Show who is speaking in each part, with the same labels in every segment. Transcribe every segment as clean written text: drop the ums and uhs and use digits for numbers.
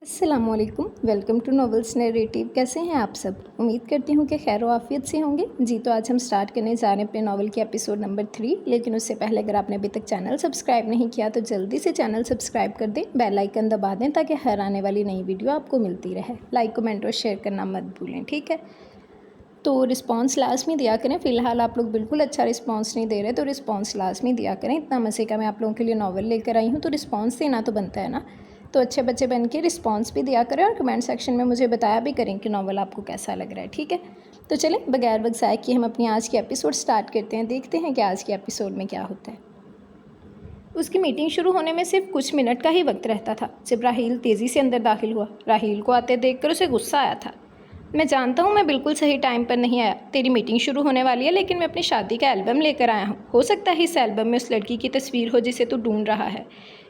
Speaker 1: अस्सलामुअलैकुम, welcome to novels narrative. कैसे हैं आप सब? उम्मीद करती हूँ कि खैर आफियत से होंगे जी। तो आज हम स्टार्ट करने जा रहे हैं अपने नॉवल के एपिसोड नंबर 3। लेकिन उससे पहले अगर आपने अभी तक चैनल सब्सक्राइब नहीं किया तो जल्दी से चैनल सब्सक्राइब कर दें, बेल आइकन दबा दें ताकि हर आने वाली नई वीडियो आपको मिलती रहे। लाइक कमेंट और शेयर करना मत भूलें, ठीक है? तो रिस्पांस लास्ट में दिया करें। फ़िलहाल आप लोग बिल्कुल अच्छा रिस्पांस नहीं दे रहे, तो रिस्पांस लास्ट में दिया करें। इतना मज़े का मैं आप लोगों के लिए नॉवल लेकर आई हूँ, तो रिस्पांस देना तो बनता है ना। तो अच्छे बच्चे बन के रिस्पांस भी दिया करें और कमेंट सेक्शन में मुझे बताया भी करें कि नॉवल आपको कैसा लग रहा है, ठीक है? तो चलें बगैर वक्त ज़ाय किए हम अपनी आज की एपिसोड स्टार्ट करते हैं। देखते हैं कि आज के एपिसोड में क्या होता है। उसकी मीटिंग शुरू होने में सिर्फ कुछ मिनट का ही वक्त रहता था जब राहील तेज़ी से अंदर दाखिल हुआ। राहील को आते देखकर उसे गुस्सा आया था। मैं जानता हूँ मैं बिल्कुल सही टाइम पर नहीं आया। तेरी मीटिंग शुरू होने वाली है, लेकिन मैं अपनी शादी का एल्बम लेकर आया हूँ। हो सकता है इस एल्बम में उस लड़की की तस्वीर हो जिसे तू ढूंढ रहा है।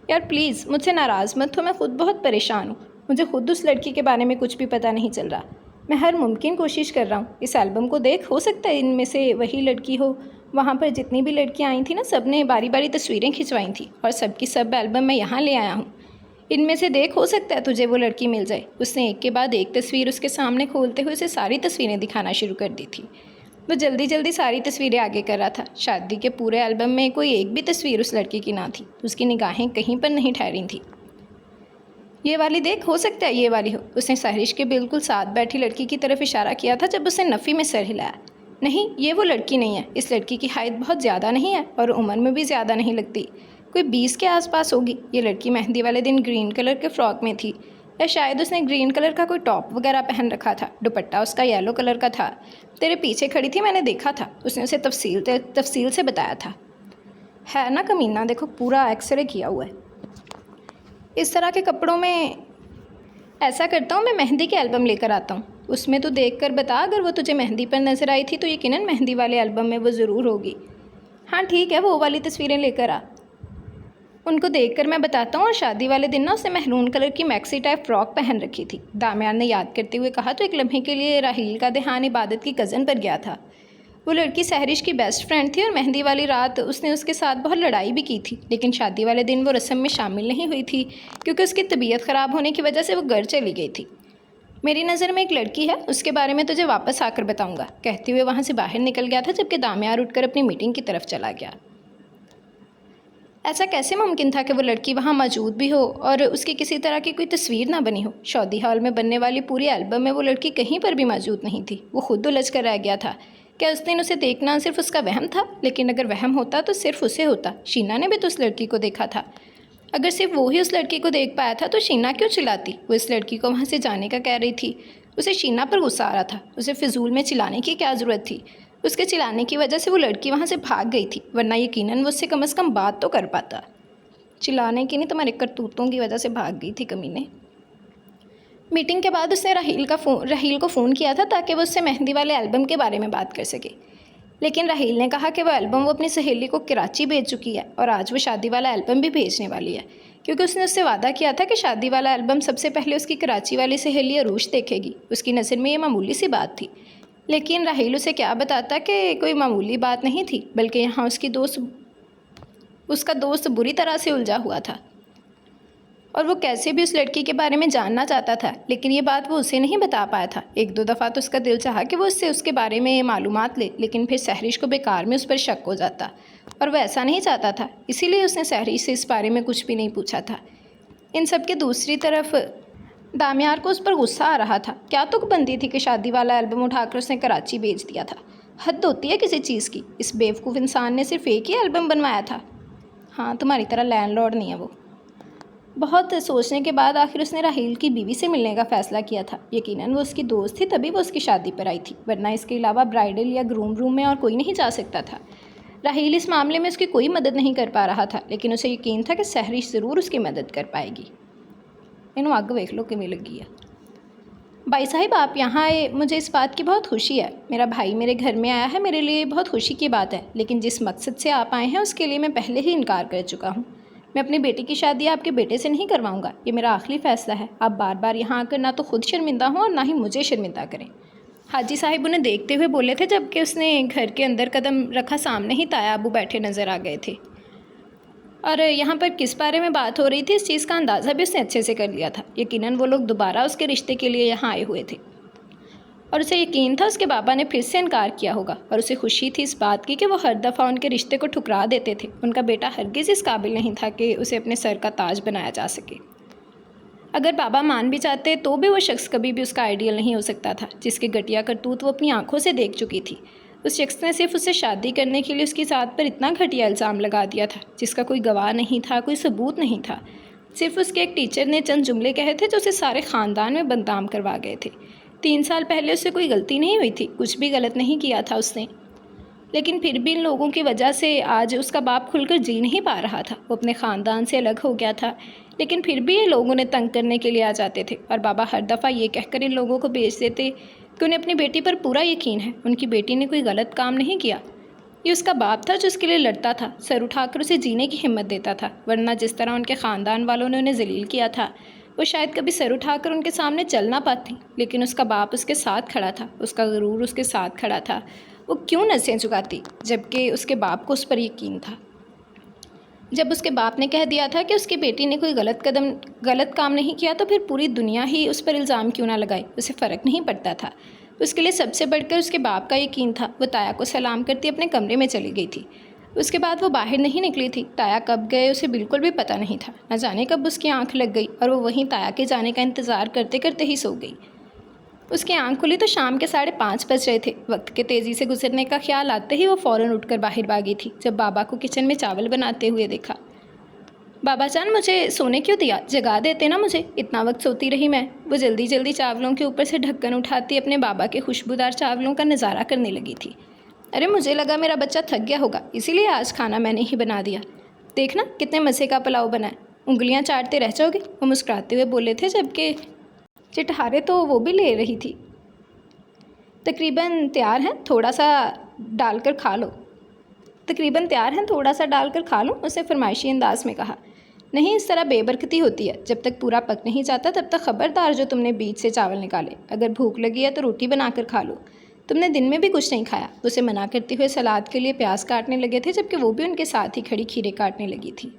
Speaker 1: यार प्लीज़ मुझसे नाराज़ मत हो, मैं खुद बहुत परेशान हूँ। मुझे खुद उस लड़की के बारे में कुछ भी पता नहीं चल रहा। मैं हर मुमकिन कोशिश कर रहा हूँ। इस एल्बम को देख, हो सकता है इनमें से वही लड़की हो। वहाँ पर जितनी भी लड़कियाँ आई थी ना, सब ने बारी बारी तस्वीरें खिंचवाई थी और सबकी सब एल्बम मैं यहाँ ले आया हूँ। इनमें से देख, हो सकता है तुझे वो लड़की मिल जाए। उसने एक के बाद एक तस्वीर उसके सामने खोलते हुए उसे सारी तस्वीरें दिखाना शुरू कर दी थी। वो जल्दी जल्दी सारी तस्वीरें आगे कर रहा था। शादी के पूरे एल्बम में कोई एक भी तस्वीर उस लड़की की ना थी। उसकी निगाहें कहीं पर नहीं ठहरी थी। ये वाली देख, हो सकता है ये वाली हो। उसने सहरिश के बिल्कुल साथ बैठी लड़की की तरफ इशारा किया था जब उसने नफ़ी में सर हिलाया। नहीं, ये वो लड़की नहीं है। इस लड़की की हाइट बहुत ज़्यादा नहीं है और उम्र में भी ज़्यादा नहीं लगती। कोई 20 के आसपास होगी। ये लड़की मेहंदी वाले दिन ग्रीन कलर के फ्रॉक में थी, या शायद उसने ग्रीन कलर का कोई टॉप वगैरह पहन रखा था। दुपट्टा उसका येलो कलर का था। तेरे पीछे खड़ी थी, मैंने देखा था। उसने उसे तफसील से बताया था। है ना कमीना, देखो पूरा एक्सरे किया हुआ है। इस तरह के कपड़ों में ऐसा करता हूँ, मैं मेहंदी के एल्बम लेकर आता हूँ। उसमें तो देख कर बता, अगर वो तुझे मेहंदी पर नज़र आई थी तो यकीनन मेहंदी वाले एल्बम में वो ज़रूर होगी। हाँ ठीक है, वो वाली तस्वीरें लेकर आ। उनको देखकर मैं बताता हूँ। और शादी वाले दिन ना उसने महरून कलर की मैक्सी टाइप फ्रॉक पहन रखी थी। दामियान ने याद करते हुए कहा। तो एक लम्हे के लिए राहील का ध्यान इबादत की कज़न पर गया था। वो लड़की सहरिश की बेस्ट फ्रेंड थी और मेहंदी वाली रात उसने उसके साथ बहुत लड़ाई भी की थी। लेकिन शादी वाले दिन वो रस्म में शामिल नहीं हुई थी क्योंकि उसकी तबीयत ख़राब होने की वजह से वो घर चली गई थी। मेरी नज़र में एक लड़की है, उसके बारे में तुझे वापस आकर बताऊंगा, कहते हुए वहाँ से बाहर निकल गया था जबकि दामियार उठकर अपनी मीटिंग की तरफ चला गया। ऐसा कैसे मुमकिन था कि वो लड़की वहाँ मौजूद भी हो और उसकी किसी तरह की कोई तस्वीर ना बनी हो? शादी हॉल में बनने वाली पूरी एल्बम में वो लड़की कहीं पर भी मौजूद नहीं थी। वो खुद उलझ कर रह गया था। क्या उस दिन उसे देखना सिर्फ उसका वहम था? लेकिन अगर वहम होता तो सिर्फ उसे होता। शीना ने भी तो उस लड़की को देखा था। अगर सिर्फ वो ही उस लड़की को देख पाया था तो शीना क्यों चिल्लाती? वो इस लड़की को वहाँ से जाने का कह रही थी। उसे शीना पर गुस्सा आ रहा था। उसे फिजूल में चिल्लाने की क्या ज़रूरत थी? उसके चिल्लाने की वजह से वो लड़की वहाँ से भाग गई थी, वरना यकीनन वो उससे कम से कम बात तो कर पाता। चिल्लाने की नहीं, तुम्हारे करतूतों की वजह से भाग गई थी कमीने। मीटिंग के बाद उसने राहील को फ़ोन किया था ताकि वो उससे मेहंदी वाले एल्बम के बारे में बात कर सके। लेकिन राहील ने कहा कि वो एल्बम वो अपनी सहेली को कराची भेज चुकी है और आज वो शादी वाला एल्बम भी भेजने वाली है, क्योंकि उसने उससे वादा किया था कि शादी वाला एल्बम सबसे पहले उसकी कराची वाली सहेली अरूश देखेगी। उसकी नज़र में ये मामूली सी बात थी, लेकिन राहील उसे क्या बताता कि कोई मामूली बात नहीं थी, बल्कि यहाँ उसका दोस्त बुरी तरह से उलझा हुआ था और वो कैसे भी उस लड़की के बारे में जानना चाहता था। लेकिन ये बात वो उसे नहीं बता पाया था। एक दो दफ़ा तो उसका दिल चाहा कि वो उससे उसके बारे में मालूमात ले, लेकिन फिर सहरिश को बेकार में उस पर शक हो जाता और वह ऐसा नहीं चाहता था। इसीलिए उसने सहरिश से इस बारे में कुछ भी नहीं पूछा था। इन सब के दूसरी तरफ दामियार को उस पर गुस्सा आ रहा था। क्या तुकबंदी थी कि शादी वाला एल्बम उठाकर उसने कराची भेज दिया था। हद होती है किसी चीज़ की। इस बेवकूफ़ इंसान ने सिर्फ एक ही एल्बम बनवाया था। हाँ, तुम्हारी तरह लैंडलॉर्ड नहीं है वो। बहुत सोचने के बाद आखिर उसने राहील की बीवी से मिलने का फ़ैसला किया था। यकीनन वो उसकी दोस्त थी, तभी वो उसकी शादी पर आई थी, वरना इसके अलावा ब्राइडल या ग्रूम रूम में और कोई नहीं जा सकता था। राहील इस मामले में उसकी कोई मदद नहीं कर पा रहा था, लेकिन उसे यकीन था कि सहरिश ज़रूर उसकी मदद कर पाएगी। इन्हों आग वेख लो किमें लगी है। भाई साहब आप यहाँ आए, मुझे इस बात की बहुत खुशी है। मेरा भाई मेरे घर में आया है, मेरे लिए बहुत खुशी की बात है। लेकिन जिस मकसद से आप आए हैं उसके लिए मैं पहले ही इनकार कर चुका हूँ। मैं अपनी बेटी की शादी आपके बेटे से नहीं करवाऊँगा। ये मेरा आखिरी फ़ैसला है। आप बार बार यहाँ आकर ना तो खुद शर्मिंदा हों और ना ही मुझे शर्मिंदा करें। हाजी साहिब उन्हें देखते हुए बोले थे, जबकि उसने घर के अंदर कदम रखा सामने ही ताया अबू बैठे नज़र आ गए थे। और यहाँ पर किस बारे में बात हो रही थी इस चीज़ का अंदाज़ा भी उसने अच्छे से कर लिया था। यकीनन वो लोग दोबारा उसके रिश्ते के लिए यहाँ आए हुए थे और उसे यकीन था उसके बाबा ने फिर से इनकार किया होगा और उसे खुशी थी इस बात की कि वो हर दफ़ा उनके रिश्ते को ठुकरा देते थे। उनका बेटा हरगिज़ इस काबिल नहीं था कि उसे अपने सर का ताज बनाया जा सके। अगर बाबा मान भी चाहते तो भी वो शख्स कभी भी उसका आइडियल नहीं हो सकता था जिसके घटिया करतूत वो अपनी आंखों से देख चुकी थी। उस शख्स ने सिर्फ उससे शादी करने के लिए उसकी साथ पर इतना घटिया इल्ज़ाम लगा दिया था जिसका कोई गवाह नहीं था, कोई सबूत नहीं था। सिर्फ उसके एक टीचर ने चंद जुमले कहे थे जो उसे सारे ख़ानदान में बदनाम करवा गए थे। 3 साल पहले उससे कोई गलती नहीं हुई थी, कुछ भी गलत नहीं किया था उसने, लेकिन फिर भी इन लोगों की वजह से आज उसका बाप खुलकर जी नहीं पा रहा था। वो अपने ख़ानदान से अलग हो गया था, लेकिन फिर भी ये लोग उन्हें तंग करने के लिए आ जाते थे और बाबा हर दफ़ा ये कहकर इन लोगों को भेज देते कि उन्हें अपनी बेटी पर पूरा यकीन है, उनकी बेटी ने कोई गलत काम नहीं किया। ये उसका बाप था जो उसके लिए लड़ता था, सर उठाकर उसे जीने की हिम्मत देता था, वरना जिस तरह उनके ख़ानदान वालों ने उन्हें जलील किया था वो शायद कभी सर उठाकर उनके सामने चल ना पाती। लेकिन उसका बाप उसके साथ खड़ा था, उसका गुरूर उसके साथ खड़ा था। वो क्यों नसें झुकाती जबकि उसके बाप को उस पर यकीन था। जब उसके बाप ने कह दिया था कि उसकी बेटी ने कोई गलत काम नहीं किया तो फिर पूरी दुनिया ही उस पर इल्ज़ाम क्यों ना लगाए, उसे फ़र्क नहीं पड़ता था। उसके लिए सबसे बढ़कर उसके बाप का यकीन था। वो ताया को सलाम करती अपने कमरे में चली गई थी। उसके बाद वो बाहर नहीं निकली थी। ताया कब गए उसे बिल्कुल भी पता नहीं था। न जाने कब उसकी आंख लग गई और वो वहीं ताया के जाने का इंतज़ार करते करते ही सो गई। उसकी आंख खुली तो शाम के 5:30 बज रहे थे। वक्त के तेज़ी से गुजरने का ख्याल आते ही वो फ़ौरन उठकर बाहर भागी थी जब बाबा को किचन में चावल बनाते हुए देखा। बाबा जान, मुझे सोने क्यों दिया? जगा देते ना मुझे, इतना वक्त सोती रही मैं। वो जल्दी जल्दी चावलों के ऊपर से ढक्कन उठाती अपने बाबा के खुशबूदार चावलों का नज़ारा करने लगी थी। अरे मुझे लगा मेरा बच्चा थक गया होगा, इसीलिए आज खाना मैंने ही बना दिया। देखना कितने मज़े का पुलाव बना है, उंगलियां चाटते रह जाओगे। वो मुस्कुराते हुए बोले थे जबकि चिटहारे तो वो भी ले रही थी। तकरीबन तैयार हैं, थोड़ा सा डालकर खा लो। तकरीबन तैयार हैं, थोड़ा सा डालकर खा लो, उसने फरमाइशी अंदाज में कहा। नहीं, इस तरह बेबरकती होती है। जब तक पूरा पक नहीं जाता तब तक ख़बरदार जो तुमने बीच से चावल निकाले। अगर भूख लगी है तो रोटी बनाकर खा लो। तुमने दिन में भी कुछ नहीं खाया। उसे मना करते हुए सलाद के लिए प्याज काटने लगे थे जबकि वो भी उनके साथ ही खड़ी खीरे काटने लगी थी।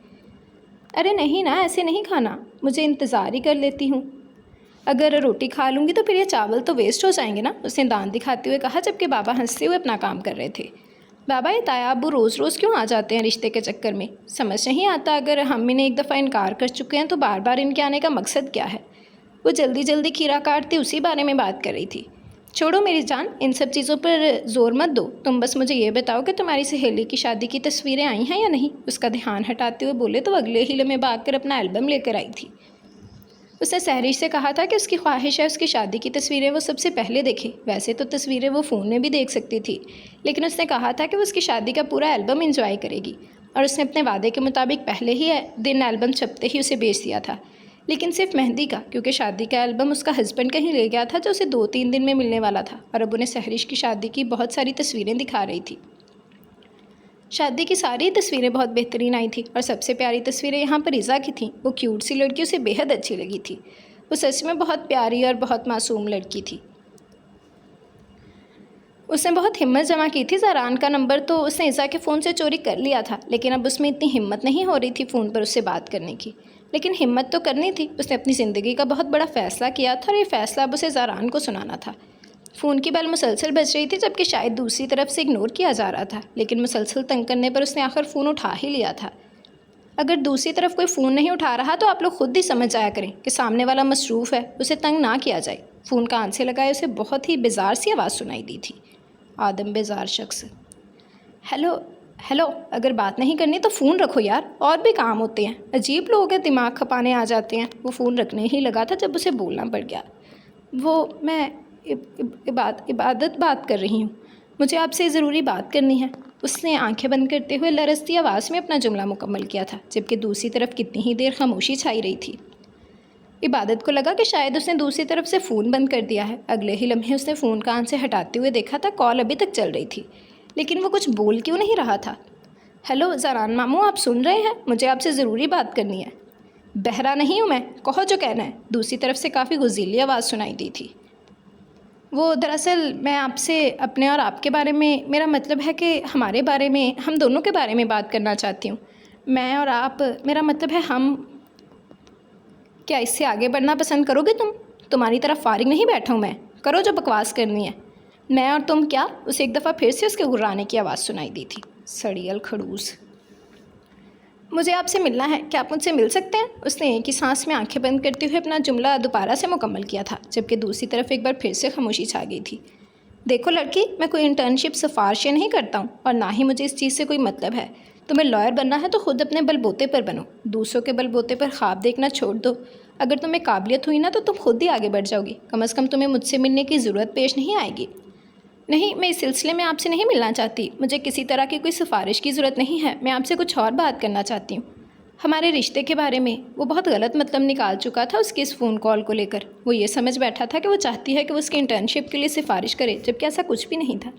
Speaker 1: अरे नहीं ना, ऐसे नहीं खाना, मुझे इंतज़ार ही कर लेती हूँ। अगर रोटी खा लूँगी तो फिर ये चावल तो वेस्ट हो जाएंगे ना, उसने दांत दिखाते हुए कहा जबकि बाबा हंसते हुए अपना काम कर रहे थे। बाबा, ये ताया अब्बू रोज़ रोज़ क्यों आ जाते हैं रिश्ते के चक्कर में? समझ नहीं आता, अगर हम इन्हें एक दफ़ा इनकार कर चुके हैं तो बार बार इनके आने का मकसद क्या है? वो जल्दी जल्दी खीरा काटती उसी बारे में बात कर रही थी। छोड़ो मेरी जान, इन सब चीज़ों पर जोर मत दो। तुम बस मुझे ये बताओ कि तुम्हारी सहेली की शादी की तस्वीरें आई हैं या नहीं? उसका ध्यान हटाते हुए बोले तो अगले ही लम्हे भाग कर अपना एल्बम लेकर आई थी। उसने सहरिश से कहा था कि उसकी ख्वाहिश है उसकी शादी की तस्वीरें वो सबसे पहले देखे। वैसे तो तस्वीरें वो फ़ोन में भी देख सकती थी, लेकिन उसने कहा था कि वो उसकी शादी का पूरा एल्बम एंजॉय करेगी और उसने अपने वादे के मुताबिक पहले ही दिन एल्बम छपते ही उसे बेच दिया था, लेकिन सिर्फ मेहंदी का, क्योंकि शादी का एल्बम उसका हस्बैंड कहीं ले गया था जो उसे 2-3 दिन में मिलने वाला था और अब उन्हें सहरिश की शादी की बहुत सारी तस्वीरें दिखा रही थी। शादी की सारी तस्वीरें बहुत बेहतरीन आई थी और सबसे प्यारी तस्वीरें यहाँ पर रिज़ा की थीं। वो क्यूट सी लड़की उसे बेहद अच्छी लगी थी। वो सच में बहुत प्यारी और बहुत मासूम लड़की थी। उसने बहुत हिम्मत जमा की थी। ज़रान का नंबर तो उसने ईज़ा के फ़ोन से चोरी कर लिया था, लेकिन अब उसमें इतनी हिम्मत नहीं हो रही थी फ़ोन पर उससे बात करने की, लेकिन हिम्मत तो करनी थी। उसने अपनी ज़िंदगी का बहुत बड़ा फ़ैसला किया था और ये फ़ैसला अब उसे ज़रान को सुनाना था। फ़ोन की बेल मुसलसल बज रही थी जबकि शायद दूसरी तरफ से इग्नोर किया जा रहा था, लेकिन मुसलसल तंग करने पर उसने आखिर फ़ोन उठा ही लिया था। अगर दूसरी तरफ कोई फ़ोन नहीं उठा रहा तो आप लोग खुद ही समझ जाया करें कि सामने वाला मसरूफ़ है, उसे तंग ना किया जाए। फ़ोन कान से लगाए उसे बहुत ही बेजार सी आवाज़ सुनाई दी थी। आदम बेजार शख्स। हेलो हेलो, अगर बात नहीं करनी तो फ़ोन रखो यार, और भी काम होते हैं। अजीब लोग हैं, दिमाग खपाने आ जाते हैं। वो फ़ोन रखने ही लगा था जब उसे बोलना पड़ गया। वो मैं इबादत बात कर रही हूँ, मुझे आपसे ज़रूरी बात करनी है। उसने आंखें बंद करते हुए लरजती आवाज़ में अपना जुमला मुकम्मल किया था, जबकि दूसरी तरफ कितनी ही देर खामोशी छाई रही थी। इबादत को लगा कि शायद उसने दूसरी तरफ से फ़ोन बंद कर दिया है। अगले ही लम्हे उसने फ़ोन कान से हटाते हुए देखा था कॉल अभी तक चल रही थी, लेकिन वो कुछ बोल क्यों नहीं रहा था। हेलो ज़रान मामू, आप सुन रहे हैं? मुझे आपसे ज़रूरी बात करनी है। बहरा नहीं हूँ मैं, कहो जो कहना है। दूसरी तरफ से काफ़ी गुजीली आवाज़ सुनाई दी थी। वो दरअसल मैं आपसे अपने और आपके बारे में, मेरा मतलब है कि हमारे बारे में, हम दोनों के बारे में बात करना चाहती हूँ। मैं और आप, मेरा मतलब है हम। क्या इससे आगे बढ़ना पसंद करोगे तुम? तुम्हारी तरफ फारिग नहीं बैठा हूँ मैं, करो जो बकवास करनी है। मैं और तुम क्या? उसे एक दफ़ा फिर से उसके गुर्राने की आवाज़ सुनाई दी थी। सड़ियल खड़ूस। मुझे आपसे मिलना है, क्या आप मुझसे मिल सकते हैं? उसने एक ही सांस में आंखें बंद करते हुए अपना जुमला दोबारा से मुकम्मल किया था, जबकि दूसरी तरफ एक बार फिर से खामोशी छा गई थी। देखो लड़की, मैं कोई इंटर्नशिप सिफारिशें नहीं करता हूँ और ना ही मुझे इस चीज़ से कोई मतलब है। तुम्हें लॉयर बनना है तो खुद अपने बलबूते पर बनो, दूसरों के बलबूते पर ख्वाब देखना छोड़ दो। अगर तुम्हें काबिलियत हुई ना तो तुम खुद ही आगे बढ़ जाओगी। कम से कम तुम्हें मुझसे मिलने की ज़रूरत पेश नहीं आएगी। नहीं, मैं इस सिलसिले में आपसे नहीं मिलना चाहती। मुझे किसी तरह की कोई सिफारिश की ज़रूरत नहीं है। मैं आपसे कुछ और बात करना चाहती हूँ, हमारे रिश्ते के बारे में। वो बहुत गलत मतलब निकाल चुका था उसकी इस फ़ोन कॉल को लेकर। वो ये समझ बैठा था कि वो चाहती है कि वो उसकी इंटर्नशिप के लिए सिफारिश करे, जबकि ऐसा कुछ भी नहीं था।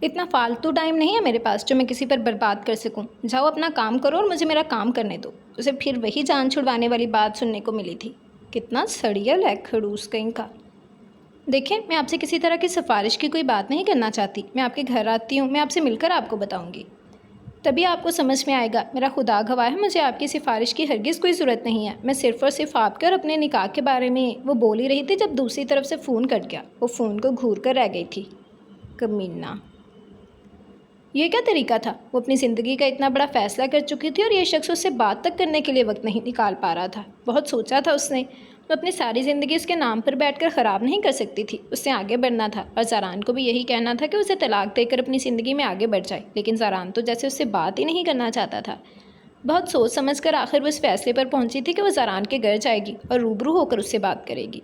Speaker 1: इतना फालतू टाइम नहीं है मेरे पास जो मैं किसी पर बर्बाद कर सकूं। जाओ अपना काम करो और मुझे मेरा काम करने दो। उसे फिर वही जान छुड़वाने वाली बात सुनने को मिली थी। कितना सड़ियल है खड़ूस कहीं का। देखें, मैं आपसे किसी तरह की सिफारिश की कोई बात नहीं करना चाहती। मैं आपके घर आती हूँ, मैं आपसे मिलकर आपको बताऊँगी, तभी आपको समझ में आएगा। मेरा खुदा गवाह है, मुझे आपकी सिफारिश की हरगिज़ कोई ज़रूरत नहीं है। मैं सिर्फ़ और सिर्फ आपके और अपने निकाह के बारे में वो बोल ही रही थी जब दूसरी तरफ से फ़ोन कट गया। वो फ़ोन को घूर कर रह गई थी। कमीना, ये क्या तरीका था? वो अपनी ज़िंदगी का इतना बड़ा फ़ैसला कर चुकी थी और ये शख्स उससे बात तक करने के लिए वक्त नहीं निकाल पा रहा था। बहुत सोचा था उसने, तो अपनी सारी ज़िंदगी उसके नाम पर बैठकर ख़राब नहीं कर सकती थी। उससे आगे बढ़ना था और ज़ारान को भी यही कहना था कि उसे तलाक देकर अपनी ज़िंदगी में आगे बढ़ जाए। लेकिन ज़ारान तो जैसे उससे बात ही नहीं करना चाहता था। बहुत सोच समझ कर आखिर वो इस फैसले पर पहुंची थी कि वो ज़ारान के घर जाएगी और रूबरू होकर उससे बात करेगी।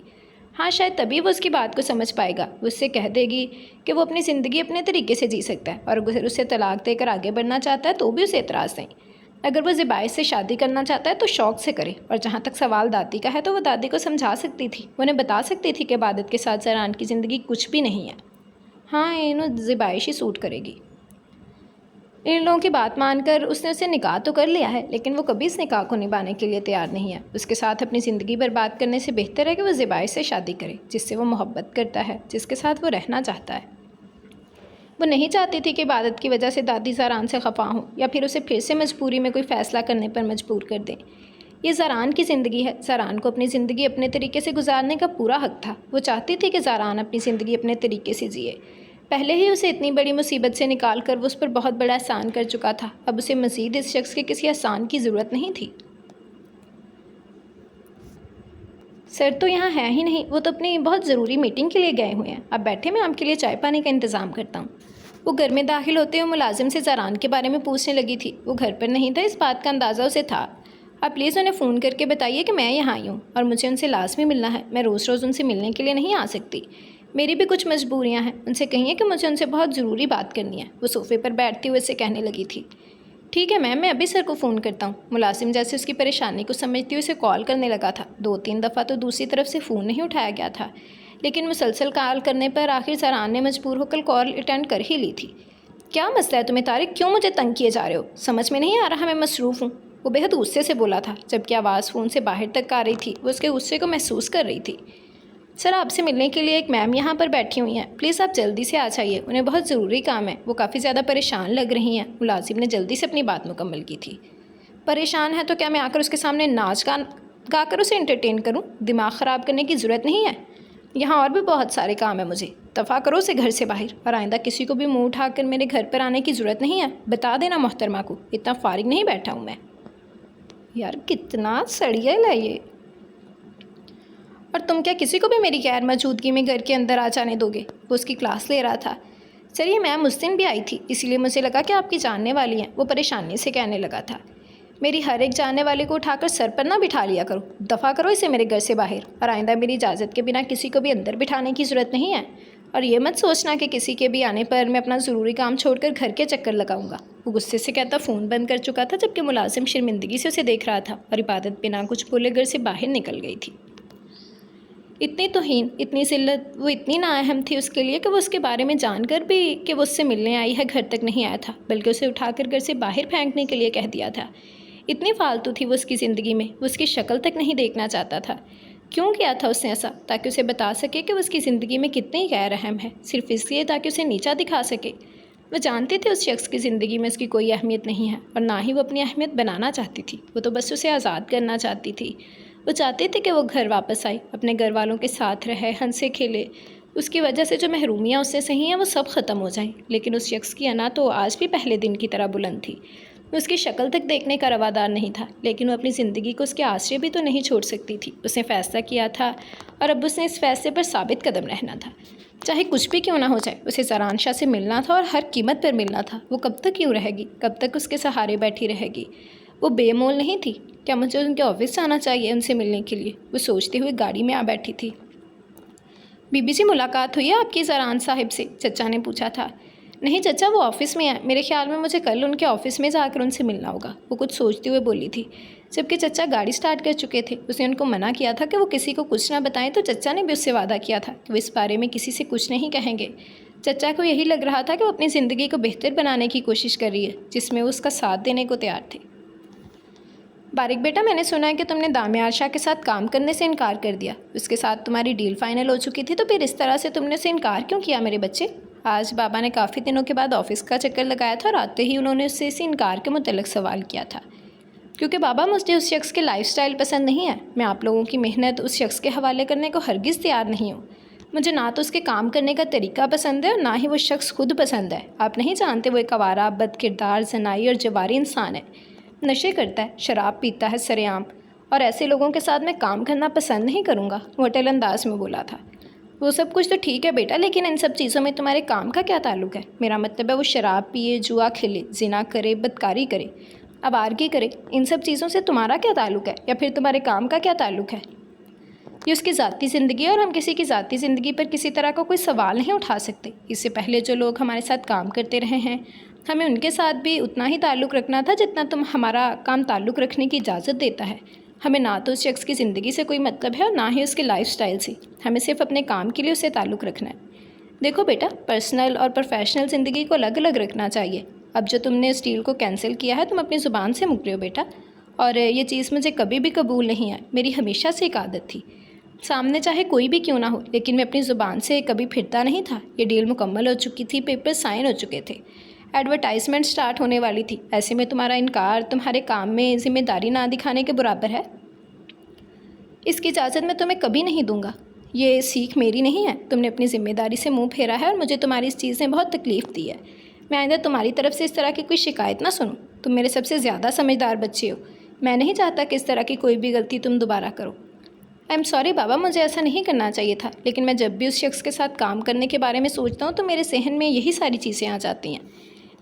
Speaker 1: हाँ, शायद तभी वो उसकी बात को समझ पाएगा। वो उससे कह देगी कि वो अपनी ज़िंदगी अपने तरीके से जी सकता है और अगर उसे तलाक देकर आगे बढ़ना चाहता है तो भी उसे एतराज़ नहीं। अगर वो ज़िबाइश से शादी करना चाहता है तो शौक़ से करे। और जहाँ तक सवाल दादी का है तो वो दादी को समझा सकती थी, वो उन्हें बता सकती थी कि इबादत के साथ ज़ारान की ज़िंदगी कुछ भी नहीं है। हाँ, इन्हों ज़िबाइश ही सूट करेगी। इन लोगों की बात मानकर उसने उसे निकाह तो कर लिया है, लेकिन वो कभी इस निकाह को निभाने के लिए तैयार नहीं है। उसके साथ अपनी ज़िंदगी बर्बाद करने से बेहतर है कि वो ज़िबाइश से शादी करे, जिससे वो मोहब्बत करता है, जिसके साथ वो रहना चाहता है। वो नहीं चाहती थी कि इबादत की वजह से दादी ज़ारान से खफा हों या फिर उसे फिर से मजबूरी में कोई फ़ैसला करने पर मजबूर कर दें। ये ज़ारान की ज़िंदगी है। ज़ारान को अपनी ज़िंदगी अपने तरीके से गुजारने का पूरा हक़ था। वो चाहती थी कि ज़ारान अपनी ज़िंदगी अपने तरीके से जिए। पहले ही उसे इतनी बड़ी मुसीबत से निकाल कर वो उस पर बहुत बड़ा एहसान कर चुका था। अब उसे मज़ीद इस शख्स के किसी एहसान की ज़रूरत नहीं थी। सर तो यहाँ है ही नहीं, वो तो अपनी बहुत ज़रूरी मीटिंग के लिए गए हुए हैं। अब बैठे, मैं आपके लिए चाय पानी का इंतज़ाम करता हूँ। वो घर में दाखिल होते हुए मुलाजिम से ज़ारान के बारे में पूछने लगी थी। वो घर पर नहीं था, इस बात का अंदाज़ा उसे था। आप प्लीज़ उन्हें फ़ोन करके बताइए कि मैं यहाँ आई हूँ और मुझे उनसे लाज़मी मिलना है। मैं रोज़ रोज़ उनसे मिलने के लिए नहीं आ सकती, मेरी भी कुछ मजबूरियाँ हैं। उनसे कहिए कि मुझे उनसे बहुत ज़रूरी बात करनी है। वो सोफ़े पर बैठते हुए उसे कहने लगी थी। ठीक है मैम, मैं अभी सर को फ़ोन करता हूँ। मुलाजिम जैसे उसकी परेशानी को समझते हुए उसे कॉल करने लगा था। 2-3 दफ़ा तो दूसरी तरफ से फ़ोन नहीं उठाया गया था, लेकिन मुसलसल कॉल करने पर आखिर ज़ारान ने मजबूर होकर कॉल अटेंड कर ही ली थी। क्या मसला है तुम्हें तारिक? क्यों मुझे तंग किए जा रहे हो? समझ में नहीं आ रहा मैं मसरूफ़ हूँ। वो बेहद गुस्से से बोला था, जबकि आवाज़ फ़ोन से बाहर तक आ रही थी। वो उसके गुस्से को महसूस कर रही थी। सर, आपसे मिलने के लिए एक मैम यहाँ पर बैठी हुई हैं, प्लीज़ आप जल्दी से आ जाइए, उन्हें बहुत ज़रूरी काम है। वो काफ़ी ज़्यादा परेशान लग रही हैं। मुलाजिम ने जल्दी से अपनी बात मुकम्मल की थी। परेशान है तो क्या मैं आकर उसके सामने नाच गा कर उसे एंटरटेन करूँ? दिमाग ख़राब करने की ज़रूरत नहीं है। यहाँ और भी बहुत सारे काम है मुझे। दफ़ा करो उसे घर से बाहर, और आइंदा किसी को भी मुँह उठाकर मेरे घर पर आने की ज़रूरत नहीं है। बता देना मोहतरमा को, इतना फारिग नहीं बैठा हूँ मैं। यार कितना सड़ियल है ये। और तुम क्या किसी को भी मेरी गैर मौजूदगी में घर के अंदर आ जाने दोगे? वो उसकी क्लास ले रहा था। सर, ये मैम उस दिन भी आई थी, इसीलिए मुझे लगा कि आपकी जानने वाली हैं। वो परेशानी से कहने लगा था। मेरी हर एक जानने वाले को उठाकर सर पर ना बिठा लिया करो। दफ़ा करो इसे मेरे घर से बाहर, और आइंदा मेरी इजाज़त के बिना किसी को भी अंदर बिठाने की ज़रूरत नहीं है। और ये मत सोचना कि किसी के भी आने पर मैं अपना ज़रूरी काम छोड़कर घर के चक्कर लगाऊंगा। वो गुस्से से कहता फ़ोन बंद कर चुका था, जबकि मुलाजिम शर्मिंदगी से उसे देख रहा था और इबादत बिना कुछ बोले घर से बाहर निकल गई थी। इतनी तौहीन, इतनी ज़िल्लत, वो इतनी नाअहम थी उसके लिए कि वो उसके बारे में जानकर भी कि वो उससे मिलने आई है घर तक नहीं आया था, बल्कि उसे उठाकर घर से बाहर फेंकने के लिए कह दिया था। इतनी फालतू थी वो उसकी ज़िंदगी में, वो उसकी शक्ल तक नहीं देखना चाहता था। क्यों किया था उसने ऐसा? ताकि उसे बता सके कि वो उसकी ज़िंदगी में कितनी गैर अहम है, सिर्फ इसलिए ताकि उसे नीचा दिखा सके। वो जानते थे उस शख्स की ज़िंदगी में उसकी कोई अहमियत नहीं है और ना ही वो अपनी अहमियत बनाना चाहती थी। वो तो बस उसे आज़ाद करना चाहती थी। वो चाहते थे कि वो घर वापस आए, अपने घर वालों के साथ रहे, हंसे खेले। उसकी वजह से जो महरूमियाँ उससे सही हैं वो सब ख़त्म हो जाएं। लेकिन उस शख्स की अना तो आज भी पहले दिन की तरह बुलंद थी। वो उसकी शक्ल तक देखने का रवादार नहीं था, लेकिन वो अपनी ज़िंदगी को उसके आश्रय भी तो नहीं छोड़ सकती थी। उसने फ़ैसला किया था और अब उसने इस फैसले पर साबित कदम रहना था। चाहे कुछ भी क्यों ना हो जाए, उसे ज़रान शाह से मिलना था और हर कीमत पर मिलना था। वो कब तक यूँ रहेगी, कब तक उसके सहारे बैठी रहेगी? वो बेमोल नहीं थी। क्या मुझे उनके ऑफिस जाना चाहिए उनसे मिलने के लिए? वो सोचते हुए गाड़ी में आ बैठी थी। बीबी जी, मुलाकात हुई है आपकी ज़रान साहिब से? चचा ने पूछा था। नहीं चचा, वो ऑफ़िस में है। मेरे ख्याल में मुझे कल उनके ऑफ़िस में जाकर उनसे मिलना होगा, वो कुछ सोचते हुए बोली थी। जबकि चचा गाड़ी स्टार्ट कर चुके थे। उसने उनको मना किया था कि वो किसी को कुछ ना बताएं, तो चचा ने भी उससे वादा किया था कि वो इस बारे में किसी से कुछ नहीं कहेंगे। चचा को यही लग रहा था कि वो अपनी ज़िंदगी को बेहतर बनाने की कोशिश कर रही है, जिसमें वो उसका साथ देने को तैयार थे। बारिक बेटा, मैंने सुना है कि तुमने दामियार शाह के साथ काम करने से इनकार कर दिया। उसके साथ तुम्हारी डील फाइनल हो चुकी थी, तो फिर इस तरह से तुमने उसे इनकार क्यों किया मेरे बच्चे? आज बाबा ने काफ़ी दिनों के बाद ऑफिस का चक्कर लगाया था और आते ही उन्होंने उससे इसी इनकार के मुतल्लिक सवाल किया था। क्योंकि बाबा, मुझे उस शख्स की लाइफस्टाइल पसंद नहीं है। मैं आप लोगों की मेहनत उस शख्स के हवाले करने को हरगिज़ तैयार नहीं हूँ। मुझे ना तो उसके काम करने का तरीका पसंद है और ना ही वो शख्स खुद पसंद है। आप नहीं जानते, वो एक आवारा, बदकिरदार, जनाई और जवारी इंसान है। नशे करता है, शराब पीता है सरेआम, और ऐसे लोगों के साथ मैं काम करना पसंद नहीं करूँगा। वो अटल अंदाज में बोला था। वो सब कुछ तो ठीक है बेटा, लेकिन इन सब चीज़ों में तुम्हारे काम का क्या ताल्लुक है? मेरा मतलब है वो शराब पिए, जुआ खेले, जिना करे, बदकारी करे, आवारगी करे। इन सब चीज़ों से तुम्हारा क्या ताल्लुक है, या फिर तुम्हारे काम का क्या ताल्लुक है? ये उसकी ज़ाती ज़िंदगी है और हम किसी की ज़ाती ज़िंदगी पर किसी तरह का कोई सवाल नहीं उठा सकते। इससे पहले जो लोग हमारे साथ काम करते रहे हैं, हमें उनके साथ भी उतना ही ताल्लुक़ रखना था जितना तुम हमारा काम ताल्लुक़ रखने की इजाज़त देता है। हमें ना तो उस शख्स की ज़िंदगी से कोई मतलब है और ना ही उसके लाइफस्टाइल से। हमें सिर्फ अपने काम के लिए उससे ताल्लुक़ रखना है। देखो बेटा, पर्सनल और प्रोफेशनल ज़िंदगी को अलग अलग रखना चाहिए। अब जो तुमने इस डील को कैंसिल किया है, तुम अपनी ज़ुबान से मुकर हो बेटा, और ये चीज़ मुझे कभी भी कबूल नहीं है। मेरी हमेशा से एक आदत थी, सामने चाहे कोई भी क्यों ना हो, लेकिन मैं अपनी ज़ुबान से कभी फिरता नहीं था। ये डील मुकम्मल हो चुकी थी, पेपर साइन हो चुके थे, एडवर्टाइजमेंट स्टार्ट होने वाली थी। ऐसे में तुम्हारा इनकार तुम्हारे काम में ज़िम्मेदारी ना दिखाने के बराबर है। इसकी इजाज़त मैं तुम्हें कभी नहीं दूंगा। ये सीख मेरी नहीं है। तुमने अपनी ज़िम्मेदारी से मुंह फेरा है और मुझे तुम्हारी इस चीज़ ने बहुत तकलीफ़ दी है। मैं आइंदा तुम्हारी तरफ से इस तरह की कोई शिकायत ना सुनूं। तुम मेरे सबसे ज़्यादा समझदार बच्चे हो। मैं नहीं चाहता कि इस तरह की कोई भी गलती तुम दोबारा करो। आई एम सॉरी बाबा, मुझे ऐसा नहीं करना चाहिए था, लेकिन मैं जब भी उस शख्स के साथ काम करने के बारे में सोचता हूँ तो मेरे जहन में यही सारी चीज़ें आ जाती हैं।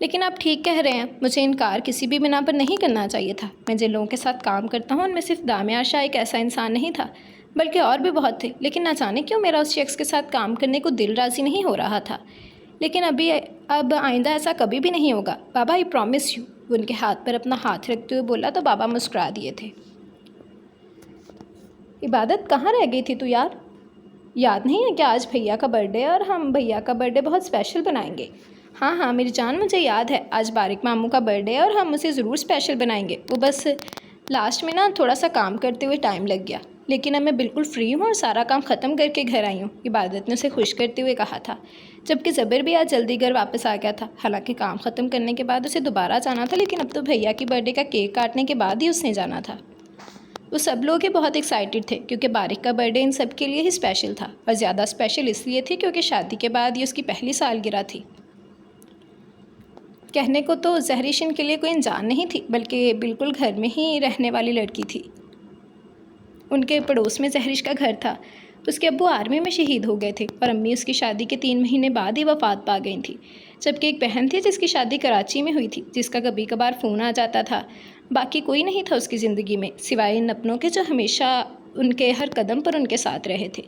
Speaker 1: लेकिन आप ठीक कह रहे हैं, मुझे इनकार किसी भी बिना पर नहीं करना चाहिए था। मैं जिन लोगों के साथ काम करता हूँ उनमें सिर्फ दामियार शाह एक ऐसा इंसान नहीं था, बल्कि और भी बहुत थे। लेकिन ना जाने क्यों मेरा उस शख्स के साथ काम करने को दिल राज़ी नहीं हो रहा था। लेकिन अब आइंदा ऐसा कभी भी नहीं होगा बाबा, आई प्रॉमिस यू। वो उनके हाथ पर अपना हाथ रखते हुए बोला तो बाबा मुस्कुरा दिए थे। इबादत, कहाँ रह गई थी तू यार? याद नहीं है कि आज भैया का बर्थडे है और हम भैया का बर्थडे बहुत स्पेशल बनाएंगे। हाँ हाँ मेरी जान, मुझे याद है, आज बारिक मामू का बर्थडे है और हम उसे ज़रूर स्पेशल बनाएंगे। वो बस लास्ट में ना थोड़ा सा काम करते हुए टाइम लग गया, लेकिन अब मैं बिल्कुल फ्री हूँ और सारा काम ख़त्म करके घर आई हूँ। इबादत ने उसे खुश करते हुए कहा था, जबकि ज़बर भी आज जल्दी घर वापस आ गया था। हालांकि काम ख़त्म करने के बाद उसे दोबारा जाना था, लेकिन अब तो भैया की बर्थडे का केक काटने के बाद ही उसने जाना था। वो सब लोग ही बहुत एक्साइटेड थे, क्योंकि बारिक का बर्थडे इन सब के लिए ही स्पेशल था, और ज़्यादा स्पेशल इसलिए थी क्योंकि शादी के बाद ये उसकी पहली सालगिरह थी। कहने को तो जहरीश इनके लिए कोई अनजान नहीं थी, बल्कि बिल्कुल घर में ही रहने वाली लड़की थी। उनके पड़ोस में जहरीश का घर था। उसके अब्बू आर्मी में शहीद हो गए थे और अम्मी उसकी शादी के 3 महीने बाद ही वफ़ात पा गई थी। जबकि एक बहन थी जिसकी शादी कराची में हुई थी, जिसका कभी कभार फ़ोन आ जाता था। बाकी कोई नहीं था उसकी ज़िंदगी में सिवाय इन अपनों के, जो हमेशा उनके हर कदम पर उनके साथ रहे थे।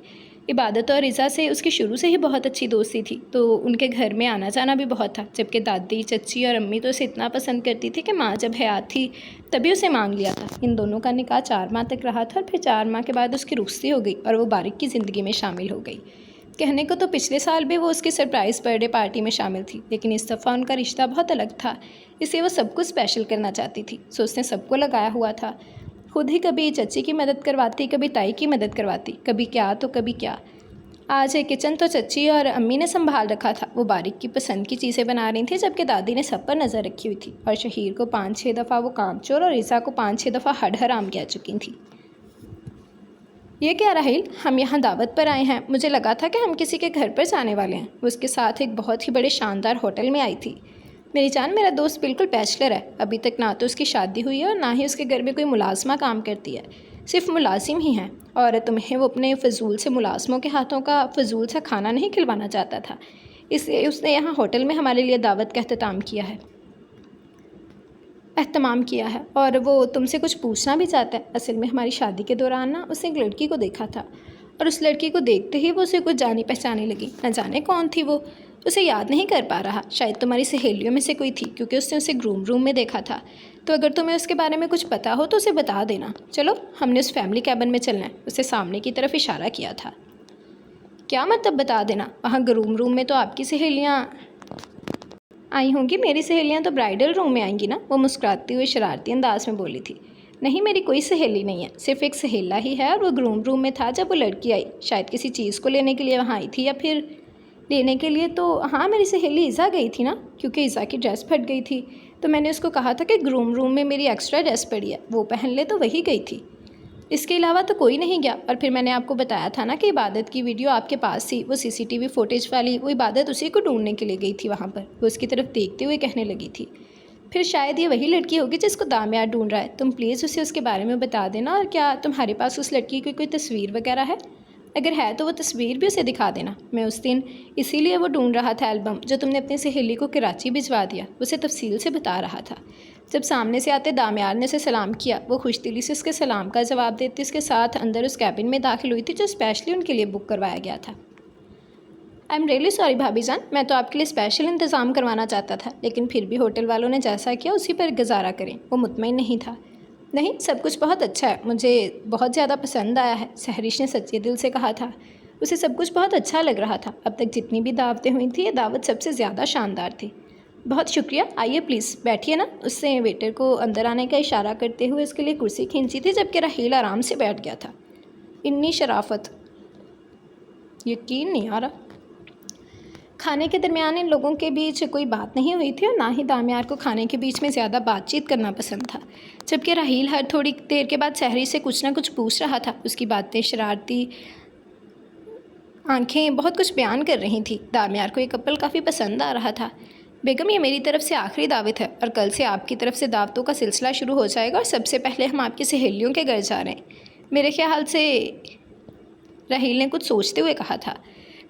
Speaker 1: इबादत और रिज़ा से उसकी शुरू से ही बहुत अच्छी दोस्ती थी, तो उनके घर में आना जाना भी बहुत था। जबकि दादी, चच्ची और अम्मी तो उसे इतना पसंद करती थी कि माँ जब हयात थी तभी उसे मांग लिया था। इन दोनों का निकाह 4 माह तक रहा था और फिर 4 माह के बाद उसकी रुखसती हो गई और वो बारिक की ज़िंदगी में शामिल हो गई। कहने को तो पिछले साल भी वो उसकी सरप्राइज़ बर्थडे पार्टी में शामिल थी, लेकिन इस दफ़ा उनका रिश्ता बहुत अलग था, इसलिए वो सब कुछ स्पेशल करना चाहती थी। सो उसने सबको लगाया हुआ था। खुद ही कभी चच्ची की मदद करवाती, कभी ताई की मदद करवाती, कभी क्या तो कभी क्या। आज एक किचन तो चच्ची और अम्मी ने संभाल रखा था। वो बारीक की पसंद की चीज़ें बना रही थी, जबकि दादी ने सब पर नज़र रखी हुई थी। और शहीर को 5-6 दफ़ा वो कामचोर और ईसा को 5-6 दफ़ा हराम कह चुकी थी। ये क्या राहिल, हम यहाँ दावत पर आए हैं। मुझे लगा था कि हम किसी के घर पर जाने वाले हैं। वो उसके साथ एक बहुत ही बड़े शानदार होटल में आई थी। मेरी जान, मेरा दोस्त बिल्कुल बैचलर है। अभी तक ना तो उसकी शादी हुई है और ना ही उसके घर में कोई मुलाजमा काम करती है। सिर्फ मुलाजिम ही हैं। और तुम्हें वो अपने फजूल से मुलाजमों के हाथों का फजूल सा खाना नहीं खिलवाना चाहता था, इसलिए उसने यहाँ होटल में हमारे लिए दावत का एहतमाम किया है। और वो तुमसे कुछ पूछना भी चाहता है। असल में हमारी शादी के दौरान ना उसने एक लड़की को देखा था, और उस लड़की को देखते ही वो उसे कुछ जानी पहचाने लगी। न जाने कौन थी वो, उसे याद नहीं कर पा रहा। शायद तुम्हारी सहेलियों में से कोई थी, क्योंकि उसने उसे ग्रूम रूम में देखा था। तो अगर तुम्हें उसके बारे में कुछ पता हो तो उसे बता देना। चलो, हमने उस फैमिली कैबिन में चलना है। उसे सामने की तरफ इशारा किया था। क्या मतलब बता देना? वहाँ ग्रूम रूम में तो आपकी सहेलियाँ आई होंगी। मेरी सहेलियाँ तो ब्राइडल रूम में आएंगी ना, वो मुस्कुराती हुई शरारती अंदाज में बोली थी। नहीं, मेरी कोई सहेली नहीं है, सिर्फ एक सहेला ही है, और वो ग्रूम रूम में था जब वो लड़की आई। शायद किसी चीज़ को लेने के लिए वहाँ आई थी, या फिर लेने के लिए। तो हाँ, मेरी सहेली ईज़ा गई थी ना, क्योंकि ईज़ा की ड्रेस फट गई थी। तो मैंने उसको कहा था कि ग्रूम रूम में मेरी एक्स्ट्रा ड्रेस पड़ी है, वो पहन ले, तो वही गई थी। इसके अलावा तो कोई नहीं गया। और फिर मैंने आपको बताया था ना कि इबादत की वीडियो आपके पास थी, वो सीसीटीवी फुटेज वाली। वो इबादत उसी को ढूंढने के लिए गई थी वहाँ पर। वो उसकी तरफ देखते हुए कहने लगी थी, फिर शायद ये वही लड़की होगी जिसको दामियार ढूंढ रहा है। तुम प्लीज़ उसे उसके बारे में बता देना। और क्या तुम्हारे पास उस लड़की की कोई तस्वीर वगैरह है? अगर है तो वो तस्वीर भी उसे दिखा देना। मैं उस दिन इसीलिए वो ढूंढ रहा था एल्बम जो तुमने अपनी सहेली को कराची भिजवा दिया, उसे तफसील से बता रहा था। जब सामने से आते दामियार ने उसे सलाम किया, वो खुशदिली से उसके सलाम का जवाब देती उसके साथ अंदर उस कैबिन में दाखिल हुई थी जो स्पेशली उनके लिए बुक करवाया गया था। आई एम रियली सॉरी भाभी जान, मैं तो आपके लिए स्पेशल इंतज़ाम करवाना चाहता था, लेकिन फिर भी होटल वालों ने जैसा किया उसी पर गुजारा करें। वो मुतमईन नहीं था। नहीं, सब कुछ बहुत अच्छा है, मुझे बहुत ज़्यादा पसंद आया है, सहरिश ने सच्चे दिल से कहा था। उसे सब कुछ बहुत अच्छा लग रहा था। अब तक जितनी भी दावतें हुई थी, ये दावत सबसे ज़्यादा शानदार थी। बहुत शुक्रिया, आइए प्लीज़ बैठिए ना। उससे वेटर को अंदर आने का इशारा करते हुए उसके लिए कुर्सी खींची थी, जबकि राहील आराम से बैठ गया था। इतनी शराफत, यकीन नहीं आ रहा। खाने के दरमियान इन लोगों के बीच कोई बात नहीं हुई थी, और ना ही दामियार को खाने के बीच में ज़्यादा बातचीत करना पसंद था। जबकि राहील हर थोड़ी देर के बाद सहरी से कुछ ना कुछ पूछ रहा था। उसकी बातें, शरारती आंखें बहुत कुछ बयान कर रही थी। दामियार को ये कपल काफ़ी पसंद आ रहा था। बेगम, ये मेरी तरफ से आखिरी दावत है, और कल से आपकी तरफ से दावतों का सिलसिला शुरू हो जाएगा, और सबसे पहले हम आपकी सहेलियों के घर जा रहे हैं। मेरे ख्याल से राहील ने कुछ सोचते हुए कहा था।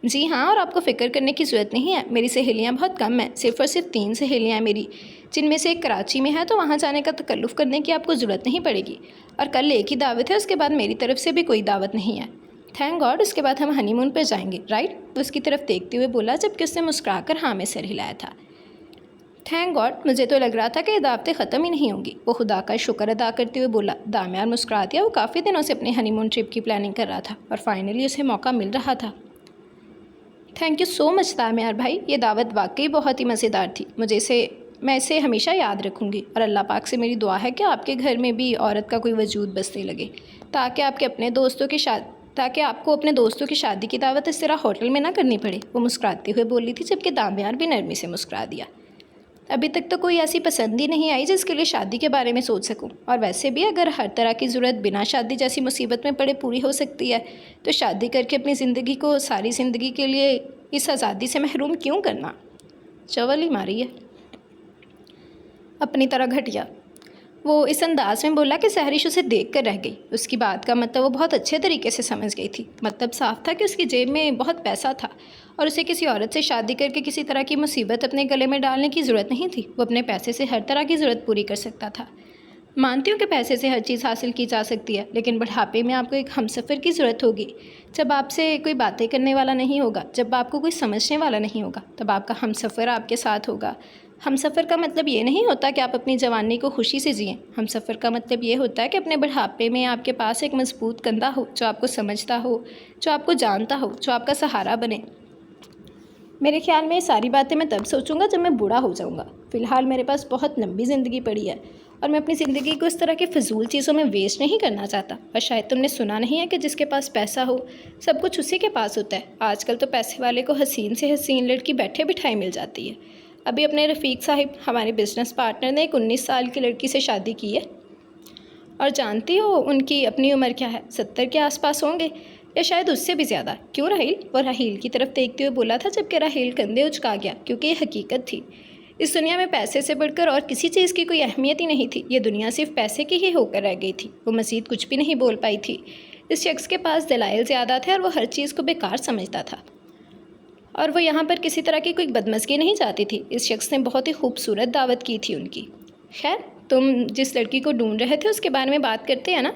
Speaker 1: जी हाँ, और आपको फ़िक्र करने की ज़रूरत नहीं है। मेरी सहेलियाँ बहुत कम हैं, सिर्फ़ और सिर्फ 3 सहेलियाँ हैं मेरी, जिनमें से एक कराची में है, तो वहाँ जाने का तकल्लुफ़ करने की आपको ज़रूरत नहीं पड़ेगी। और कल एक ही दावत है, उसके बाद मेरी तरफ से भी कोई दावत नहीं है। थैंक गॉड, उसके बाद हम हनीमून पर जाएंगे, राइट? तो उसकी तरफ देखते हुए बोला, जबकि उसने मुस्कुराकर हाँ में सिर हिलाया था। थैंक गॉड, मुझे तो लग रहा था कि ये दावतें ख़त्म ही नहीं होंगी। वो खुदा का शुक्र अदा करते हुए बोला। दामियार मुस्कुरा दिया। वो काफ़ी दिनों से अपने हनीमून ट्रिप की प्लानिंग कर रहा था, और फाइनली उसे मौका मिल रहा था। थैंक यू सो मच दामियार भाई, ये दावत वाकई बहुत ही मज़ेदार थी। मैं इसे हमेशा याद रखूँगी, और अल्लाह पाक से मेरी दुआ है कि आपके घर में भी औरत का कोई वजूद बसने लगे, ताकि आपको अपने दोस्तों की शादी की दावत इस तरह होटल में ना करनी पड़े। वो मुस्कुराते हुए बोली थी, जबकि दामियार भी नरमी से मुस्कुरा दिया। अभी तक तो कोई ऐसी पसंद ही नहीं आई जिसके लिए शादी के बारे में सोच सकूं। और वैसे भी अगर हर तरह की ज़रूरत बिना शादी जैसी मुसीबत में पड़े पूरी हो सकती है, तो शादी करके अपनी ज़िंदगी को सारी ज़िंदगी के लिए इस आज़ादी से महरूम क्यों करना। चवल ही मारी है अपनी तरह घटिया। वो इस अंदाज में बोला कि सहरिश उसे देख कर रह गई। उसकी बात का मतलब वो बहुत अच्छे तरीके से समझ गई थी। मतलब साफ था कि उसकी जेब में बहुत पैसा था, और उसे किसी औरत से शादी करके किसी तरह की मुसीबत अपने गले में डालने की ज़रूरत नहीं थी। वो अपने पैसे से हर तरह की ज़रूरत पूरी कर सकता था। मानती हूँ कि पैसे से हर चीज़ हासिल की जा सकती है, लेकिन बुढ़ापे में आपको एक हमसफ़र की ज़रूरत होगी। जब आपसे कोई बातें करने वाला नहीं होगा, जब आपको कोई समझने वाला नहीं होगा, तब आपका हमसफ़र आपके साथ होगा। हमसफ़र का मतलब ये नहीं होता कि आप अपनी जवानी को खुशी से जिएं। हमसफ़र का मतलब ये होता है कि अपने बुढ़ापे में आपके पास एक मजबूत कंधा हो, जो आपको समझता हो, जो आपको जानता हो, जो आपका सहारा बने। मेरे ख्याल में ये सारी बातें मैं तब सोचूंगा जब मैं बूढ़ा हो जाऊंगा। फ़िलहाल मेरे पास बहुत लंबी ज़िंदगी पड़ी है, और मैं अपनी ज़िंदगी को इस तरह की फ़िजूल चीज़ों में वेस्ट नहीं करना चाहता। और शायद तुमने सुना नहीं है कि जिसके पास पैसा हो सब कुछ उसी के पास होता है। आजकल तो पैसे वाले को हसीन से हसीन लड़की बैठे बिठाई मिल जाती है। अभी अपने रफ़ीक साहिब हमारे बिज़नेस पार्टनर ने एक 19 साल की लड़की से शादी की है और जानती हो उनकी अपनी उम्र क्या है? 70 के आसपास होंगे या शायद उससे भी ज़्यादा। क्यों राहील? वो राहील की तरफ देखते हुए बोला था, जबकि राहील कंधे उचका गया क्योंकि ये हकीकत थी। इस दुनिया में पैसे से बढ़कर और किसी चीज़ की कोई अहमियत ही नहीं थी। ये दुनिया सिर्फ पैसे की ही होकर रह गई थी। वो मज़ीद कुछ भी नहीं बोल पाई थी। इस शख्स के पास दलाइल ज़्यादा थे और वो हर चीज़ को बेकार समझता था और वो यहाँ पर किसी तरह की कोई बदमज़गी नहीं चाहती थी। इस शख्स ने बहुत ही खूबसूरत दावत की थी उनकी। खैर, तुम जिस लड़की को ढूंढ रहे थे उसके बारे में बात करते हैं ना?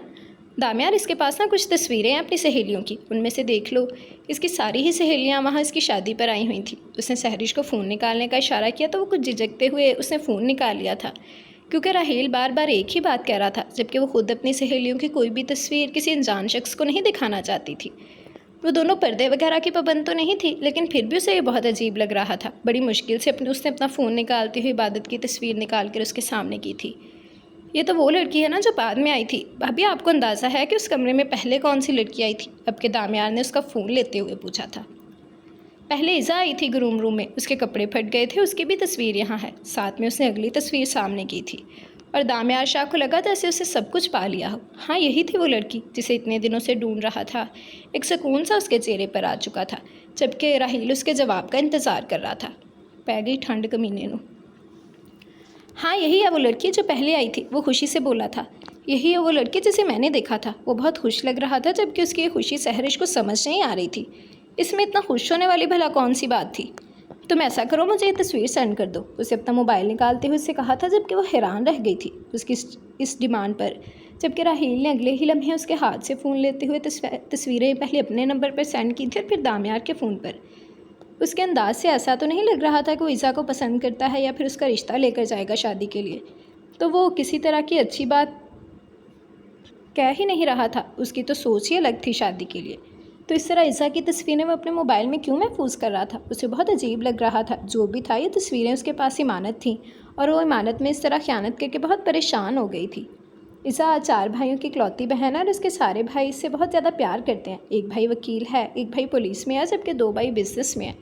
Speaker 1: दामियार, इसके पास ना कुछ तस्वीरें हैं अपनी सहेलियों की, उनमें से देख लो। इसकी सारी ही सहेलियां वहाँ इसकी शादी पर आई हुई थी। उसने सहरिश को फ़ोन निकालने का इशारा किया तो वो कुछ झिझकते हुए उसने फ़ोन निकाल लिया था, क्योंकि राहील बार बार एक ही बात कह रहा था, जबकि वो खुद अपनी सहेलियों की कोई भी तस्वीर किसी अनजान शख्स को नहीं दिखाना चाहती थी। वो दोनों पर्दे वगैरह की पाबंद तो नहीं थी, लेकिन फिर भी उसे ये बहुत अजीब लग रहा था। बड़ी मुश्किल से उसने अपना फ़ोन निकालते हुए इबादत की तस्वीर निकाल कर उसके सामने की थी। ये तो वो लड़की है ना जो बाद में आई थी। भाभी, आपको अंदाज़ा है कि उस कमरे में पहले कौन सी लड़की आई थी? अब के दामियार ने उसका फ़ोन लेते हुए पूछा था। पहले इज़ा आई थी ग्रूम रूम में, उसके कपड़े फट गए थे, उसकी भी तस्वीर यहाँ है। साथ में उसने अगली तस्वीर सामने की थी और दामियार शाह को लगा जैसे उसे सब कुछ पा लिया हो। हाँ, यही थी वो लड़की जिसे इतने दिनों से ढूंढ रहा था। एक सुकून सा उसके चेहरे पर आ चुका था, जबकि राहील उसके जवाब का इंतज़ार कर रहा था। पै गई ठंड कमीने नू। हाँ, यही है वो लड़की जो पहले आई थी, वो खुशी से बोला था। यही है वो लड़की जिसे मैंने देखा था। वो बहुत खुश लग रहा था, जबकि उसकी ये खुशी सहरिश को समझ नहीं आ रही थी। इसमें इतना खुश होने वाली भला कौन सी बात थी? तुम ऐसा करो, मुझे ये तस्वीर सेंड कर दो, उसे अपना मोबाइल निकालते हुए उससे कहा था, जबकि वो हैरान रह गई थी उसकी इस डिमांड पर। जबकि राहील ने अगले ही लम्हे उसके हाथ से फ़ोन लेते हुए तस्वीरें पहले अपने नंबर पर सेंड की थी और फिर दामियार के फ़ोन पर। उसके अंदाज से ऐसा तो नहीं लग रहा था कि वो ईज़ा को पसंद करता है या फिर उसका रिश्ता लेकर जाएगा शादी के लिए। तो वो किसी तरह की अच्छी बात कह ही नहीं रहा था। उसकी तो सोच ही अलग थी शादी के लिए। तो इस तरह ईज़ा की तस्वीरें वो अपने मोबाइल में क्यों महफूज कर रहा था? उसे बहुत अजीब लग रहा था। जो भी था, ये तस्वीरें उसके पास इमानत थीं और वो इमानत में इस तरह ख़यानत करके बहुत परेशान हो गई थी। ईज़ा 4 भाइयों की इकलौती बहन है और उसके सारे भाई इससे बहुत ज़्यादा प्यार करते हैं। एक भाई वकील है, एक भाई पुलिस में है, जबकि 2 भाई बिज़नेस में है।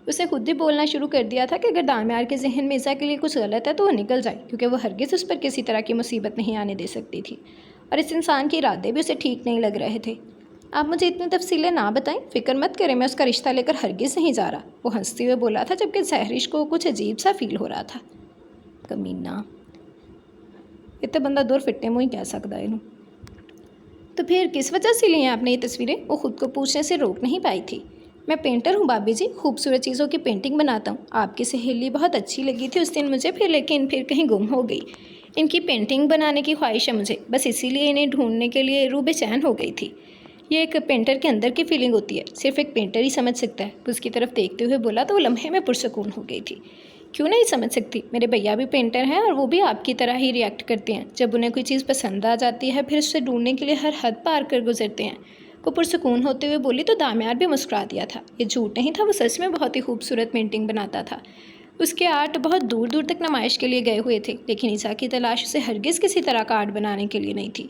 Speaker 1: उसने खुद ही बोलना शुरू कर दिया था कि अगर दामियार के जहन में ईज़ा के लिए कुछ गलत है तो वो निकल जाए, क्योंकि वो हरगिज़ उस पर किसी तरह की मुसीबत नहीं आने दे सकती थी और इस इंसान के इरादे भी उसे ठीक नहीं लग रहे थे। आप मुझे इतनी तफसीलें ना बताएं, फ़िक्र मत करें, मैं उसका रिश्ता लेकर हरगिज़ नहीं जा रहा, वो हंसते हुए बोला था, जबकि सहरिश को कुछ अजीब सा फील हो रहा था। कमीना, ये तो बंदा दूर फिट्टे मुँह ही कह सकता है इनू। तो फिर किस वजह से ली हैं आपने ये तस्वीरें? वो खुद को पूछने से रोक नहीं पाई थी। मैं पेंटर हूँ भाभी जी, खूबसूरत चीज़ों की पेंटिंग बनाता हूँ। आपकी सहेली बहुत अच्छी लगी थी उस दिन मुझे, लेकिन फिर कहीं गुम हो गई। इनकी पेंटिंग बनाने की ख्वाहिश है मुझे, बस इसीलिए इन्हें ढूंढने के लिए रूह बेचैन हो गई थी। ये एक पेंटर के अंदर की फीलिंग होती है, सिर्फ एक पेंटर ही समझ सकता है। उसकी तरफ देखते हुए बोला तो वो लम्हे में पुरसकून हो गई थी। क्यों नहीं समझ सकती? मेरे भैया भी पेंटर हैं और वो भी आपकी तरह ही रिएक्ट करते हैं। जब उन्हें कोई चीज़ पसंद आ जाती है फिर उससे ढूंढने के लिए हर हद पार कर गुजरते हैं। वो पुरसकून होते हुए बोली तो दामियार भी मुस्कुरा दिया था। ये झूठ नहीं था, वो सच में बहुत ही खूबसूरत पेंटिंग बनाता था। उसके आर्ट बहुत दूर दूर तक नुमाइश के लिए गए हुए थे, लेकिन ईज़ा की तलाश उसे हरगिज़ किसी तरह का आर्ट बनाने के लिए नहीं थी।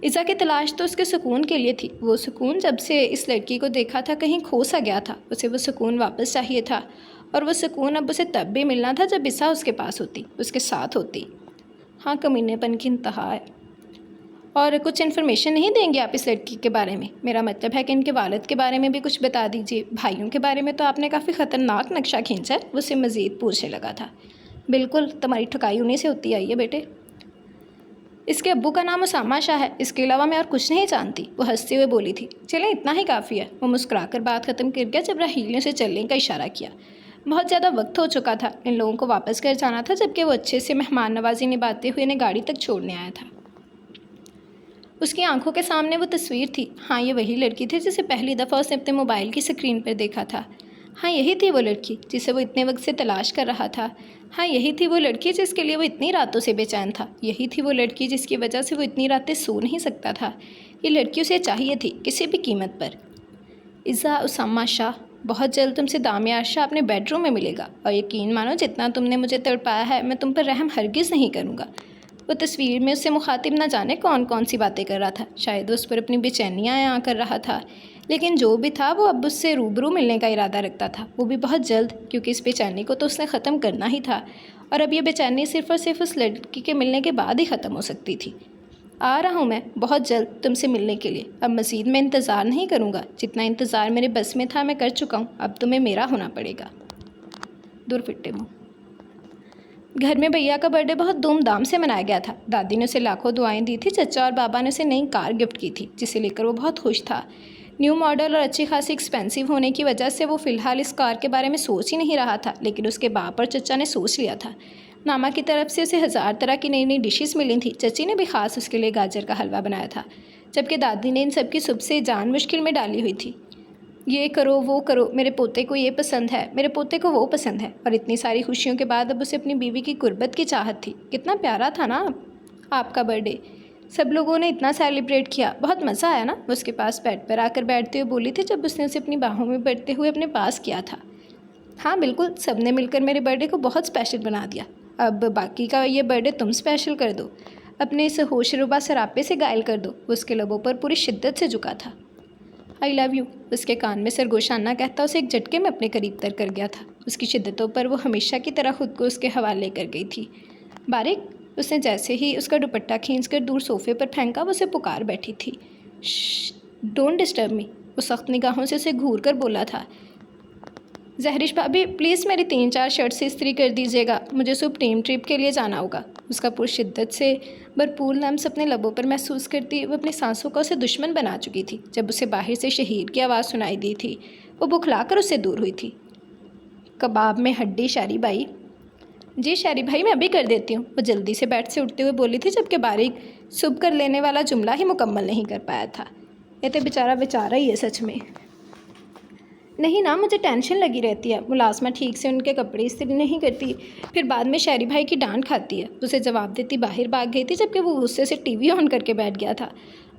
Speaker 1: ईज़ा की तलाश तो उसके सुकून के लिए थी। वो सुकून जब से इस लड़की को देखा था कहीं खो सा गया था। उसे वो सुकून वापस चाहिए था और वो सुकून अब उसे तब भी मिलना था जब ईज़ा उसके पास होती, उसके साथ होती। हाँ, कमीनेपन की इंतहा है। और कुछ इन्फॉर्मेशन नहीं देंगे आप इस लड़की के बारे में? मेरा मतलब है कि इनके वालिद के बारे में भी कुछ बता दीजिए। भाइयों के बारे में तो आपने काफ़ी ख़तरनाक नक्शा खींचा है, वो उससे मज़ीद पूछने लगा था। बिल्कुल, तुम्हारी ठकाई उन्हीं से होती आई है बेटे। इसके अब्बू का नाम उसामा शाह है, इसके अलावा मैं और कुछ नहीं जानती, वो हंसते हुए बोली थी। चलें, इतना ही काफ़ी है। वो मुस्कुराकर बात ख़त्म कर गया जब राहील ने उसे चलने का इशारा किया। बहुत ज़्यादा वक्त हो चुका था, इन लोगों को वापस घर जाना था, जबकि वो अच्छे से मेहमान नवाजी निभाते हुए इन्हें गाड़ी तक छोड़ने आया था। उसकी आंखों के सामने वो तस्वीर थी। हाँ, ये वही लड़की थी जिसे पहली दफ़ा उसने अपने मोबाइल की स्क्रीन पर देखा था। हाँ, यही थी वो लड़की जिसे वो इतने वक्त से तलाश कर रहा था। हाँ, यही थी वो लड़की जिसके लिए वो इतनी रातों से बेचैन था। यही थी वो लड़की जिसकी वजह से वो इतनी रातें सो नहीं सकता था। ये लड़की उसे चाहिए थी, किसी भी कीमत पर। ईज़ा उसामा शाह, बहुत जल्द तुमसे दामियार शाह अपने बेडरूम में मिलेगा और यकीन मानो जितना तुमने मुझे तड़पाया है मैं तुम पर रहम हरगिज़ नहीं करूँगा। वो तस्वीर में उससे मुखातिब न जाने कौन कौन सी बातें कर रहा था। शायद उस पर अपनी बेचैनियाँ आया कर रहा था, लेकिन जो भी था वो अब उससे रूबरू मिलने का इरादा रखता था, वो भी बहुत जल्द, क्योंकि इस बेचैनी को तो उसने ख़त्म करना ही था। और अब ये बेचैनी सिर्फ़ और सिर्फ उस लड़की के मिलने के बाद ही ख़त्म हो सकती थी। आ रहा हूँ मैं बहुत जल्द तुमसे मिलने के लिए। अब मज़ीद मैं इंतज़ार नहीं करूँगा, जितना इंतज़ार मेरे बस में था मैं कर चुका हूँ, अब तुम्हें मेरा होना पड़ेगा। दूर फिट्टे मुँह। घर में भैया का बर्थडे बहुत धूमधाम से मनाया गया था। दादी ने उसे लाखों दुआएं दी थी। चचा और बाबा ने उसे नई कार गिफ्ट की थी, जिसे लेकर वो बहुत खुश था। न्यू मॉडल और अच्छी खासी एक्सपेंसिव होने की वजह से वो फ़िलहाल इस कार के बारे में सोच ही नहीं रहा था, लेकिन उसके बाप और चचा ने सोच लिया था। मामा की तरफ से उसे 1000 तरह की नई नई डिशेस मिली थी। चची ने भी ख़ास उसके लिए गाजर का हलवा बनाया था, जबकि दादी ने इन सब की सबसे जान मुश्किल में डाली हुई थी। ये करो वो करो, मेरे पोते को ये पसंद है, मेरे पोते को वो पसंद है। और इतनी सारी खुशियों के बाद अब उसे अपनी बीवी की गुर्बत की चाहत थी। कितना प्यारा था ना आपका बर्थडे, सब लोगों ने इतना सेलिब्रेट किया, बहुत मज़ा आया ना। वो उसके पास बेड पर आकर बैठते हुए बोली थी, जब उसने उसे अपनी बाहों में बैठते हुए अपने पास किया था। हाँ बिल्कुल, सब ने मिलकर मेरे बर्थडे को बहुत स्पेशल बना दिया। अब बाकी का ये बर्थडे तुम स्पेशल कर दो, अपने इस होशरुबा सरापे से घायल कर दो। उसके लबों पर पूरी शिद्दत से झुका था। आई लव यू उसके कान में सरगोशाना कहता उसे एक झटके में अपने करीब तर कर गया था। उसकी शिद्दतों पर वो हमेशा की तरह खुद को उसके हवाले कर गई थी। बारिक, उसने जैसे ही उसका दुपट्टा खींचकर दूर सोफे पर फेंका, वो उसे पुकार बैठी थी। डोंट डिस्टर्ब मी, वो सख्त निगाहों से उसे घूर कर बोला था। जहरिश भाभी प्लीज़ मेरी 3-4 शर्ट से इस्त्री कर दीजिएगा, मुझे सुप्रीम ट्रिप के लिए जाना होगा। उसका पुरशिद्दत से भरपूर लम्स अपने लबों पर महसूस करती वो अपनी सांसों का उसे दुश्मन बना चुकी थी। जब उसे बाहर से शहीद की आवाज़ सुनाई दी थी, वो बुखलाकर उससे दूर हुई थी। कबाब में हड्डी शारी भाई। जी शारी भाई, मैं अभी कर देती हूँ, वो जल्दी से बेड से उठते हुए बोली थी, जबकि बारीक सुबह कर लेने वाला जुमला ही मुकम्मल नहीं कर पाया था। ये तो बेचारा ही है सच में। नहीं ना, मुझे टेंशन लगी रहती है। मुलाजमा ठीक से उनके कपड़े इस्त्री नहीं करती, फिर बाद में शारी भाई की डांट खाती है। उसे जवाब देती बाहर भाग गई थी, जबकि वो गुस्से से टीवी ऑन करके बैठ गया था।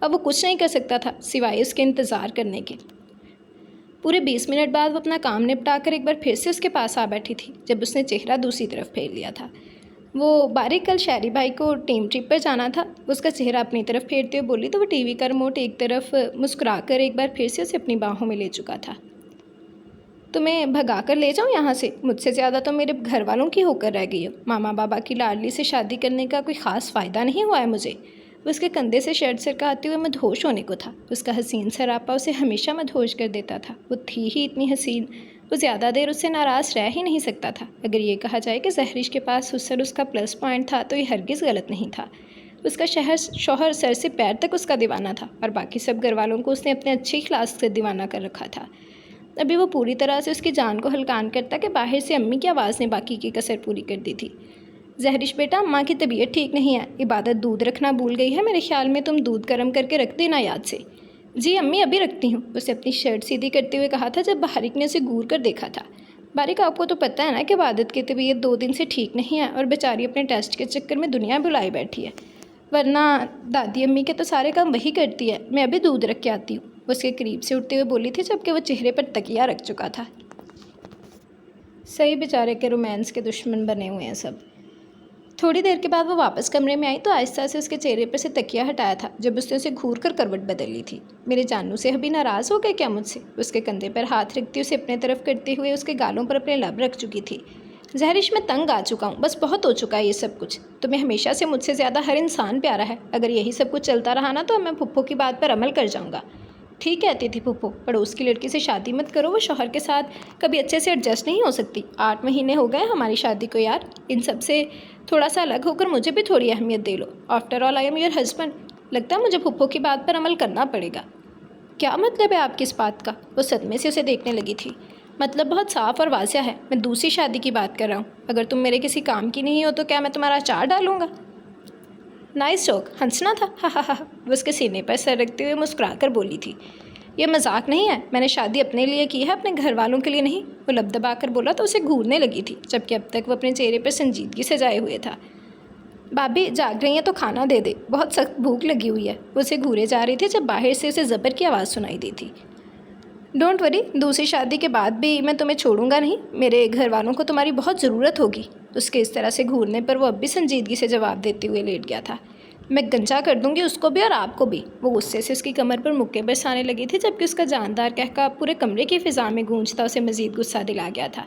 Speaker 1: अब वो कुछ नहीं कर सकता था सिवाय उसके इंतज़ार करने के। पूरे 20 मिनट बाद वो अपना काम निपटा कर एक बार फिर से उसके पास आ बैठी थी, जब उसने चेहरा दूसरी तरफ फेर लिया था। वो बारीक कल शारी भाई को टीम ट्रिप पर जाना था। उसका चेहरा अपनी तरफ फेरते हुए बोली तो वो टीवी का रिमोट एक तरफ मुस्कुरा कर एक बार फिर से उसे अपनी बाहों में ले चुका था। तुम्हें भगा कर ले जाऊँ यहाँ से? मुझसे ज़्यादा तो मेरे घर वालों की होकर रह गई हो। मामा बाबा की लाडली से शादी करने का कोई ख़ास फ़ायदा नहीं हुआ है मुझे। उसके कंधे से शर्ट सरकाते हुए मदहोश होने को था। उसका हसीन सरापा उसे हमेशा मदहोश कर देता था। वो थी ही इतनी हसीन, वो ज़्यादा देर उससे नाराज़ रह ही नहीं सकता था। अगर ये कहा जाए कि जहरिश के पास हुस्न उसका प्लस पॉइंट था, तो ये हरगिज़ गलत नहीं था। उसका शौहर सर से पैर तक उसका दीवाना था, और बाकी सब घर वालों को उसने अपने अच्छे इखलास से दीवाना कर रखा था। अभी वो पूरी तरह से उसकी जान को हल्कान करता कि बाहर से अम्मी की आवाज़ ने बाकी की कसर पूरी कर दी थी। जहरिश बेटा, अम्मा की तबीयत ठीक नहीं है, इबादत दूध रखना भूल गई है, मेरे ख्याल में तुम दूध गर्म करके रख देना याद से। जी अम्मी, अभी रखती हूँ, उसे अपनी शर्ट सीधी करते हुए कहा था, जब बारिक ने उसे घूर कर देखा था। बारिक, आपको तो पता है ना कि इबादत की तबीयत 2 दिन से ठीक नहीं है, और बेचारी अपने टेस्ट के चक्कर में दुनिया बुलाई बैठी है, वरना दादी अम्मी के तो सारे काम वही करती है। मैं अभी दूध रख के आती हूँ, उसके करीब से उठते हुए बोली थी, जबकि वो चेहरे पर तकिया रख चुका था। सही बेचारे के रोमांस के दुश्मन बने हुए हैं सब। थोड़ी देर के बाद वो वापस कमरे में आई तो आहिस्ता से उसके चेहरे पर से तकिया हटाया था, जब उसने उसे घूर कर करवट बदल ली थी। मेरे जानू से अभी नाराज़ हो गए क्या मुझसे? उसके कंधे पर हाथ रखती उसे अपने तरफ करते हुए उसके गालों पर अपने लब रख चुकी थी। जहरिश, मैं तंग आ चुका हूँ, बस बहुत हो चुका है ये सब कुछ। तुम्हें हमेशा से मुझसे ज़्यादा हर इंसान प्यारा है। अगर यही सब कुछ चलता रहा ना, तो मैं फुप्पो की बात पर अमल कर जाऊँगा। ठीक कहती थी फुप्पो, पड़ोस की लड़की से शादी मत करो, वो शौहर के साथ कभी अच्छे से एडजस्ट नहीं हो सकती। 8 महीने हो गए हमारी शादी को यार, इन सब से थोड़ा सा अलग होकर मुझे भी थोड़ी अहमियत दे लो। After all I am your husband. लगता है मुझे फुप्पो की बात पर अमल करना पड़ेगा। क्या मतलब है आपकी इस बात का? वो सदमे से उसे देखने लगी थी। मतलब बहुत साफ और वाज़िया है, मैं दूसरी शादी की बात कर रहा हूँ। अगर तुम मेरे किसी काम की नहीं हो तो क्या मैं तुम्हारा अचार डालूंगा? नाइस जोक, हंसना था, हा हा हा। वो उसके सीने पर सर रखते हुए मुस्कुरा कर बोली थी। ये मजाक नहीं है, मैंने शादी अपने लिए की है, अपने घर वालों के लिए नहीं। वो लब दबा कर बोला तो उसे घूरने लगी थी, जबकि अब तक वो अपने चेहरे पर संजीदगी से जाए हुए था। भाभी जाग रही है तो खाना दे दे, बहुत सख्त भूख लगी हुई है। वो उसे घूरे जा रही थी, जब बाहर से उसे ज़बर की आवाज़ सुनाई दी थी। डोंट वरी, दूसरी शादी के बाद भी मैं तुम्हें छोड़ूंगा नहीं। मेरे घर वालों को तुम्हारी बहुत ज़रूरत होगी। उसके इस तरह से घूरने पर वो अब भी संजीदगी से जवाब देते हुए लेट गया था। मैं गंजा कर दूंगी उसको भी और आपको भी। वो गुस्से से उसकी कमर पर मुक्के बरसाने लगी थी, जबकि उसका जानदार कहका पूरे कमरे की फिजा में गूंजता उसे मजीद गुस्सा दिला गया था।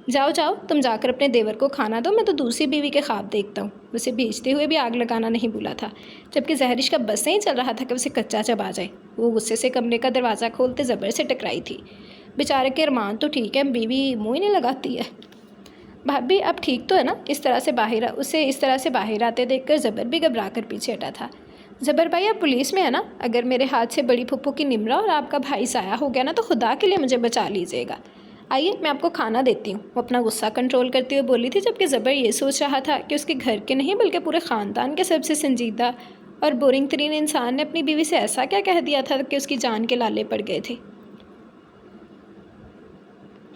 Speaker 1: जाओ जाओ, तुम जाकर अपने देवर को खाना दो, मैं तो दूसरी बीवी के ख्वाब देखता हूँ। उसे भेजते हुए भी आग लगाना नहीं भूला था, जबकि जहरिश का बस नहीं चल रहा था कि उसे कच्चा चबा जाए। वो गुस्से से कमरे का दरवाज़ा खोलते ज़बर से टकराई थी। बेचारे के अरमान तो ठीक है, बीवी मुँह ही नहीं लगाती है। भाभी अब ठीक तो है ना? उसे इस तरह से बाहर आते देखकर ज़बर भी घबरा कर पीछे हटा था। ज़बर भाई, आप पुलिस में है ना? अगर मेरे हाथ से बड़ी फुप्पो की निमरा और आपका भाई साया हो गया ना, तो खुदा के लिए मुझे बचा लीजिएगा। आइए, मैं आपको खाना देती हूँ। वो अपना गुस्सा कंट्रोल करते हुए बोली थी, जबकि ज़बर ये सोच रहा था कि उसके घर के नहीं बल्कि पूरे ख़ानदान के सबसे संजीदा और बोरिंग तरीन इंसान ने अपनी बीवी से ऐसा क्या कह दिया था कि उसकी जान के लाले पड़ गए थे।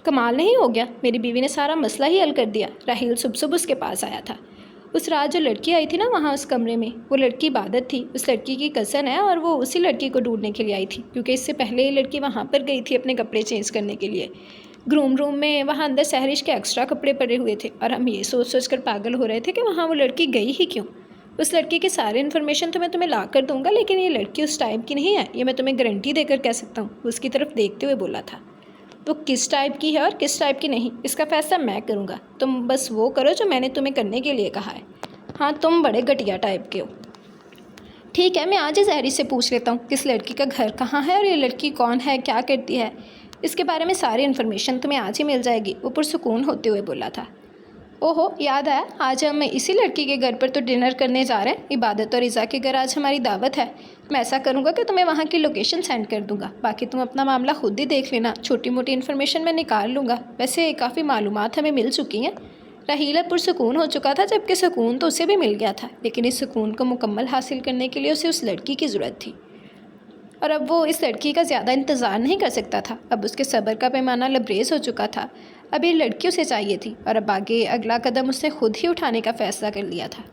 Speaker 1: कमाल नहीं हो गया, मेरी बीवी ने सारा मसला ही हल कर दिया। राहील सुबह उसके पास आया था। उस रात जो लड़की आई थी ना वहाँ उस कमरे में, वो लड़की इबादत थी। उस लड़की की कज़न है और वो उसी लड़की को ढूंढने के लिए आई थी, क्योंकि इससे पहले ये लड़की वहाँ पर गई थी अपने कपड़े चेंज करने के लिए। ग्रूम रूम में वहाँ अंदर सहरिश के एक्स्ट्रा कपड़े पड़े हुए थे और हम ये सोच सोच कर पागल हो रहे थे कि वहाँ वो लड़की गई ही क्यों। उस लड़की की सारी इन्फॉर्मेशन तो मैं तुम्हें ला कर दूंगा, लेकिन ये लड़की उस टाइप की नहीं है, ये मैं तुम्हें गारंटी देकर कह सकता हूँ। उसकी तरफ देखते हुए बोला था। तो किस टाइप की है और किस टाइप की नहीं, इसका फैसला मैं करूँगा। तुम बस वो करो जो मैंने तुम्हें करने के लिए कहा है। हाँ, तुम बड़े घटिया टाइप के हो। ठीक है, मैं आज ही जहरी से पूछ लेता हूँ किस लड़की का घर कहाँ है और ये लड़की कौन है, क्या करती है। इसके बारे में सारी इन्फॉर्मेशन तुम्हें आज ही मिल जाएगी, वो पुरसुकून होते हुए बोला था। ओहो, याद आया, आज हम इसी लड़की के घर पर तो डिनर करने जा रहे हैं। इबादत और इज़ा के घर आज हमारी दावत है। मैं ऐसा करूँगा कि तुम्हें वहाँ की लोकेशन सेंड कर दूँगा, बाकी तुम अपना मामला खुद ही देख लेना। छोटी मोटी इन्फॉर्मेशन मैं निकाल लूँगा। वैसे काफ़ी मालूमात हमें मिल चुकी हैं। राहील पुरसुकून हो चुका था, जबकि सुकून तो उसे भी मिल गया था, लेकिन इस सुकून को मुकम्मल हासिल करने के लिए उसे उस लड़की की ज़रूरत थी और अब वो इस लड़की का ज़्यादा इंतज़ार नहीं कर सकता था। अब उसके सब्र का पैमाना लबरेज हो चुका था। अब ये लड़की उसे चाहिए थी और अब आगे अगला कदम उसने खुद ही उठाने का फ़ैसला कर लिया था।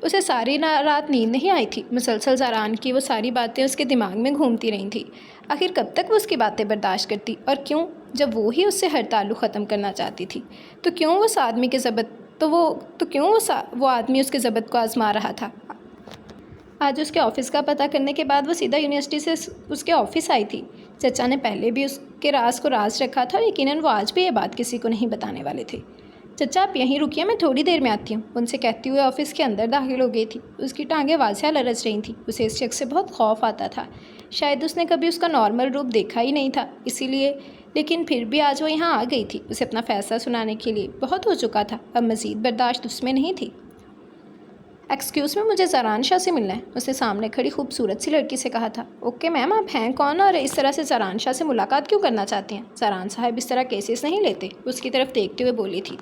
Speaker 1: उसे सारी रात नींद नहीं आई थी। मुसलसल ज़रान की वो सारी बातें उसके दिमाग में घूमती रही थी। आखिर कब तक वो उसकी बातें बर्दाश्त करती और क्यों? जब वो ही उससे हर ताल्लुक़ ख़त्म करना चाहती थी, तो क्यों वो आदमी के ज़बत वो आदमी उसके ज़बत को आज़मा रहा था। आज उसके ऑफ़िस का पता करने के बाद वो सीधा यूनिवर्सिटी से उसके ऑफ़िस आई थी। चचा ने पहले भी उसके राज को राज रखा था और यकीनन वो आज भी ये बात किसी को नहीं बताने वाले थे। चचा, आप यहीं रुकिए, मैं थोड़ी देर में आती हूँ, उनसे कहती हुए ऑफ़िस के अंदर दाखिल हो गई थी। उसकी टांगें वाज़िया लरज़ रही थी। उसे इस शख्स से बहुत खौफ आता था। शायद उसने कभी उसका नॉर्मल रूप देखा ही नहीं था, इसीलिए। लेकिन फिर भी आज वो यहाँ आ गई थी उसे अपना फ़ैसला सुनाने के लिए। बहुत हो चुका था, अब मज़ीद बर्दाश्त उसमें नहीं थी। एक्सक्यूज़ में, मुझे ज़रान शाह से मिलना है, उसने सामने खड़ी खूबसूरत सी लड़की से कहा था। ओके मैम, आप हैं कौन और इस तरह से ज़रान शाह से मुलाकात क्यों करना चाहती हैं? ज़रान साहब इस तरह केसेस नहीं लेते, उसकी तरफ देखते हुए बोली थी।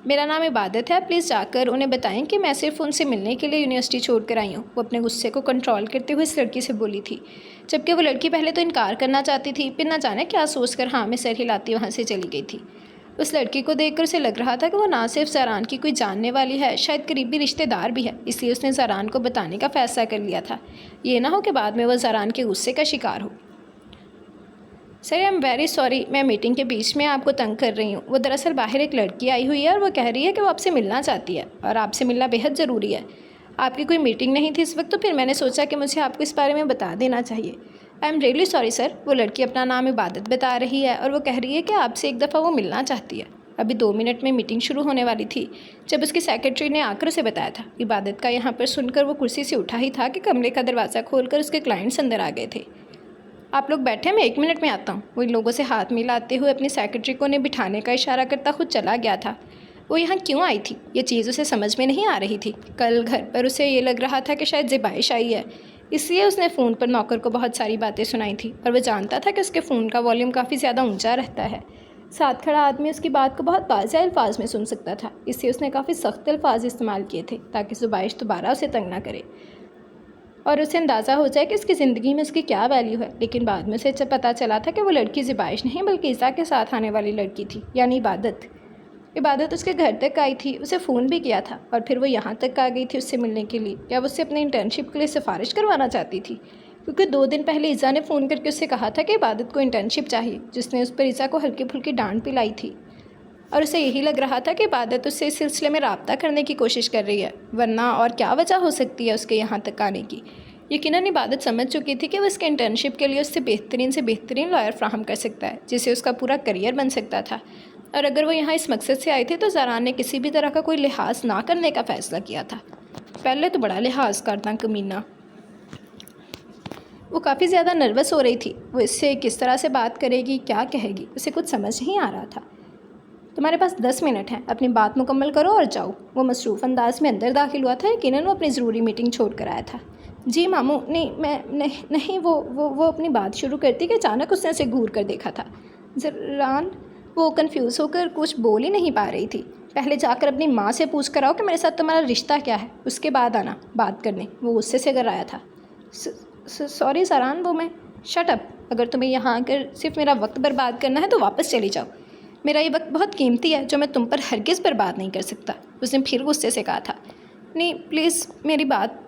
Speaker 1: मेरा नाम इबादत है, प्लीज़ जाकर उन्हें बताएं कि मैं सिर्फ उनसे मिलने के लिए यूनिवर्सिटी छोड़ कर आई हूँ। वो अपने गुस्से को कंट्रोल करते हुए इस लड़की से बोली थी, जबकि वो लड़की पहले तो इनकार करना चाहती थी, फिर ना जाने क्या सोचकर हाँ में सर हिलाती वहाँ से चली गई थी। उस लड़की को देखकर उसे लग रहा था कि वो ना सिर्फ ज़रान की कोई जानने वाली है, शायद करीबी रिश्तेदार भी है, इसलिए उसने ज़रान को बताने का फ़ैसला कर लिया था। ये ना हो कि बाद में वह ज़रान के गुस्से का शिकार हो। Sir, I am very sorry, मैं मीटिंग के बीच में आपको तंग कर रही हूँ। वो दरअसल बाहर एक लड़की आई हुई है और वो कह रही है कि वो आपसे मिलना चाहती है और आपसे मिलना बेहद ज़रूरी है। आपकी कोई मीटिंग नहीं थी इस वक्त, तो फिर मैंने सोचा कि मुझे आपको इस बारे में बता देना चाहिए। I am really sorry sir. वो लड़की अपना नाम इबादत बता रही है और वो कह रही है कि आपसे एक दफ़ा वो मिलना चाहती है। अभी 2 मिनट में मीटिंग शुरू होने वाली थी जब उसकी सेक्रेटरी ने आकर उसे बताया था। इबादत का यहाँ पर सुनकर वो कुर्सी से उठा ही था कि कमरे का दरवाज़ा खोलकर उसके क्लाइंट्स अंदर आ गए थे। आप लोग बैठे, मैं 1 मिनट में आता हूँ। वो इन लोगों से हाथ मिलाते हुए अपनी सेक्रेटरी को उन्हें बिठाने का इशारा करता खुद चला गया था। वो यहाँ क्यों आई थी, ये चीज़ उसे समझ में नहीं आ रही थी। कल घर पर उसे ये लग रहा था कि शायद ज़िबाइश आई है, इसलिए उसने फ़ोन पर नौकर को बहुत सारी बातें सुनाई थी और वह जानता था कि उसके फ़ोन का वॉल्यूम काफ़ी ज़्यादा ऊंचा रहता है। साथ खड़ा आदमी उसकी बात को बहुत वाज़ेह अल्फाज में सुन सकता था, इसलिए उसने काफ़ी सख्त अल्फाज इस्तेमाल किए थे ताकि ज़ुबाइश दोबारा उसे तंग ना करे और उसे अंदाज़ा हो जाए कि इसकी ज़िंदगी में उसकी क्या वैल्यू है। लेकिन बाद में उसे पता चला था कि वो लड़की ज़िबाइश नहीं बल्कि ईसा के साथ आने वाली लड़की थी, यानी इबादत। इबादत उसके घर तक आई थी, उसे फ़ोन भी किया था और फिर वो यहाँ तक आ गई थी उससे मिलने के लिए। क्या वो उससे अपनी इंटर्नशिप के लिए सिफारिश करवाना चाहती थी? क्योंकि 2 दिन पहले ईज़ा ने फ़ोन करके उससे कहा था कि इबादत को इंटर्नशिप चाहिए, जिसने उस पर ईज़ा को हल्की फुल्की डांट भी लाई थी और उसे यही लग रहा था कि इबादत उससे इस सिलसिले में राब्ता करने की कोशिश कर रही है, वरना और क्या वजह हो सकती है उसके यहाँ तक आने की। यकीनन इबादत समझ चुकी थी कि वो इसके इंटर्नशिप के लिए उससे बेहतरीन लॉयर फ्राहम कर सकता है, जिससे उसका पूरा करियर बन सकता था। और अगर वो यहाँ इस मकसद से आए थे तो ज़रान ने किसी भी तरह का कोई लिहाज ना करने का फ़ैसला किया था। पहले तो बड़ा लिहाज करता कमीना। वो काफ़ी ज़्यादा नर्वस हो रही थी। वो इससे किस तरह से बात करेगी, क्या कहेगी, उसे कुछ समझ नहीं आ रहा था। तुम्हारे पास 10 मिनट हैं, अपनी बात मुकम्मल करो और जाओ। वो मसरूफ़ अंदाज में अंदर दाखिल हुआ था। यकीनन वो अपनी ज़रूरी मीटिंग छोड़ कर आया था। जी मामू, नहीं वो अपनी बात शुरू करती कि अचानक उसने उसे घूर कर देखा था। ज़रान, वो कन्फ्यूज़ होकर कुछ बोल ही नहीं पा रही थी। पहले जाकर अपनी माँ से पूछ कर आओ कि मेरे साथ तुम्हारा रिश्ता क्या है, उसके बाद आना बात करने। वो गुस्से से कर आया था। सॉरी ज़रान, वो मैं शट अप। अगर तुम्हें यहाँ आकर सिर्फ मेरा वक्त बर्बाद करना है तो वापस चली जाओ। मेरा ये वक्त बहुत कीमती है जो मैं तुम पर हरगिज़ बर्बाद नहीं कर सकता। उसने फिर गुस्से से कहा था। नहीं प्लीज़, मेरी बात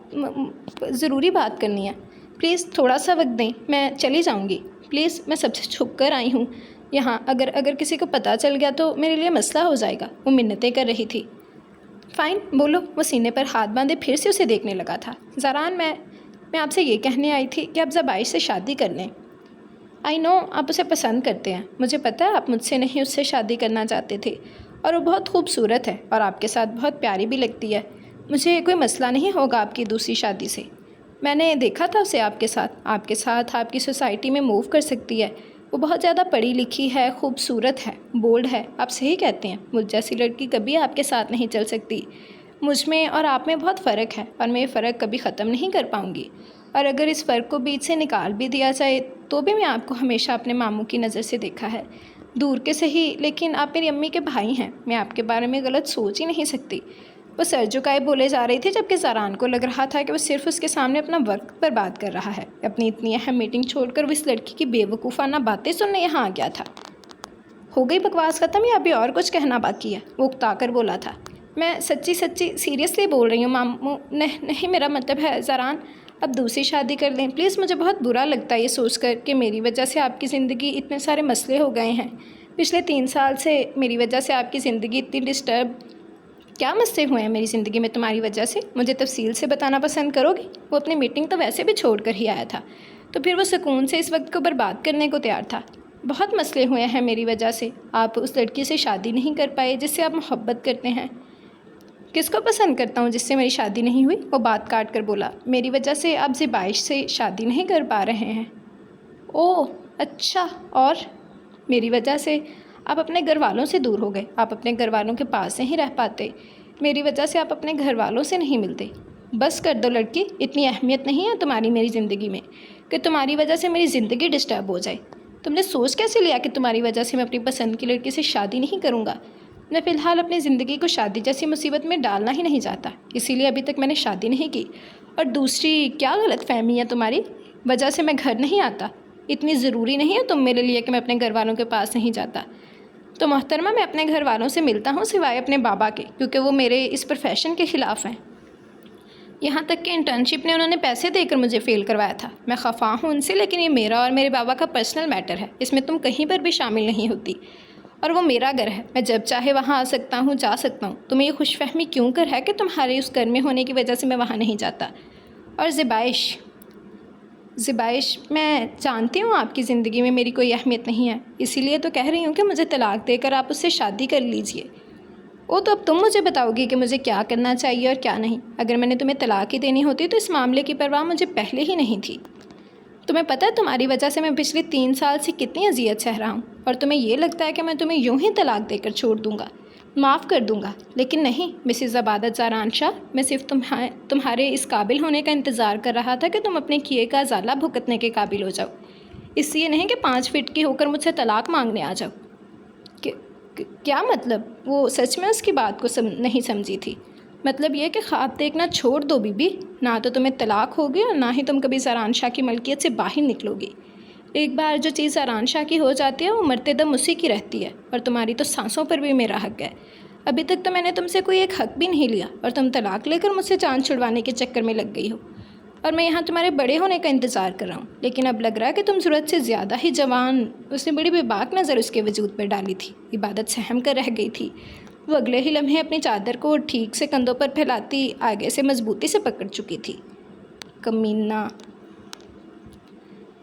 Speaker 1: ज़रूरी बात करनी है। प्लीज़ थोड़ा सा वक्त दें, मैं चली जाऊँगी। प्लीज़, मैं सबसे छुप कर आई हूँ यहाँ। अगर किसी को पता चल गया तो मेरे लिए मसला हो जाएगा। वो मिन्नतें कर रही थी। फ़ाइन, बोलो। वो सीने पर हाथ बांधे फिर से उसे देखने लगा था। ज़रान, मैं आपसे ये कहने आई थी कि आप ज़बाइश से शादी कर लें। आई नो आप उसे पसंद करते हैं, मुझे पता है आप मुझसे नहीं उससे शादी करना चाहते थे, और वो बहुत खूबसूरत है और आपके साथ बहुत प्यारी भी लगती है। मुझे कोई मसला नहीं होगा आपकी दूसरी शादी से। मैंने देखा था उसे आपके साथ आपकी सोसाइटी में मूव कर सकती है। वो बहुत ज़्यादा पढ़ी लिखी है, खूबसूरत है, बोल्ड है। आप सही कहते हैं, मुझ जैसी लड़की कभी आपके साथ नहीं चल सकती। मुझ में और आप में बहुत फ़र्क है और मैं ये फ़र्क कभी ख़त्म नहीं कर पाऊँगी। और अगर इस फ़र्क को बीच से निकाल भी दिया जाए तो भी मैं आपको हमेशा अपने मामू की नज़र से देखा है, दूर के सही, लेकिन आप मेरी अम्मी के भाई हैं। मैं आपके बारे में गलत सोच ही नहीं सकती। वो सर झुकाए बोले जा रही थी, जबकि ज़रान को लग रहा था कि वो सिर्फ उसके सामने अपना वक्त बर्बाद कर रहा है। अपनी इतनी अहम मीटिंग छोड़कर वो इस लड़की की बेवकूफ़ाना बातें सुनने यहाँ आ गया था। हो गई बकवास ख़त्म या अभी और कुछ कहना बाकी है? वो उकता कर बोला था। मैं सच्ची सीरियसली बोल रही हूँ मामू। नहीं, मेरा मतलब है ज़रान, अब दूसरी शादी कर लें प्लीज़। मुझे बहुत बुरा लगता है ये सोचकर कि मेरी वजह से आपकी ज़िंदगी इतने सारे मसले हो गए हैं। पिछले 3 साल से मेरी वजह से आपकी ज़िंदगी इतनी डिस्टर्ब। क्या मसले हुए हैं मेरी ज़िंदगी में तुम्हारी वजह से? मुझे तफसील से बताना पसंद करोगी? वो अपनी मीटिंग तो वैसे भी छोड़ कर ही आया था, तो फिर वो सुकून से इस वक्त को बर्बाद करने को तैयार था। बहुत मसले हुए हैं मेरी वजह से। आप उस लड़की से शादी नहीं कर पाए जिससे आप मोहब्बत करते हैं। किसको पसंद करता हूँ जिससे मेरी शादी नहीं हुई? वो बात काट कर बोला। मेरी वजह से आप ज़बाइश से शादी नहीं कर पा रहे हैं। ओह अच्छा, और मेरी वजह से आप अपने घर वालों से दूर हो गए। आप अपने घर वालों के पास नहीं रह पाते। मेरी वजह से आप अपने घर वालों से नहीं मिलते। बस कर दो लड़की, इतनी अहमियत नहीं है तुम्हारी मेरी ज़िंदगी में कि तुम्हारी वजह से मेरी ज़िंदगी डिस्टर्ब हो जाए। तुमने सोच कैसे लिया कि तुम्हारी वजह से मैं अपनी पसंद की लड़की से शादी नहीं करूँगा? मैं फ़िलहाल अपनी ज़िंदगी को शादी जैसी मुसीबत में डालना ही नहीं चाहता, इसीलिए अभी तक मैंने शादी नहीं की। और दूसरी क्या गलत फहमी है तुम्हारी वजह से मैं घर नहीं आता? इतनी ज़रूरी नहीं है तुम मेरे लिए कि मैं अपने घर वालों के पास नहीं जाता। तो मोहतरमा, मैं अपने घर वालों से मिलता हूँ सिवाय अपने बाबा के, क्योंकि वो मेरे इस प्रोफेशन के ख़िलाफ़ हैं। यहाँ तक कि इंटर्नशिप ने उन्होंने पैसे देकर मुझे फ़ेल करवाया था। मैं खफा हूँ उनसे, लेकिन ये मेरा और मेरे बाबा का पर्सनल मैटर है, इसमें तुम कहीं पर भी शामिल नहीं होती। और वो मेरा घर है, मैं जब चाहे वहाँ आ सकता हूँ, जा सकता हूँ। तुम्हें ये खुशफहमी क्यों कर है कि तुम्हारे उस घर में होने की वजह से मैं वहाँ नहीं जाता? और ज़बाइश, मैं जानती हूँ आपकी ज़िंदगी में मेरी कोई अहमियत नहीं है, इसीलिए तो कह रही हूँ कि मुझे तलाक देकर आप उससे शादी कर लीजिए। वो तो अब तुम मुझे बताओगी कि मुझे क्या करना चाहिए और क्या नहीं। अगर मैंने तुम्हें तलाक ही देनी होती तो इस मामले की परवाह मुझे पहले ही नहीं थी। तुम्हें पता है तुम्हारी वजह से मैं पिछले 3 साल से कितनी अजियत सह रहा हूँ, और तुम्हें ये लगता है कि मैं तुम्हें यूं ही तलाक देकर छोड़ दूँगा, माफ़ कर दूँगा। लेकिन नहीं मिसेज़ अबादत ज़रान शाह, मैं सिर्फ तुम्हारे इस काबिल होने का इंतज़ार कर रहा था कि तुम अपने किए का ज़ाला भुगतने के काबिल हो जाओ, इसलिए नहीं कि 5 फीट की होकर मुझसे तलाक मांगने आ जाओ। क्या मतलब? वो सच में उसकी बात को नहीं समझी थी। मतलब ये कि ख्वाब देखना छोड़ दो बीबी, ना तो तुम्हें तलाक होगी और ना ही तुम कभी ज़रान शाह की मलकियत से बाहर निकलोगी। एक बार जो चीज़ ज़रान शाह की हो जाती है वो मरते दम उसी की रहती है, और तुम्हारी तो सांसों पर भी मेरा हक है। अभी तक तो मैंने तुमसे कोई एक हक भी नहीं लिया और तुम तलाक लेकर मुझसे जान छुड़वाने के चक्कर में लग गई हो। और मैं यहाँ तुम्हारे बड़े होने का इंतज़ार कर रहा हूँ, लेकिन अब लग रहा है कि तुम ज़रूरत से ज़्यादा ही जवान। उसने बड़ी बेबाक नज़र उसके वजूद पर डाली थी। इबादत सहम कर रह गई थी। वो अगले ही लम्हे अपनी चादर को ठीक से कंधों पर फैलाती आगे से मजबूती से पकड़ चुकी थी। कमीना,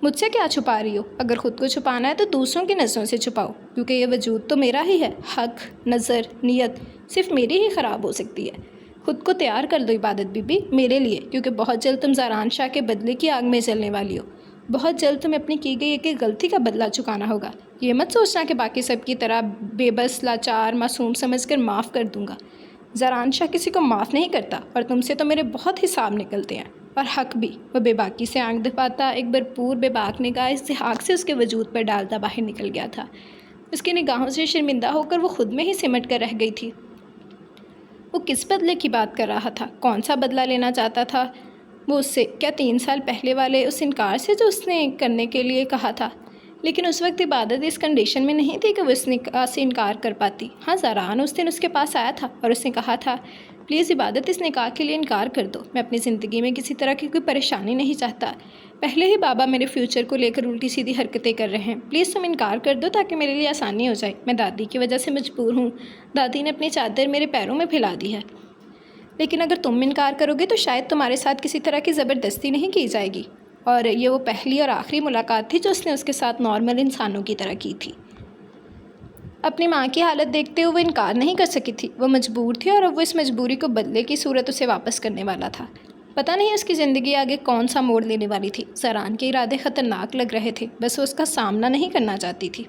Speaker 1: मुझसे क्या छुपा रही हो? अगर ख़ुद को छुपाना है तो दूसरों की नज़रों से छुपाओ, क्योंकि ये वजूद तो मेरा ही है। हक, नज़र, नीयत सिर्फ मेरी ही ख़राब हो सकती है। खुद को तैयार कर दो इबादत बीबी, मेरे लिए, क्योंकि बहुत जल्द तुम ज़रान शाह के बदले की आग में जलने वाली हो। बहुत जल्द तुम्हें अपनी की गई एक गलती का बदला चुकाना होगा। ये मत सोचना कि बाकी सब की तरह बेबस, लाचार, मासूम समझकर माफ़ कर दूंगा। ज़रान शाह किसी को माफ़ नहीं करता, और तुमसे तो मेरे बहुत हिसाब निकलते हैं। और हक भी। वह बेबाकी से आंख दबाता एक भरपूर बेबाक निगाह इस्तेहाक से उसके वजूद पर डालता बाहर निकल गया था। उसकी निगाहों से शर्मिंदा होकर वो खुद में ही सिमट कर रह गई थी। वो किस बदले की बात कर रहा था? कौन सा बदला लेना चाहता था वो उससे? क्या 3 साल पहले वाले उस इनकार से जो उसने करने के लिए कहा था? लेकिन उस वक्त इबादत इस कंडीशन में नहीं थी कि वो इस निकाह से इनकार कर पाती। हाँ, ज़रान उस दिन उसके पास आया था और उसने कहा था, प्लीज़ इबादत, इस निकाह के लिए इनकार कर दो। मैं अपनी ज़िंदगी में किसी तरह की कोई परेशानी नहीं चाहता। पहले ही बाबा मेरे फ्यूचर को लेकर उल्टी सीधी हरकतें कर रहे हैं। प्लीज़ तुम इनकार कर दो ताकि मेरे लिए आसानी हो जाए। मैं दादी की वजह से मजबूर हूँ। दादी ने अपनी चादर मेरे पैरों में फैला दी है। लेकिन अगर तुम इनकार करोगे तो शायद तुम्हारे साथ किसी तरह की ज़बरदस्ती नहीं की जाएगी। और ये वो पहली और आखिरी मुलाकात थी जो उसने उसके साथ नॉर्मल इंसानों की तरह की थी। अपनी माँ की हालत देखते हुए वो इनकार नहीं कर सकी थी। वो मजबूर थी और अब वो इस मजबूरी को बदले की सूरत उसे वापस करने वाला था। पता नहीं उसकी ज़िंदगी आगे कौन सा मोड़ लेने वाली थी। ज़रान के इरादे ख़तरनाक लग रहे थे, बस वो उसका सामना नहीं करना चाहती थी।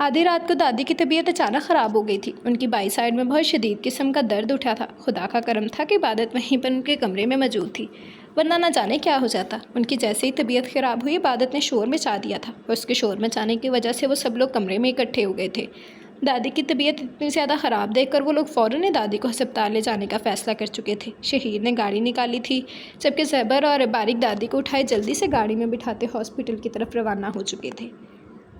Speaker 1: आधी रात को दादी की तबीयत अचानक ख़राब हो गई थी। उनकी बाई साइड में बहुत शदीद किस्म का दर्द उठा था। खुदा का करम था कि इबादत वहीं पर उनके कमरे में मौजूद थी, वरना ना जाने क्या हो जाता। उनकी जैसे ही तबीयत ख़राब हुई, इबादत ने शोर मचा दिया था और उसके शोर मचाने की वजह से वो सब लोग कमरे में इकट्ठे हो गए थे। दादी की तबीयत इतनी ज़्यादा ख़राब देखकर वो लोग फ़ौरन ही दादी को अस्पताल ले जाने का फ़ैसला कर चुके थे। शहीद ने गाड़ी निकाली थी, जबकि ज़ैबर और बारिक दादी को उठाए जल्दी से गाड़ी में बिठाते हॉस्पिटल की तरफ रवाना हो चुके थे।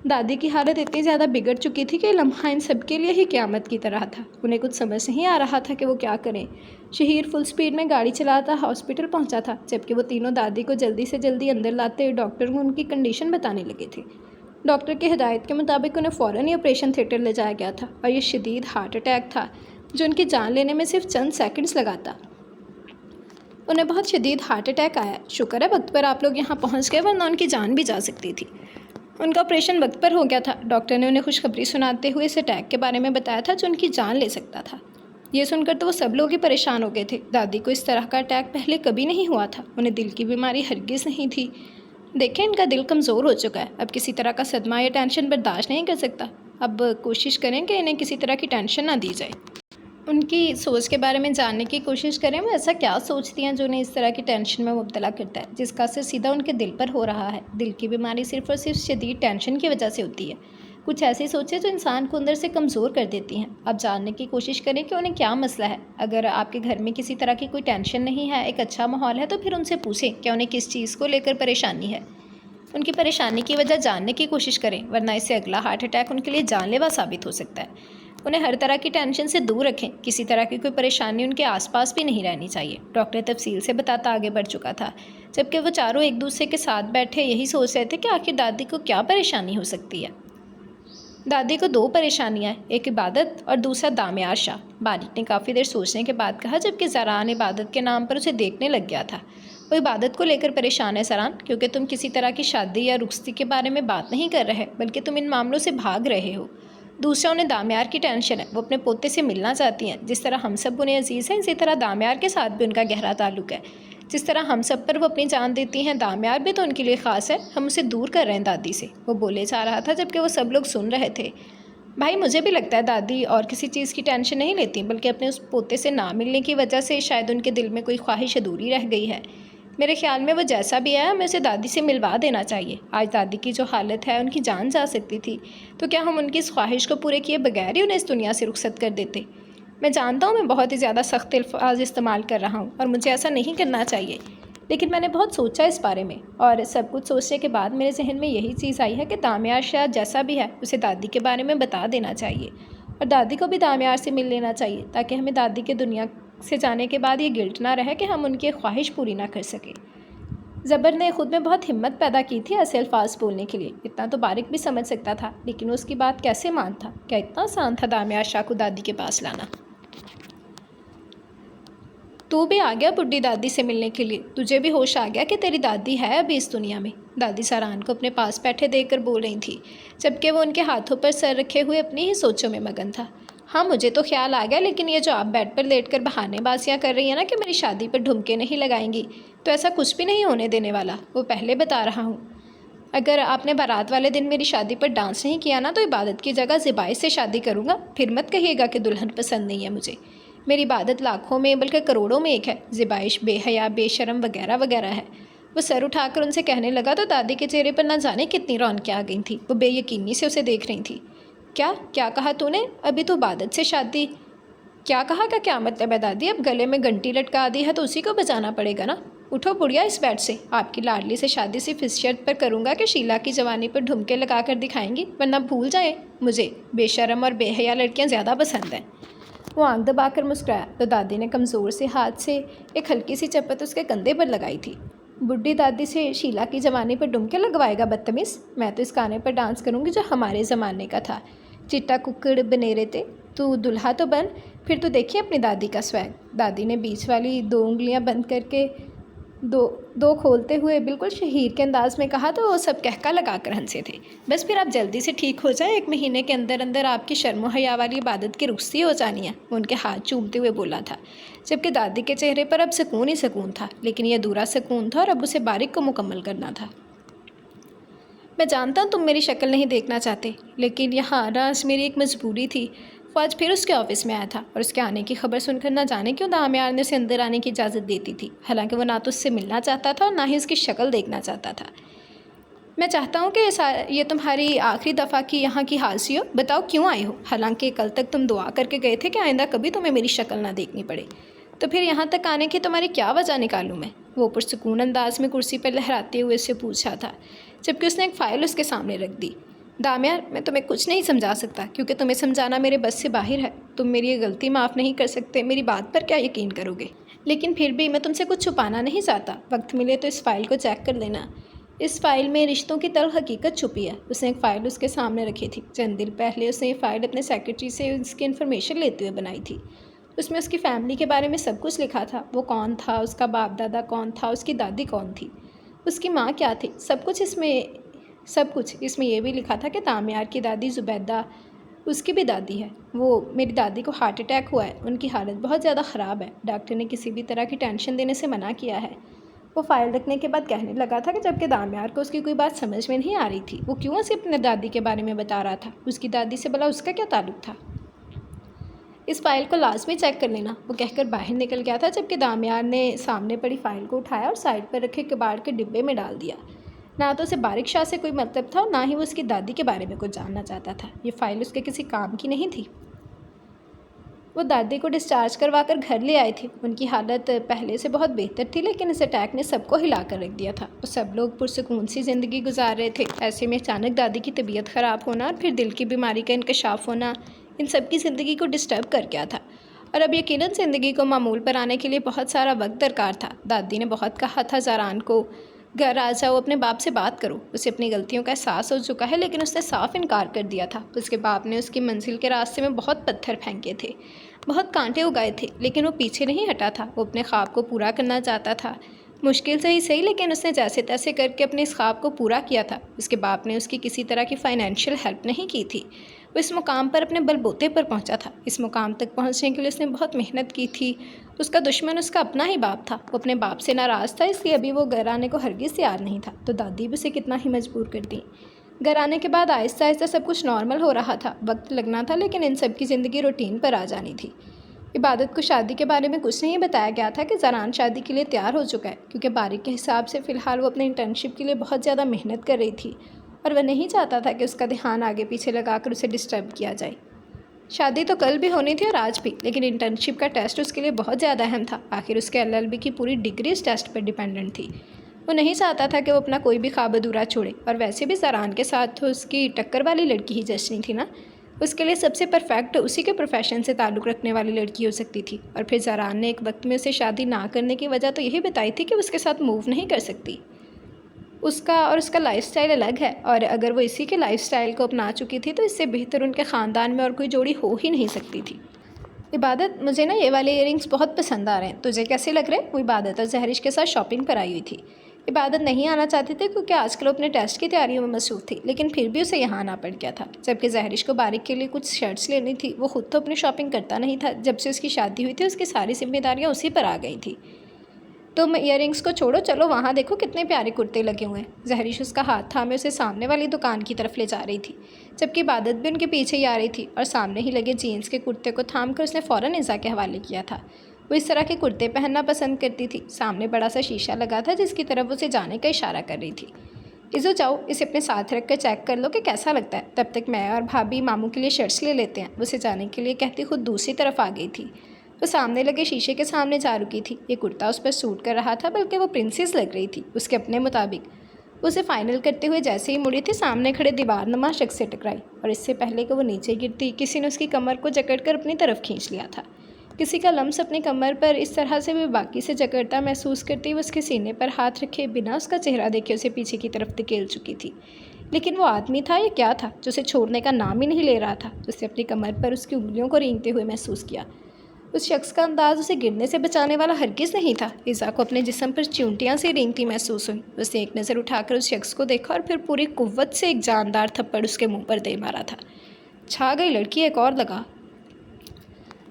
Speaker 1: दादी की हालत इतनी ज़्यादा बिगड़ चुकी थी कि लम्हा इन सब के लिए ही क़यामत की तरह था। उन्हें कुछ समझ नहीं आ रहा था कि वो क्या करें। शहीर फुल स्पीड में गाड़ी चलाता हॉस्पिटल पहुंचा था, जबकि वो तीनों दादी को जल्दी से जल्दी अंदर लाते डॉक्टर को उनकी कंडीशन बताने लगे थे। डॉक्टर की हिदायत के मुताबिक उन्हें फ़ौरन ही ऑपरेशन थिएटर ले जाया गया था और ये शदीद हार्ट अटैक था जो उनकी जान लेने में सिर्फ चंद सेकंड्स लगाता। उन्हें बहुत शदीद हार्ट अटैक आया। शुक्र है वक्त पर आप लोग यहाँ पहुँच गए, वरना उनकी जान भी जा सकती थी। उनका ऑपरेशन वक्त पर हो गया था। डॉक्टर ने उन्हें खुशखबरी सुनाते हुए इस अटैक के बारे में बताया था जो उनकी जान ले सकता था। ये सुनकर तो वो सब लोग ही परेशान हो गए थे। दादी को इस तरह का अटैक पहले कभी नहीं हुआ था। उन्हें दिल की बीमारी हरगिज़ नहीं थी। देखें, इनका दिल कमज़ोर हो चुका है, अब किसी तरह का सदमा या टेंशन बर्दाश्त नहीं कर सकता। अब कोशिश करें कि इन्हें किसी तरह की टेंशन ना दी जाए। उनकी सोच के बारे में जानने की कोशिश करें, वो ऐसा क्या सोचती हैं जो उन्हें इस तरह की टेंशन में मुब्तला करता है, जिसका असर सीधा उनके दिल पर हो रहा है। दिल की बीमारी सिर्फ़ और सिर्फ शदीद टेंशन की वजह से होती है। कुछ ऐसी सोचें जो इंसान को अंदर से कमज़ोर कर देती हैं। अब जानने की कोशिश करें कि उन्हें क्या मसला है। अगर आपके घर में किसी तरह की कोई टेंशन नहीं है, एक अच्छा माहौल है, तो फिर उनसे पूछें कि उन्हें किस चीज़ को लेकर परेशानी है। उनकी परेशानी की वजह जानने की कोशिश करें, वरना इससे अगला हार्ट अटैक उनके लिए जानलेवा साबित हो सकता है। उन्हें हर तरह की टेंशन से दूर रखें। किसी तरह की कोई परेशानी उनके आसपास भी नहीं रहनी चाहिए। डॉक्टर तफसील से बताता आगे बढ़ चुका था, जबकि वो चारों एक दूसरे के साथ बैठे यही सोच रहे थे कि आखिर दादी को क्या परेशानी हो सकती है। दादी को 2 परेशानियां हैं, एक इबादत और दूसरा दामियार शाह। बारिक ने काफ़ी देर सोचने के बाद कहा, जबकि ज़रान इबादत के नाम पर उसे देखने लग गया था। वो इबादत को लेकर परेशान है ज़रान, क्योंकि तुम किसी तरह की शादी या रुखसती के बारे में बात नहीं कर रहे, बल्कि तुम इन मामलों से भाग रहे हो। दूसरा, उन्हें दामियार की टेंशन है। वो अपने पोते से मिलना चाहती हैं। जिस तरह हम सब उन्हें अजीज़ हैं, इसी तरह दामियार के साथ भी उनका गहरा ताल्लुक़ है। जिस तरह हम सब पर वो अपनी जान देती हैं, दामियार भी तो उनके लिए ख़ास है। हम उसे दूर कर रहे हैं दादी से। वो बोले जा रहा था, जबकि वो सब लोग सुन रहे थे। भाई, मुझे भी लगता है दादी और किसी चीज़ की टेंशन नहीं लेती, बल्कि अपने उस पोते से ना मिलने की वजह से शायद उनके दिल में कोई ख्वाहिश अधूरी रह गई है। मेरे ख्याल में वो जैसा भी है, हमें उसे दादी से मिलवा देना चाहिए। आज दादी की जो हालत है, उनकी जान जा सकती थी, तो क्या हम उनकी इस ख्वाहिश को पूरे किए बगैर ही उन्हें इस दुनिया से रुखसत कर देते? मैं जानता हूँ मैं बहुत ही ज़्यादा सख्त अल्फाज इस्तेमाल कर रहा हूँ और मुझे ऐसा नहीं करना चाहिए, लेकिन मैंने बहुत सोचा इस बारे में, और सब कुछ सोचने के बाद मेरे जहन में यही चीज़ आई है कि दामियार शाह जैसा भी है, उसे दादी के बारे में बता देना चाहिए और दादी को भी दामियार से मिल लेना चाहिए, ताकि हमें दादी के दुनिया से जाने के बाद ये गिल्ट ना रहे कि हम उनकी ख्वाहिश पूरी ना कर सके। ज़बर ने खुद में बहुत हिम्मत पैदा की थी ऐसे अल्फाज बोलने के लिए। इतना तो बारिक भी समझ सकता था, लेकिन उसकी बात कैसे मानता? क्या इतना आसान था दामिया शाह को दादी के पास लाना? तू भी आ गया बुढ़ी दादी से मिलने के लिए? तुझे भी होश आ गया कि तेरी दादी है अभी इस दुनिया में? दादी सारान को अपने पास बैठे देखकर बोल रही थी, जबकि वो उनके हाथों पर सर रखे हुए अपनी ही सोचों में मगन था। हाँ, मुझे तो ख्याल आ गया, लेकिन ये जो आप बेड पर लेटकर बहानेबाजियाँ कर रही हैं ना कि मेरी शादी पर ढुमके नहीं लगाएंगी, तो ऐसा कुछ भी नहीं होने देने वाला। वो पहले बता रहा हूँ। अगर आपने बारात वाले दिन मेरी शादी पर डांस नहीं किया ना, तो इबादत की जगह ज़िबाई से शादी करूँगा। फिर मत कहिएगा कि दुल्हन पसंद नहीं है मुझे। मेरी इबादत लाखों में बल्कि करोड़ों में एक है। ज़िबाइश बेहया, बेशरम वगैरह वगैरह है। वो सर उठाकर उनसे कहने लगा तो दादी के चेहरे पर ना जाने कितनी रौनकें आ गई थी। वो बेयकीनी से उसे देख रही थी। क्या कहा तूने? अभी तो इबादत से शादी? क्या कहा का क्या मतलब है दादी? अब गले में घंटी लटका दी है तो उसी को बजाना पड़ेगा ना। उठो बुढ़िया इस बेड से। आपकी लाडली से शादी सिर्फ इस शर्त पर करूँगा कि शीला की जवानी पर ढुमके लगा कर दिखाएंगी, वरना भूल जाए मुझे बेशरम और बेहया लड़कियाँ ज़्यादा पसंद हैं। वो आंख दबाकर मुस्कुराया तो दादी ने कमज़ोर से हाथ से एक हल्की सी चपत उसके कंधे पर लगाई थी। बुढ़ी दादी से शीला की जवानी पर डुमके लगवाएगा बदतमीज़? मैं तो इस गाने पर डांस करूँगी जो हमारे ज़माने का था। चिट्टा कुक्कड़ बनेरे थे, तू दुल्हा तो बन, फिर तो देखिए अपनी दादी का स्वैग। दादी ने बीच वाली 2 उंगलियां बंद करके दो खोलते हुए बिल्कुल शहीर के अंदाज में कहा, तो वो सब कहका लगा कर हंसे थे। बस फिर आप जल्दी से ठीक हो जाए, 1 महीने के अंदर अंदर आपकी शर्म हया वाली इबादत की रुखसती हो जानी है। वो उनके हाथ चूमते हुए बोला था, जबकि दादी के चेहरे पर अब सुकून ही सुकून था, लेकिन यह अधूरा सुकून था और अब उसे बारिक को मुकम्मल करना था। मैं जानता हूँ तुम मेरी शक्ल नहीं देखना चाहते, लेकिन यहाँ आना आज मेरी एक मजबूरी थी। वो आज फिर उसके ऑफिस में आया था और उसके आने की खबर सुनकर ना जाने क्यों दामियार ने उसे अंदर आने की इजाज़त देती थी। हालांकि वो ना तो उससे मिलना चाहता था और ना ही उसकी शक्ल देखना चाहता था। मैं चाहता हूँ कि ये तुम्हारी आखिरी दफ़ा की यहाँ की हाज़िरी हो। बताओ क्यों आए हो? हालांकि कल तक तुम दुआ करके गए थे कि आइंदा कभी तुम्हें मेरी शक्ल ना देखनी पड़े, तो फिर यहाँ तक आने की तुम्हारी क्या वजह निकालूँ मैं? वो पुरसुकून अंदाज में कुर्सी पर लहराते हुए उससे पूछा था, जबकि उसने एक फ़ाइल उसके सामने रख दी। दामियार, मैं तुम्हें कुछ नहीं समझा सकता, क्योंकि तुम्हें समझाना मेरे बस से बाहर है। तुम मेरी ये गलती माफ़ नहीं कर सकते, मेरी बात पर क्या यकीन करोगे? लेकिन फिर भी मैं तुमसे कुछ छुपाना नहीं चाहता। वक्त मिले तो इस फ़ाइल को चेक कर लेना। इस फ़ाइल में रिश्तों की तल्ख़ हकीकत छुपी है। उसने एक फ़ाइल उसके सामने रखी थी। चंद दिन पहले उसने ये फ़ाइल अपने सेक्रेटरी से उसकी इन्फॉर्मेशन लेते हुए बनाई थी। उसमें उसकी फ़ैमिली के बारे में सब कुछ लिखा था। वो कौन था, उसका बाप दादा कौन था, उसकी दादी कौन थी, उसकी माँ क्या थी, सब कुछ इसमें यह भी लिखा था कि दामियार की दादी ज़ुबैदा उसकी भी दादी है। वो मेरी दादी को हार्ट अटैक हुआ है, उनकी हालत बहुत ज़्यादा ख़राब है। डॉक्टर ने किसी भी तरह की टेंशन देने से मना किया है। वो फ़ाइल रखने के बाद कहने लगा था कि जबकि दामियार को उसकी कोई बात समझ में नहीं आ रही थी, वो क्यों उसे अपने दादी के बारे में बता रहा था? उसकी दादी से भला उसका क्या ताल्लुक़ था? इस फ़ाइल को लाजमी चेक कर लेना। वो कहकर बाहर निकल गया था, जबकि दामियार ने सामने पड़ी फ़ाइल को उठाया और साइड पर रखे कबाड़ के डिब्बे में डाल दिया। ना तो उसे बारिक शाह से कोई मतलब था और ना ही वो उसकी दादी के बारे में कुछ जानना चाहता था। ये फ़ाइल उसके किसी काम की नहीं थी। वो दादी को डिस्चार्ज करवा कर घर ले आए थे। उनकी हालत पहले से बहुत बेहतर थी, लेकिन इस अटैक ने सबको हिला कर रख दिया था। वो सब लोग पुरसुकून सी ज़िंदगी गुजार रहे थे। ऐसे में अचानक दादी की तबीयत ख़राब होना और फिर दिल की बीमारी का इंकशाफ होना, इन सब की ज़िंदगी को डिस्टर्ब कर गया था। और अब यकीनन ज़िंदगी को मामूल पर आने के लिए बहुत सारा वक्त दरकार था। दादी ने बहुत कहा था ज़रान को, घर आ जाओ, अपने बाप से बात करो। उसे अपनी गलतियों का एहसास हो चुका है, लेकिन उसने साफ इनकार कर दिया था। उसके बाप ने उसकी मंजिल के रास्ते में बहुत पत्थर फेंके थे, बहुत कांटे उगाए थे, लेकिन वो पीछे नहीं हटा था। वो अपने ख्वाब को पूरा करना चाहता था, मुश्किल से ही सही, लेकिन उसने जैसे तैसे करके अपने इस ख्वाब को पूरा किया था। उसके बाप ने उसकी किसी तरह की फ़ाइनेंशियल हेल्प नहीं की थी। वो इस मुकाम पर अपने बलबूते पर पहुंचा था। इस मुकाम तक पहुंचने के लिए उसने बहुत मेहनत की थी। उसका दुश्मन उसका अपना ही बाप था। वो अपने बाप से नाराज़ था, इसलिए अभी वो घर आने को हरगिज़ तैयार नहीं था। तो दादी भी उसे कितना ही मजबूर कर दी। घर आने के बाद आहिस्ता आहिस्ता सब कुछ नॉर्मल हो रहा था। वक्त लगना था, लेकिन इन सब की ज़िंदगी रूटीन पर आ जानी थी। इबादत को शादी के बारे में कुछ नहीं बताया गया था कि ज़रान शादी के लिए तैयार हो चुका है, क्योंकि बारिक के हिसाब से फ़िलहाल वो अपने इंटर्नशिप के लिए बहुत ज़्यादा मेहनत कर रही थी और वह नहीं चाहता था कि उसका ध्यान आगे पीछे लगाकर उसे डिस्टर्ब किया जाए। शादी तो कल भी होनी थी और आज भी, लेकिन इंटर्नशिप का टेस्ट उसके लिए बहुत ज़्यादा अहम था। आखिर उसके LLB की पूरी डिग्री इस टेस्ट पर डिपेंडेंट थी। वो नहीं चाहता था कि वो अपना कोई भी ख्वाब अधूरा छोड़े, और वैसे भी ज़रान के साथ तो उसकी टक्कर वाली लड़की ही जचनी थी ना। उसके लिए सबसे परफेक्ट उसी के प्रोफेशन से ताल्लुक़ रखने वाली लड़की हो सकती थी। और फिर ज़हरान ने एक वक्त में उसे शादी ना करने की वजह तो यही बताई थी कि उसके साथ मूव नहीं कर सकती। उसका लाइफ़स्टाइल अलग है, और अगर वो इसी के लाइफ़स्टाइल को अपना चुकी थी तो इससे बेहतर उनके ख़ानदान में और कोई जोड़ी हो ही नहीं सकती थी। इबादत, मुझे ना ये वाले इयररिंग्स बहुत पसंद आ रहे हैं, तुझे कैसे लग रहे हैं? वो इबादत और जहरिश के साथ शॉपिंग पर आई हुई थी। इबादत नहीं आना चाहती थी क्योंकि आजकल वो अपने टेस्ट की तैयारियों में मसरूफ़ थी, लेकिन फिर भी उसे यहाँ आना पड़ गया था। जबकि जहरिश को बारिक के लिए कुछ शर्ट्स लेनी थी। वो खुद तो अपनी शॉपिंग करता नहीं था। जब से उसकी शादी हुई थी उसकी सारी जिम्मेदारियाँ उसी पर आ गई थी। तुम इयररिंग्स को छोड़ो, चलो वहाँ देखो कितने प्यारे कुर्ते लगे हुए हैं। जहरिश उसका हाथ थामे उसे सामने वाली दुकान की तरफ ले जा रही थी, जबकि इबादत भी उनके पीछे ही आ रही थी। और सामने ही लगे जीन्स के कुर्ते को थाम कर उसने फ़ौरन इज़ा के हवाले किया था। वो इस तरह के कुर्ते पहनना पसंद करती थी। सामने बड़ा सा शीशा लगा था जिसकी तरफ उसे जाने का इशारा कर रही थी। इज़ो, जाओ इसे अपने साथ रख कर चेक कर लो कि कैसा लगता है, तब तक मैं और भाभी मामू के लिए शर्ट्स ले लेते हैं। उसे जाने के लिए कहती खुद दूसरी तरफ आ गई थी। वो सामने लगे शीशे के सामने जा रुकी थी। ये कुर्ता उस पर सूट कर रहा था, बल्कि वो प्रिंसेस लग रही थी उसके अपने मुताबिक। उसे फाइनल करते हुए जैसे ही मुड़ी थी, सामने खड़े दीवार नुमा शख्स से टकराई, और इससे पहले कि वो नीचे गिरती किसी ने उसकी कमर को जकड़कर अपनी तरफ खींच लिया था। किसी का लम्स अपनी कमर पर इस तरह से वे बाकी से जकड़ता महसूस करती वो उसके सीने पर हाथ रखे बिना उसका चेहरा देखे उसे पीछे की तरफ धकेल चुकी थी। लेकिन वो आदमी था या क्या था जो उसे छोड़ने का नाम ही नहीं ले रहा था? उसे अपनी कमर पर उसकी उंगलियों को रेंगते हुए महसूस किया। उस शख्स का अंदाज उसे गिरने से बचाने वाला हरगिज़ नहीं था। इज़ा को अपने जिस्म पर चिमटियाँ सी रेंगती महसूस हुई। उसने एक नज़र उठाकर उस शख्स को देखा और फिर पूरी कुव्वत से एक जानदार थप्पड़ उसके मुंह पर दे मारा था। छा गई लड़की, एक और लगा।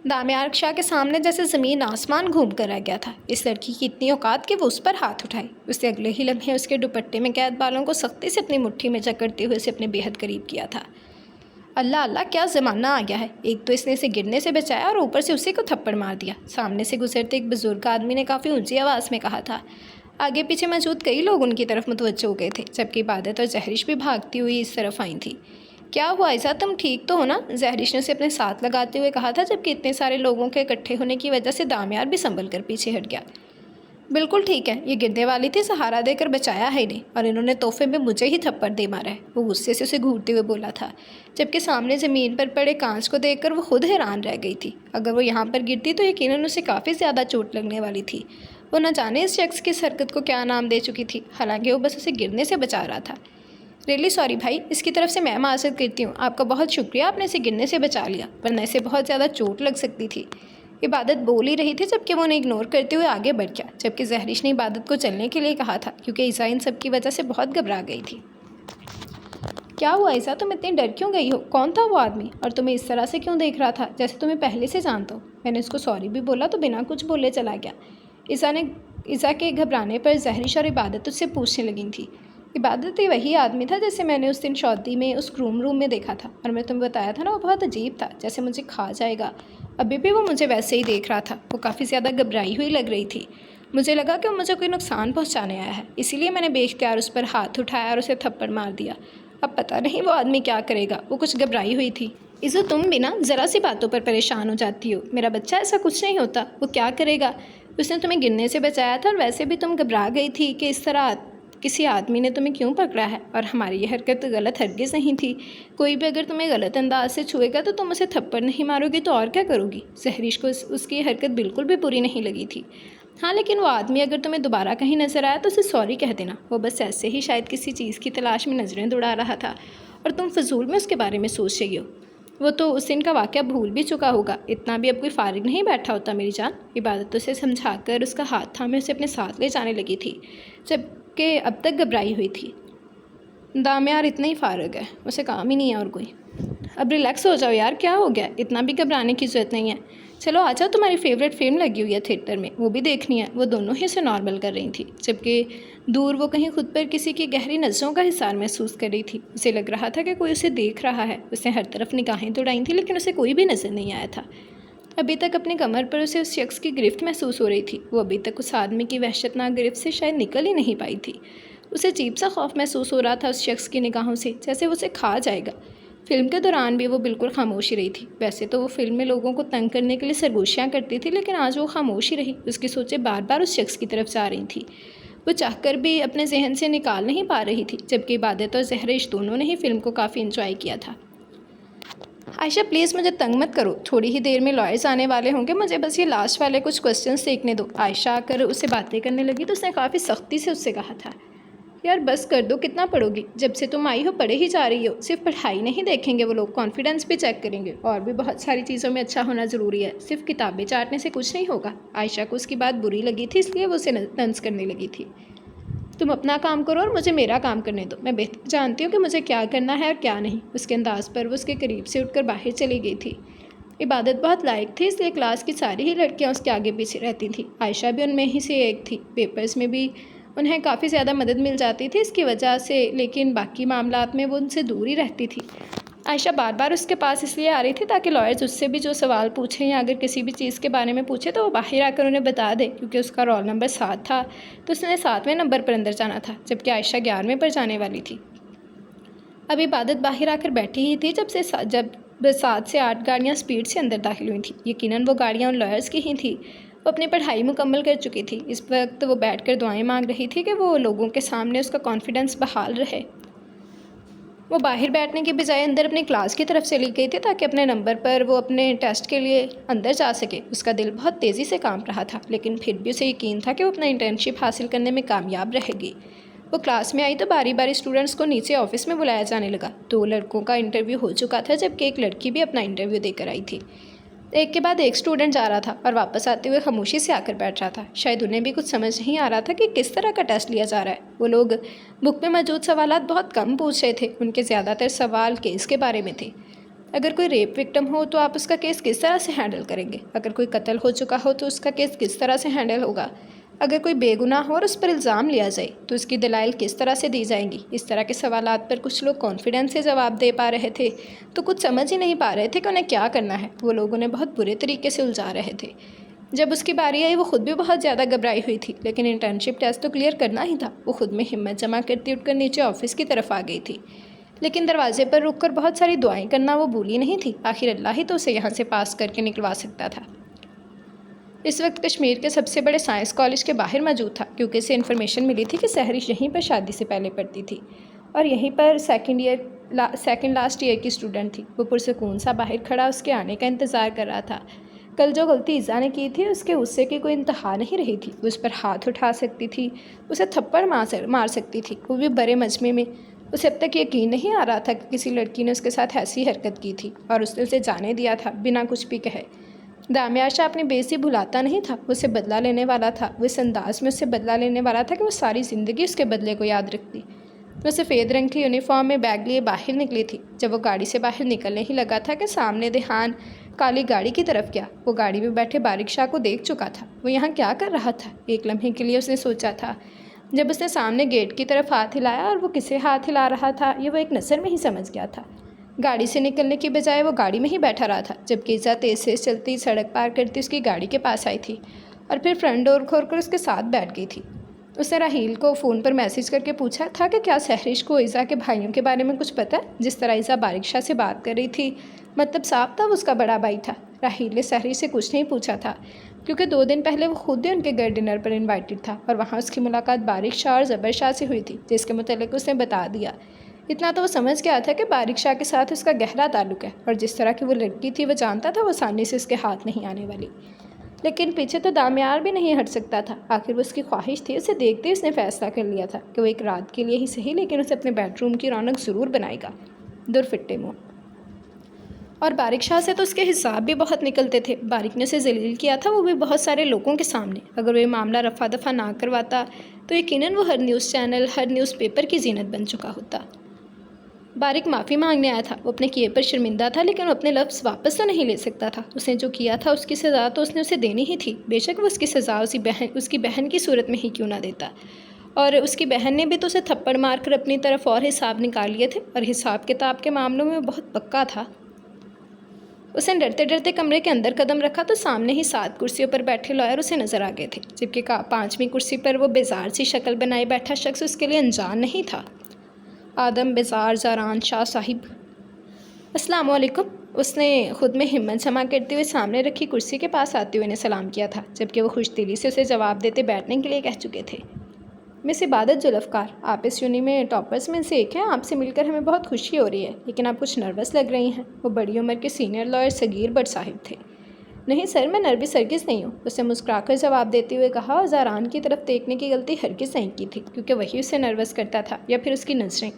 Speaker 1: दामियार शाह के सामने जैसे ज़मीन आसमान घूम कर रह गया था। इस लड़की की इतनी औकात कि वो उस पर हाथ उठाई। उसने अगले ही लम्हे उसके दुपट्टे में कैद बालों को सख्ती से अपनी मुट्ठी में जकड़ते हुए उसे अपने बेहद करीब किया था। अल्लाह अल्लाह, क्या ज़माना आ गया है। एक तो इसने इसे गिरने से बचाया और ऊपर से उसी को थप्पड़ मार दिया। सामने से गुजरते एक बुज़ुर्ग आदमी ने काफ़ी ऊंची आवाज़ में कहा था। आगे पीछे मौजूद कई लोग उनकी तरफ मुतवज्जो हो गए थे, जबकि इबादत और जहरिश भी भागती हुई इस तरफ आई थी। क्या हुआ ऐसा, तुम ठीक तो हो ना? जहरिश ने उसे अपने साथ लगाते हुए कहा था, जबकि इतने सारे लोगों के इकट्ठे होने की वजह से दामियार भी संभल कर पीछे हट गया। बिल्कुल ठीक है, ये गिरने वाली थी, सहारा देकर बचाया है इन्हें, और इन्होंने तोहफे में मुझे ही थप्पड़ दे मारा है। वो गुस्से से उसे घूरते हुए बोला था, जबकि सामने ज़मीन पर पड़े कांच को देखकर वो खुद हैरान रह गई थी। अगर वो यहाँ पर गिरती तो यकीनन उसे काफ़ी ज़्यादा चोट लगने वाली थी। वो न जाने इस शख्स की इस हरकत को क्या नाम दे चुकी थी, हालांकि वो बस उसे गिरने से बचा रहा था। रियली सॉरी भाई, इसकी तरफ से मैं माज़रत करती हूँ। आपका बहुत शुक्रिया, आपने इसे गिरने से बचा लिया, वरना इसे बहुत ज़्यादा चोट लग सकती थी। इबादत बोल ही रही थी जबकि वो उन्हें इग्नोर करते हुए आगे बढ़ गया, जबकि जहरिश ने इबादत को चलने के लिए कहा था क्योंकि ईसा इन सब की वजह से बहुत घबरा गई थी। क्या हुआ ईसा, तुम इतनी डर क्यों गई हो? कौन था वो आदमी, और तुम्हें इस तरह से क्यों देख रहा था जैसे तुम्हें पहले से जानता हो? मैंने उसको सॉरी भी बोला तो बिना कुछ बोले चला गया। ईसा के घबराने पर जहरिश और इबादत उससे पूछने लगी थी। इबादत ही वही आदमी था जैसे मैंने उस दिन शादी में उस रूम में देखा था, और मैं तुम्हें बताया था ना, वो बहुत अजीब था, जैसे मुझे खा जाएगा। अभी भी वो मुझे वैसे ही देख रहा था। वो काफ़ी ज़्यादा घबराई हुई लग रही थी। मुझे लगा कि वो मुझे कोई नुकसान पहुंचाने आया है, इसीलिए मैंने बेख्तियार उस पर हाथ उठाया और उसे थप्पड़ मार दिया। अब पता नहीं वो आदमी क्या करेगा। वो कुछ घबराई हुई थी। इज़ो, तुम भी ना ज़रा सी बातों पर परेशान हो जाती हो। मेरा बच्चा ऐसा कुछ नहीं होता, वो क्या करेगा? उसने तुम्हें गिरने से बचाया था, और वैसे भी तुम घबरा गई थी कि इस तरह किसी आदमी ने तुम्हें क्यों पकड़ा है, और हमारी ये हरकत गलत हरगिज़ नहीं थी। कोई भी अगर तुम्हें गलत अंदाज से छुएगा तो तुम उसे थप्पड़ नहीं मारोगी तो और क्या करोगी? जहरिश को उसकी हरकत बिल्कुल भी बुरी नहीं लगी थी। हाँ, लेकिन वो आदमी अगर तुम्हें दोबारा कहीं नज़र आया तो उसे सॉरी कह देना। वो बस ऐसे ही शायद किसी चीज़ की तलाश में नज़रें दौड़ा रहा था, और तुम फजूल में उसके बारे में सोच रही हो। वो तो उस दिन का वाक़या भूल भी चुका होगा। इतना भी अब कोई फारिग नहीं बैठा होता मेरी जान। इबादत उसे समझाकर उसका हाथ थामे उसे अपने साथ ले जाने लगी थी, जबकि अब तक घबराई हुई थी। दामियार इतना ही फारिग है, उसे काम ही नहीं है और कोई। अब रिलैक्स हो जाओ यार, क्या हो गया? इतना भी घबराने की ज़रूरत नहीं है। चलो आ जाओ, तुम्हारी फेवरेट फिल्म लगी हुई है थिएटर में, वो भी देखनी है। वो दोनों ही उसे नॉर्मल कर रही थी, जबकि दूर वो कहीं खुद पर किसी की गहरी नज़रों का हिसार महसूस कर रही थी। उसे लग रहा था कि कोई उसे देख रहा है। उसने हर तरफ निगाहें दौड़ाई थी, लेकिन उसे कोई भी नज़र नहीं आया था। अभी तक अपनी कमर पर उसे उस शख्स की गिरफ्त महसूस हो रही थी। वो अभी तक उस आदमी की वहशतनाक गिरफ्त से शायद निकल ही नहीं पाई थी। उसे अजीब सा खौफ महसूस हो रहा था उस शख्स की निगाहों से, जैसे वो उसे खा जाएगा। फिल्म के दौरान भी वो बिल्कुल खामोश ही रही थी। वैसे तो वो फिल्म में लोगों को तंग करने के लिए सरगोशियाँ करती थी, लेकिन आज वो खामोश ही रही। उसकी सोचें बार बार उस शख्स की तरफ जा रही थी। वो चाहकर भी अपने जहन से निकाल नहीं पा रही थी, जबकि इबादत और जहरिश दोनों ने ही फिल्म को काफ़ी इंजॉय किया था। आयशा प्लीज़ मुझे तंग मत करो, थोड़ी ही देर में लॉयर्स आने वाले होंगे, मुझे बस ये लास्ट वाले कुछ क्वेश्चंस देखने दो। आयशा आकर उससे बातें करने लगी तो उसने काफ़ी सख्ती से उससे कहा था, यार बस कर दो, कितना पढ़ोगी, जब से तुम आई हो पढ़े ही जा रही हो। सिर्फ पढ़ाई नहीं देखेंगे वो लोग, कॉन्फिडेंस भी चेक करेंगे, और भी बहुत सारी चीज़ों में अच्छा होना ज़रूरी है, सिर्फ किताबें चाटने से कुछ नहीं होगा। आयशा को उसकी बात बुरी लगी थी, इसलिए वो उसे तंज करने लगी थी। तुम अपना काम करो और मुझे मेरा काम करने दो, मैं बेहतर जानती हूँ कि मुझे क्या करना है और क्या नहीं। उसके अंदाज पर वो उसके करीब से उठकर बाहर चली गई थी। इबादत बहुत लायक थी, इसलिए क्लास की सारी ही लड़कियाँ उसके आगे पीछे रहती थी। आयशा भी उनमें ही से एक थी। पेपर्स में भी उन्हें काफ़ी ज़्यादा मदद मिल जाती थी इसकी वजह से, लेकिन बाकी मामलात में वो उनसे दूर ही रहती थी। आयशा बार बार उसके पास इसलिए आ रही थी ताकि लॉयर्स उससे भी जो सवाल पूछें या अगर किसी भी चीज़ के बारे में पूछे तो वो बाहर आकर उन्हें बता दे, क्योंकि उसका रोल नंबर 7 था तो उसने 7वें नंबर पर अंदर जाना था, जबकि आयशा 11वें पर जाने वाली थी। अब इबादत बाहर आकर बैठी ही थी जब 7 से 8 गाड़ियाँ स्पीड से अंदर दाखिल हुई थी। यकीनन वो गाड़ियाँ उन लॉयर्स की ही थी। वो अपनी पढ़ाई मुकम्मल कर चुकी थी। इस वक्त वो बैठकर दुआएं मांग रही थी कि वो लोगों के सामने उसका कॉन्फिडेंस बहाल रहे। वो बाहर बैठने के बजाय अंदर अपनी क्लास की तरफ चली गई थी ताकि अपने नंबर पर वो अपने टेस्ट के लिए अंदर जा सके। उसका दिल बहुत तेज़ी से कांप रहा था, लेकिन फिर भी उसे यकीन था कि वो अपना इंटर्नशिप हासिल करने में कामयाब रहेगी। वो क्लास में आई तो बारी बारी स्टूडेंट्स को नीचे ऑफिस में बुलाया जाने लगा। 2 लड़कों का इंटरव्यू हो चुका था, जबकि एक लड़की भी अपना इंटरव्यू देकर आई थी। एक के बाद एक स्टूडेंट जा रहा था और वापस आते हुए खामोशी से आकर बैठ रहा था। शायद उन्हें भी कुछ समझ नहीं आ रहा था कि किस तरह का टेस्ट लिया जा रहा है। वो लोग बुक में मौजूद सवालात बहुत कम पूछ रहे थे। उनके ज़्यादातर सवाल केस के बारे में थे। अगर कोई रेप विक्टिम हो तो आप उसका केस किस तरह से हैंडल करेंगे? अगर कोई कत्ल हो चुका हो तो उसका केस किस तरह से हैंडल होगा? अगर कोई बेगुनाह हो और उस पर इल्ज़ाम लिया जाए तो उसकी दलाइल किस तरह से दी जाएंगी? इस तरह के सवालात पर कुछ लोग कॉन्फिडेंस से जवाब दे पा रहे थे तो कुछ समझ ही नहीं पा रहे थे कि उन्हें क्या करना है। वो लोग उन्हें बहुत बुरे तरीके से उलझा रहे थे। जब उसकी बारी आई वो खुद भी बहुत ज़्यादा घबराई हुई थी, लेकिन इंटर्नशिप टेस्ट तो क्लियर करना ही था। वो खुद में हिम्मत जमा करती उठकर नीचे ऑफिस की तरफ आ गई थी, लेकिन दरवाजे पर रुककर बहुत सारी दुआएं करना वो भूली नहीं थी। आखिर अल्लाह ही तो उसे यहाँ से पास करके निकलवा सकता था। इस वक्त कश्मीर के सबसे बड़े साइंस कॉलेज के बाहर मौजूद था, क्योंकि इसे इन्फॉर्मेशन मिली थी कि सहरिश यहीं पर शादी से पहले पढ़ती थी और यहीं पर सेकंड लास्ट ईयर की स्टूडेंट थी। वो पुरसकून सा बाहर खड़ा उसके आने का इंतज़ार कर रहा था। कल जो गलती ईज़ा ने की थी उसके गुस्से की कोई इंतहा नहीं रही थी। वो उस पर हाथ उठा सकती थी, उसे थप्पड़ मार सकती थी, वो भी बड़े मजमे में। उसे अब तक यकीन नहीं आ रहा था कि किसी लड़की ने उसके साथ ऐसी हरकत की थी और उसने उसे जाने दिया था बिना कुछ भी कहे। दामियाशा अपनी बेइज्जती भुलाता नहीं था, वो उससे बदला लेने वाला था। वो इस अंदाज में उससे बदला लेने वाला था कि वो सारी ज़िंदगी उसके बदले को याद रखती। वो सफ़ेद रंग की यूनिफॉर्म में बैग लिए बाहर निकली थी। जब वो गाड़ी से बाहर निकलने ही लगा था कि सामने देहान काली गाड़ी की तरफ गया। वो गाड़ी में बैठे बारिक शाह को देख चुका था। वो यहाँ क्या कर रहा था? एक लम्हे के लिए उसने सोचा था। जब उसने सामने गेट की तरफ हाथ हिलाया और वो किसे हाथ हिला रहा था ये वो एक नज़र में ही समझ गया था। गाड़ी से निकलने की बजाय वो गाड़ी में ही बैठा रहा था, जबकि ईज़ा तेज़ से चलती सड़क पार करती उसकी गाड़ी के पास आई थी और फिर फ्रंट डोर खोलकर उसके साथ बैठ गई थी। उसने राहील को फ़ोन पर मैसेज करके पूछा था कि क्या सहरिश को ईज़ा के भाइयों के बारे में कुछ पता है। जिस तरह ईज़ा बारिक शाह से बात कर रही थी, मतलब साफ था वो उसका बड़ा भाई था। राहील ने सहरिश से कुछ नहीं पूछा था, क्योंकि 2 दिन पहले वो खुद ही उनके घर डिनर पर इन्वाइटेड था और वहाँ उसकी मुलाकात बारिक शाह और ज़बर शाह से हुई थी, जिसके मुतल्लिक़ उसने बता दिया। इतना तो वो समझ गया था कि बारिक शाह के साथ उसका गहरा ताल्लुक़ है और जिस तरह की वो लड़की थी वो जानता था वो आसानी से उसके हाथ नहीं आने वाली। लेकिन पीछे तो दामियार भी नहीं हट सकता था। आखिर वो उसकी ख्वाहिश थी। उसे देखते ही उसने फ़ैसला कर लिया था कि वो एक रात के लिए ही सही, लेकिन उसे अपने बेडरूम की रौनक ज़रूर बनाएगा। दुरफिट्टे मुँह। और बारिक शाह से तो उसके हिसाब भी बहुत निकलते थे। बारिक ने उसे जलील किया था, वो भी बहुत सारे लोगों के सामने। अगर वो ये मामला रफ़ा दफ़ा ना करवाता तो यकीनन वो हर न्यूज़ चैनल, हर न्यूज़पेपर की जीनत बन चुका होता। बारिक माफ़ी मांगने आया था। वो अपने किए पर शर्मिंदा था, लेकिन वो अपने लफ्ज़ वापस तो नहीं ले सकता था। उसने जो किया था उसकी सज़ा तो उसने उसे देनी ही थी। बेशक वो उसकी सज़ा उसकी बहन की सूरत में ही क्यों ना देता। और उसकी बहन ने भी तो उसे थप्पड़ मार कर अपनी तरफ और हिसाब निकाल लिए थे, और हिसाब किताब के मामलों में बहुत पक्का था। उसने डरते डरते कमरे के अंदर कदम रखा तो सामने ही 7 कुर्सियों पर बैठे लॉयर उसे नज़र आ गए थे, जबकि 5वीं कुर्सी पर वो बेजार सी शक्ल बनाए बैठा शख्स उसके लिए अनजान नहीं था। आदम बेजार ज़ारान शाह साहिब, अस्सलाम वालेकुम। उसने खुद में हिम्मत जमा करते हुए सामने रखी कुर्सी के पास आते हुए ने सलाम किया था, जबकि वो खुशदिली से उसे जवाब देते बैठने के लिए कह चुके थे। मिस इबादत जुल्फ़कार, आप इस यूनि में टॉपर्स में से एक हैं। आपसे मिलकर हमें बहुत खुशी हो रही है, लेकिन आप कुछ नर्वस लग रही हैं। वो बड़ी उम्र के सीनियर लॉयर सगीर बट साहिब थे। नहीं सर, मैं नर्वस हरगिज़ नहीं हूँ, उसने मुस्कुराकर जवाब देते हुए कहा। और ज़ारान की तरफ देखने की गलती हरगिज़ नहीं की थी, क्योंकि वही उसे नर्वस करता था, या फिर उसकी नज़रें।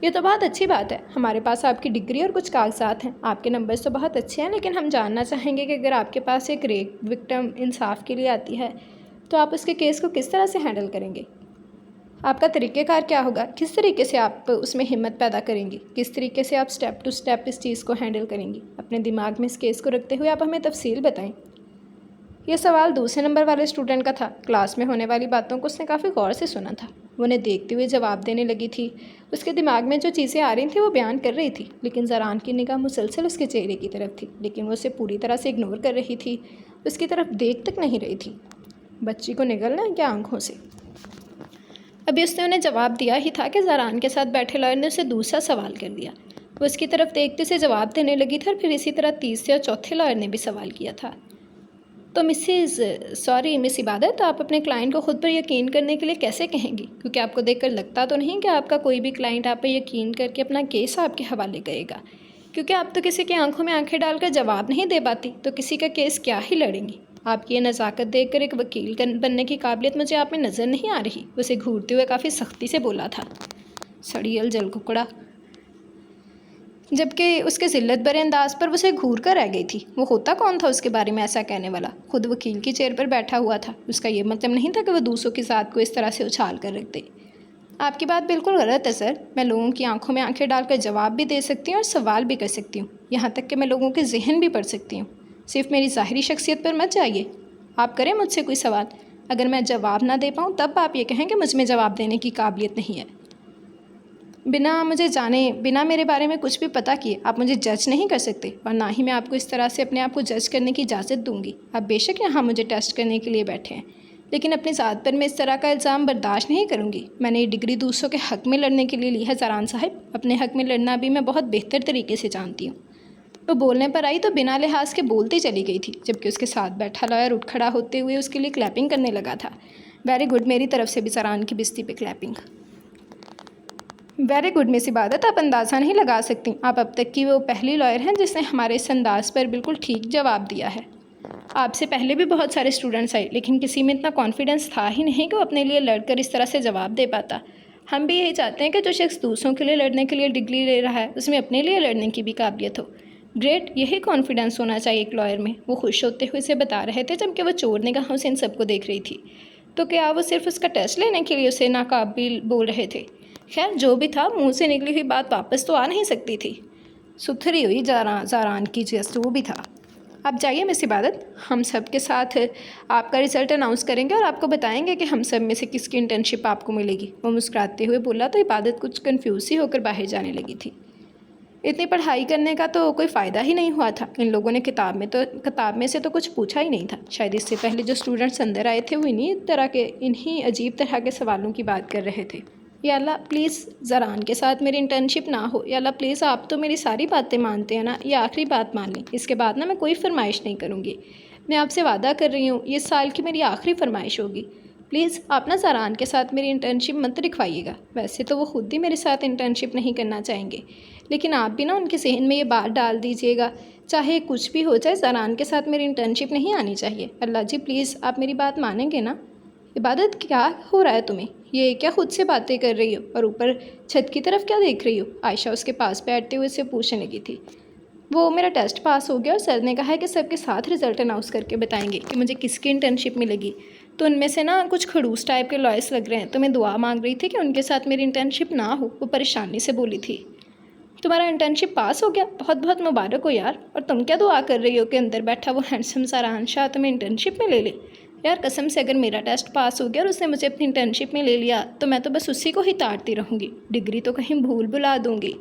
Speaker 1: ये तो बहुत अच्छी बात है। हमारे पास आपकी डिग्री और कुछ कागजात हैं। आपके नंबर्स तो बहुत अच्छे हैं, लेकिन हम जानना चाहेंगे कि अगर आपके पास एक रेप विक्टिम इंसाफ के लिए आती है, तो आप उसके केस को किस तरह से हैंडल करेंगे? आपका तरीक़ेकार क्या होगा? किस तरीके से आप उसमें हिम्मत पैदा करेंगी? किस तरीके से आप स्टेप टू स्टेप इस चीज़ को हैंडल करेंगी? अपने दिमाग में इस केस को रखते हुए आप हमें तफसील बताएं। यह सवाल दूसरे नंबर वाले स्टूडेंट का था। क्लास में होने वाली बातों को उसने काफ़ी गौर से सुना था। वो उन्हें देखते हुए जवाब देने लगी थी। उसके दिमाग में जो चीज़ें आ रही थी वो बयान कर रही थी, लेकिन ज़ारान की निगाह मुसलसल उसके चेहरे की तरफ थी, लेकिन वो उसे पूरी तरह से इग्नोर कर रही थी, उसकी तरफ देख तक नहीं रही थी। बच्ची को निगलना है क्या आंखों से? अभी उसने उन्हें जवाब दिया ही था कि ज़ारान के साथ बैठे लॉयर ने उसे दूसरा सवाल कर दिया। वो उसकी तरफ देखते से जवाब देने लगी थी, और फिर इसी तरह तीसरे और चौथे लॉयर ने भी सवाल किया था। तो मिस इबादत, आप अपने क्लाइंट को खुद पर यकीन करने के लिए कैसे कहेंगी? क्योंकि आपको देखकर लगता तो नहीं कि आपका कोई भी क्लाइंट आप पर यकीन करके अपना केस आपके हवाले करेगा। क्योंकि आप तो किसी की आंखों में आंखें डालकर जवाब नहीं दे पाती, तो किसी का केस क्या ही लड़ेंगी? आपकी ये नज़ाकत देखकर एक वकील बनने की काबिलियत मुझे आप में नज़र नहीं आ रही। उसे घूरते हुए काफ़ी सख्ती से बोला था। सड़ियल जल कुकड़ा, जबकि उसके ज़िल्लत भरे अंदाज पर उसे घूर कर रह गई थी। वो होता कौन था उसके बारे में ऐसा कहने वाला? खुद वकील की चेयर पर बैठा हुआ था। उसका ये मतलब नहीं था कि वह दूसरों की ज़ात को इस तरह से उछाल कर रख दे। आपकी बात बिल्कुल गलत है सर। मैं लोगों की आंखों में आंखें डालकर जवाब भी दे सकती हूँ और सवाल भी कर सकती हूँ, यहाँ तक कि मैं लोगों के जहन भी पढ़ सकती हूँ। सिर्फ मेरी ज़ाहिरी शख्सियत पर मत जाइए। आप करें मुझसे कोई सवाल, अगर मैं जवाब ना दे पाऊँ तब आप ये कहें कि मुझ में जवाब देने की काबिलियत नहीं है। बिना मुझे जाने, बिना मेरे बारे में कुछ भी पता किए आप मुझे जज नहीं कर सकते, और ना ही मैं आपको इस तरह से अपने आप को जज करने की इजाज़त दूंगी। आप बेशक यहाँ मुझे टेस्ट करने के लिए बैठे हैं, लेकिन अपनी ज़ात पर मैं इस तरह का इल्ज़ाम बर्दाश्त नहीं करूँगी। मैंने ये डिग्री दूसरों के हक़ में लड़ने के लिए ली है ज़ारान साहब। अपने हक़ में लड़ना भी मैं बहुत बेहतर तरीके से जानती हूँ। वो बोलने पर आई तो बिना लिहाज के बोलती चली गई थी, जबकि उसके साथ बैठा लॉयर उठ खड़ा होते हुए उसके लिए क्लैपिंग करने लगा था। वेरी गुड, मेरी तरफ से भी ज़ारान की बिस्ती पे क्लैपिंग। वेरी गुड मिस इबादत, आप अंदाज़ा नहीं लगा सकती, आप अब तक की वो पहली लॉयर हैं जिसने हमारे इस अंदाज़ पर बिल्कुल ठीक जवाब दिया है। आपसे पहले भी बहुत सारे स्टूडेंट्स आए, लेकिन किसी में इतना कॉन्फिडेंस था ही नहीं कि वो अपने लिए लड़कर इस तरह से जवाब दे पाता। हम भी यही चाहते हैं कि जो शख्स दूसरों के लिए लड़ने के लिए डिग्री ले रहा है, उसमें अपने लिए लड़ने की भी काबिलियत हो। ग्रेट, यही कॉन्फिडेंस होना चाहिए एक लॉयर में। वो खुश होते हुए इसे बता रहे थे, जबकि वो चोर निगाहों से इन सबको देख रही थी। तो क्या वो सिर्फ उसका टेस्ट लेने के लिए उसे नाकाबिल बोल रहे थे? खैर, जो भी था, मुंह से निकली हुई बात वापस तो आ नहीं सकती थी। सुथरी हुई ज़ारान की जस्ट वो भी था। आप जाइए मिस इबादत, हम सब के साथ आपका रिज़ल्ट अनाउंस करेंगे और आपको बताएंगे कि हम सब में से किसकी इंटर्नशिप आपको मिलेगी। वो मुस्कुराते हुए बोला तो इबादत कुछ कन्फ्यूज़ सी होकर बाहर जाने लगी थी। इतनी पढ़ाई करने का तो कोई फ़ायदा ही नहीं हुआ था। इन लोगों ने किताब में से तो कुछ पूछा ही नहीं था। शायद इससे पहले जो स्टूडेंट्स अंदर आए थे वो इन्हीं अजीब तरह के सवालों की बात कर रहे थे। या अल्लाह, प्लीज़ ज़ारान के साथ मेरी इंटर्नशिप ना हो। या अल्लाह प्लीज़, आप तो मेरी सारी बातें मानते हैं ना, ये आखिरी बात मान लें। इसके बाद ना मैं कोई फरमाइश नहीं करूँगी। मैं आपसे वादा कर रही हूँ, ये साल की मेरी आखिरी फरमाइश होगी। प्लीज़ आप ना ज़ारान के साथ मेरी इंटर्नशिप मत लिखवाइएगा। वैसे तो वो खुद ही मेरे साथ इंटर्नशिप नहीं करना चाहेंगे, लेकिन आप भी ना उनके जहन में ये बात डाल दीजिएगा, चाहे कुछ भी हो जाए, ज़ारान के साथ मेरी इंटर्नशिप नहीं आनी चाहिए। अल्लाह जी प्लीज़, आप मेरी बात मानेंगे ना? इबादत, क्या हो रहा है तुम्हें? ये क्या खुद से बातें कर रही हो और ऊपर छत की तरफ क्या देख रही हो? आयशा उसके पास बैठते हुए उससे पूछने लगी थी। वो मेरा टेस्ट पास हो गया और सर ने कहा है कि सबके साथ रिज़ल्ट अनाउंस करके बताएंगे कि मुझे किसकी इंटर्नशिप मिलेगी। तो उनमें से ना कुछ खड़ूस टाइप के लॉयर्स लग रहे हैं, तो मैं दुआ मांग रही थी कि उनके साथ मेरी इंटर्नशिप ना हो। वो परेशानी से बोली थी। तुम्हारा इंटर्नशिप पास हो गया, बहुत बहुत मुबारक हो यार। और तुम क्या दुआ कर रही हो कि अंदर बैठा वो हैंडसम ज़ारान शाह तुम्हें इंटर्नशिप में ले ले? यार कसम से, अगर मेरा टेस्ट पास हो गया और उसने मुझे अपनी इंटर्नशिप में ले लिया तो मैं तो बस उसी को ही ताड़ती रहूँगी, डिग्री तो कहीं भूल भुला दूँगी।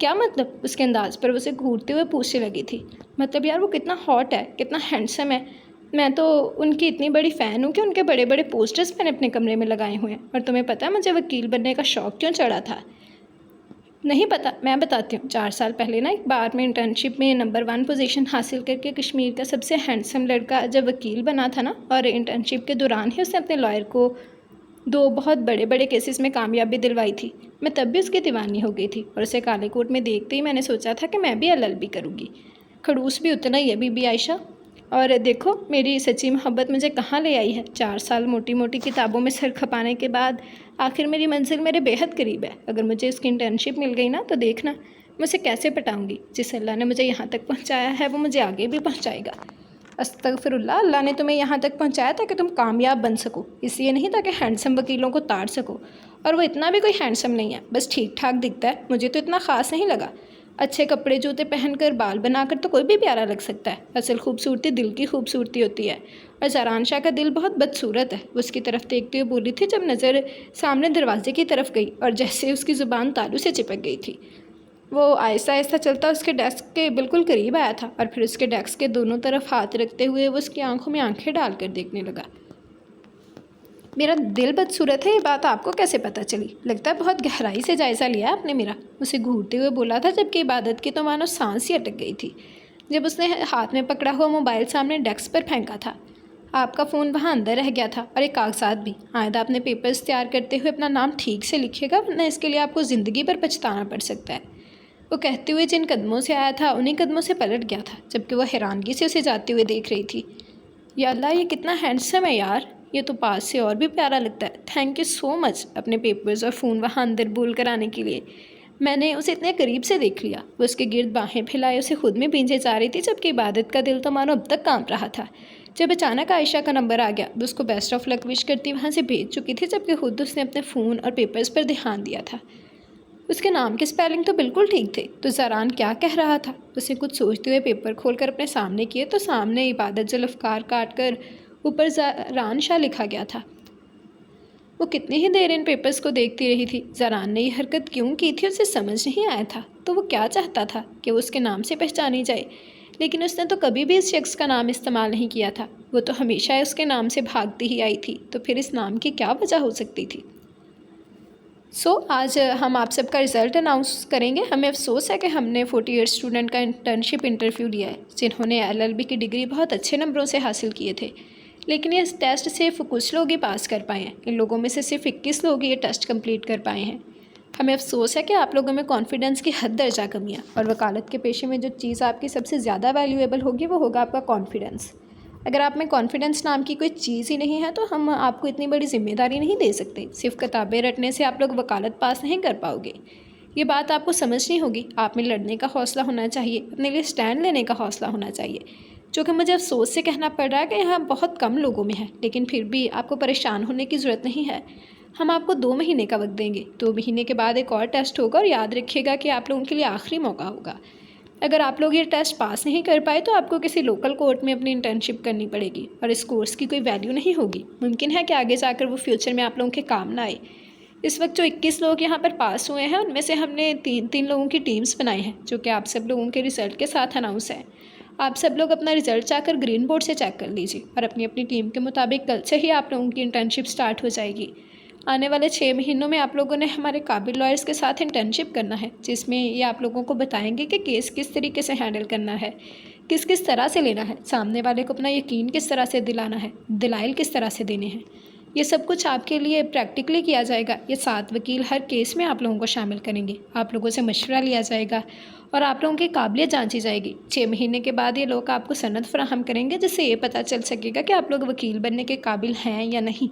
Speaker 1: क्या मतलब? उसके अंदाज़ पर उसे घूरते हुए पूछने लगी थी। मतलब यार, वो कितना हॉट है, कितना हैंडसम है। मैं तो उनकी इतनी बड़ी फ़ैन हूँ कि उनके बड़े बड़े पोस्टर्स मैंने अपने कमरे में लगाए हुए हैं। और तुम्हें पता है मुझे वकील बनने का शौक़ क्यों चढ़ा था? नहीं पता, मैं बताती हूँ। 4 साल पहले ना एक बार में इंटर्नशिप में नंबर 1 पोजीशन हासिल करके कश्मीर का सबसे हैंडसम लड़का जब वकील बना था ना, और इंटर्नशिप के दौरान ही उसने अपने लॉयर को 2 बहुत बड़े बड़े केसेस में कामयाबी दिलवाई थी। मैं तब भी उसकी दीवानी हो गई थी और उसे काले कोट में देखते ही मैंने सोचा था कि मैं भी एलएलबी करूँगी। खड़ूस भी उतना ही है बीबी आयशा। और देखो मेरी सच्ची मोहब्बत मुझे कहाँ ले आई है। 4 साल मोटी मोटी किताबों में सर खपाने के बाद आखिर मेरी मंजिल मेरे बेहद करीब है। अगर मुझे उसकी इंटर्नशिप मिल गई ना तो देखना मैं उसे कैसे पटाऊँगी। जिस अल्लाह ने मुझे यहाँ तक पहुँचाया है वो मुझे आगे भी पहुँचाएगा। अस्तगफिरुल्लाह, अल्लाह ने तुम्हें यहाँ तक पहुँचाया था कि तुम कामयाब बन सको, इसलिए नहीं था कि हैंडसम वकीलों को ताड़ सको। और वो इतना भी कोई हैंडसम नहीं है, बस ठीक ठाक दिखता है। मुझे तो इतना ख़ास नहीं लगा। अच्छे कपड़े जूते पहनकर बाल बनाकर तो कोई भी प्यारा लग सकता है। असल खूबसूरती दिल की खूबसूरती होती है। और ज़रान शाह का दिल बहुत बदसूरत है। वो उसकी तरफ देखते हुए बोली थी जब नज़र सामने दरवाजे की तरफ गई और जैसे उसकी ज़ुबान तालू से चिपक गई थी। वो आहिस्ता आहिस्ता चलता उसके डेस्क के बिल्कुल करीब आया था और फिर उसके डेस्क के दोनों तरफ हाथ रखते हुए वो उसकी आंखों में आंखें डालकर देखने लगा। मेरा दिल बदसूरत है, ये बात आपको कैसे पता चली? लगता है बहुत गहराई से जायज़ा लिया आपने मेरा। उसे घूरते हुए बोला था जबकि इबादत की तो मानो सांस ही अटक गई थी जब उसने हाथ में पकड़ा हुआ मोबाइल सामने डेस्क पर फेंका था। आपका फ़ोन वहाँ अंदर रह गया था और एक कागजात भी। आइंदा अपने पेपर्स तैयार करते हुए अपना नाम ठीक से लिखिएगा, वरना इसके लिए आपको ज़िंदगी भर पछताना पड़ सकता है। वो कहते हुए जिन कदमों से आया था उन्हीं कदमों से पलट गया था जबकि वह हैरानगी से उसे जाते हुए देख रही थी। या अल्लाह, ये कितना हैंडसम है यार, ये तो पास से और भी प्यारा लगता है। थैंक यू सो मच अपने पेपर्स और फ़ोन वहाँ अंदर भूल कर आने के लिए। मैंने उसे इतने करीब से देख लिया। वो उसके गिर्द बाहें फैलाए उसे खुद में भींजे जा रही थी जबकि इबादत का दिल तो मानो अब तक कांप रहा था। जब अचानक आयशा का नंबर आ गया वो उसको बेस्ट ऑफ लक विश करती वहाँ से भेज चुकी थी जबकि खुद उसने अपने फ़ोन और पेपर्स पर ध्यान दिया था। उसके नाम की स्पेलिंग तो बिल्कुल ठीक थे। तो ज़रान क्या कह रहा था? उसे कुछ सोचते हुए पेपर खोलकर अपने सामने किए तो सामने इबादत जुल्फ़कार काट कर ऊपर ज़रान शाह लिखा गया था। वो कितनी ही देर इन पेपर्स को देखती रही थी। ज़रान ने यह हरकत क्यों की थी उसे समझ नहीं आया था। तो वो क्या चाहता था कि वो उसके नाम से पहचानी जाए, लेकिन उसने तो कभी भी इस शख्स का नाम इस्तेमाल नहीं किया था। वो तो हमेशा उसके नाम से भागती ही आई थी, तो फिर इस नाम की क्या वजह हो सकती थी? आज हम आप सबका रिज़ल्ट अनाउंस करेंगे। हमें अफसोस है कि हमने 48 स्टूडेंट का इंटर्नशिप इंटरव्यू लिया है जिन्होंने एलएलबी की डिग्री बहुत अच्छे नंबरों से हासिल किए थे, लेकिन इस टेस्ट सिर्फ कुछ लोग ही पास कर पाए हैं। इन लोगों में से सिर्फ 21 लोग ये टेस्ट कंप्लीट कर पाए हैं। हमें अफसोस है कि आप लोगों में कॉन्फिडेंस की हद दर्जा कमी है और वकालत के पेशे में जो चीज़ आपकी सबसे ज़्यादा वैल्यूएबल होगी वो होगा आपका कॉन्फिडेंस। अगर आप में कॉन्फिडेंस नाम की कोई चीज़ ही नहीं है तो हम आपको इतनी बड़ी जिम्मेदारी नहीं दे सकते। सिर्फ किताबें रटने से आप लोग वकालत पास नहीं कर पाओगे। ये बात आपको समझनी होगी। आप में लड़ने का हौसला होना चाहिए, अपने लिए स्टैंड लेने का हौसला होना चाहिए। जो कि मुझे अफसोस से कहना पड़ रहा है कि यहाँ बहुत कम लोगों में है, लेकिन फिर भी आपको परेशान होने की ज़रूरत नहीं है। हम आपको 2 महीने का वक्त देंगे। 2 महीने के बाद एक और टेस्ट होगा और याद रखिएगा कि आप लोगों के लिए आखिरी मौका होगा। अगर आप लोग ये टेस्ट पास नहीं कर पाए तो आपको किसी लोकल कोर्ट में अपनी इंटर्नशिप करनी पड़ेगी और इस कोर्स की कोई वैल्यू नहीं होगी। मुमकिन है कि आगे जाकर वो फ्यूचर में आप लोगों के काम ना आए। इस वक्त जो 21 लोग यहाँ पर पास हुए हैं उनमें से हमने 3 लोगों की टीम्स बनाई हैं जो कि आप सब लोगों के रिज़ल्ट के साथ अनाउंस है। आप सब लोग अपना रिज़ल्ट चाहकर ग्रीन बोर्ड से चेक कर लीजिए और अपनी अपनी टीम के मुताबिक कल से ही आप लोगों की इंटर्नशिप स्टार्ट हो जाएगी। आने वाले 6 महीनों में आप लोगों ने हमारे काबिल लॉयर्स के साथ इंटर्नशिप करना है जिसमें ये आप लोगों को बताएंगे कि केस किस तरीके से हैंडल करना है, किस किस तरह से लेना है, सामने वाले को अपना यकीन किस तरह से दिलाना है, दलाइल किस तरह से देने हैं। ये सब कुछ आपके लिए प्रैक्टिकली किया जाएगा। ये 7 वकील हर केस में आप लोगों को शामिल करेंगे। आप लोगों से मशवरा लिया जाएगा और आप लोगों की काबिलियत जांची जाएगी। 6 महीने के बाद ये लोग आपको सनद फराहम करेंगे जिससे ये पता चल सकेगा कि आप लोग वकील बनने के काबिल हैं या नहीं।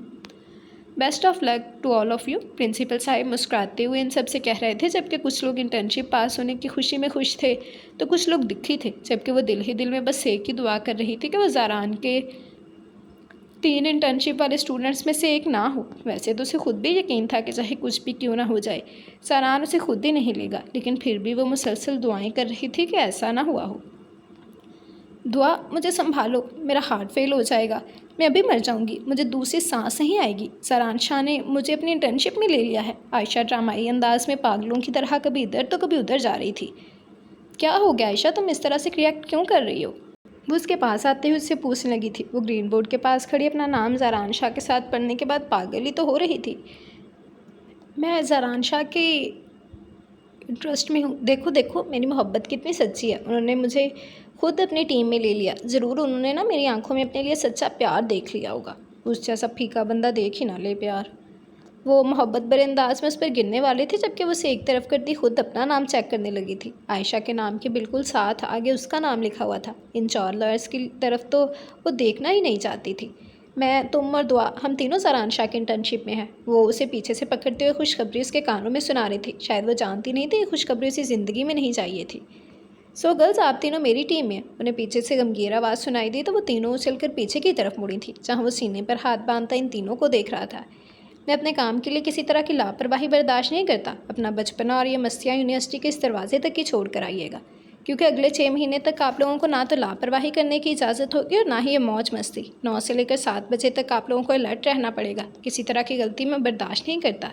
Speaker 1: Best of luck to all of you. Principal साहिब मुस्कुराते हुए इन सब से कह रहे थे जबकि कुछ लोग इंटर्नशिप पास होने की खुशी में खुश थे तो कुछ लोग दुखी थे, जबकि वो दिल ही दिल में बस एक ही दुआ कर रही थी कि वो ज़रान के 3 इंटर्नशिप वाले स्टूडेंट्स में से एक ना हो। वैसे तो उसे खुद भी यकीन था कि चाहे कुछ भी क्यों ना हो जाए ज़रान उसे खुद ही नहीं लेगा, लेकिन फिर भी वो मुसलसल दुआएं कर रही थी कि ऐसा ना हुआ हो। दुआ, मुझे संभालो, मेरा हार्ट फेल हो जाएगा, मैं अभी मर जाऊंगी, मुझे दूसरी सांस नहीं आएगी। ज़रान शाह ने मुझे अपनी इंटर्नशिप में ले लिया है। आयशा ड्रामाई अंदाज में पागलों की तरह कभी इधर तो कभी उधर जा रही थी। क्या हो गया आयशा, तुम इस तरह से रिएक्ट क्यों कर रही हो? वो उसके पास आते हुए उससे पूछने लगी थी। वो ग्रीन बोर्ड के पास खड़ी अपना नाम ज़रान शाह के साथ पढ़ने के बाद पागल ही तो हो रही थी। मैं ज़रान शाह के इंटरेस्ट में हूँ। देखो देखो मेरी मोहब्बत कितनी सच्ची है। उन्होंने मुझे खुद अपनी टीम में ले लिया। ज़रूर उन्होंने ना मेरी आंखों में अपने लिए सच्चा प्यार देख लिया होगा। उस जैसा फीका बंदा देख ही ना ले प्यार। वो मोहब्बत भरे अंदाज में उस पर गिरने वाले थे, जबकि वो उसे एक तरफ करती खुद अपना नाम चेक करने लगी थी। आयशा के नाम के बिल्कुल साथ आगे उसका नाम लिखा हुआ था। इन 4 लॉयर्स की तरफ तो वो देखना ही नहीं चाहती थी। मैं, तुम और दुआ, हम तीनों ज़रान शाह की इंटर्नशिप में हैं। वो उसे पीछे से पकड़ते हुए खुशखबरी उसके कानों में सुना रही थी। शायद वो जानती नहीं थी खुशखबरी उसी ज़िंदगी में नहीं चाहिए थी। सो गर्ल्स, आप तीनों मेरी टीम में। उन्हें पीछे से गमगीन आवाज़ सुनाई दी तो वो तीनों उछलकर पीछे की तरफ मुड़ी थी, जहाँ वो सीने पर हाथ बांधता इन तीनों को देख रहा था। मैं अपने काम के लिए किसी तरह की लापरवाही बर्दाश्त नहीं करता। अपना बचपना और ये मस्तियाँ यूनिवर्सिटी के इस दरवाजे तक ही छोड़ कर आइएगा, क्योंकि अगले 6 महीने तक आप लोगों को ना तो लापरवाही करने की इजाज़त होगी और ना ही ये मौज मस्ती। 9 से लेकर 7 बजे तक आप लोगों को अलर्ट रहना पड़ेगा। किसी तरह की गलती मैं बर्दाश्त नहीं करता।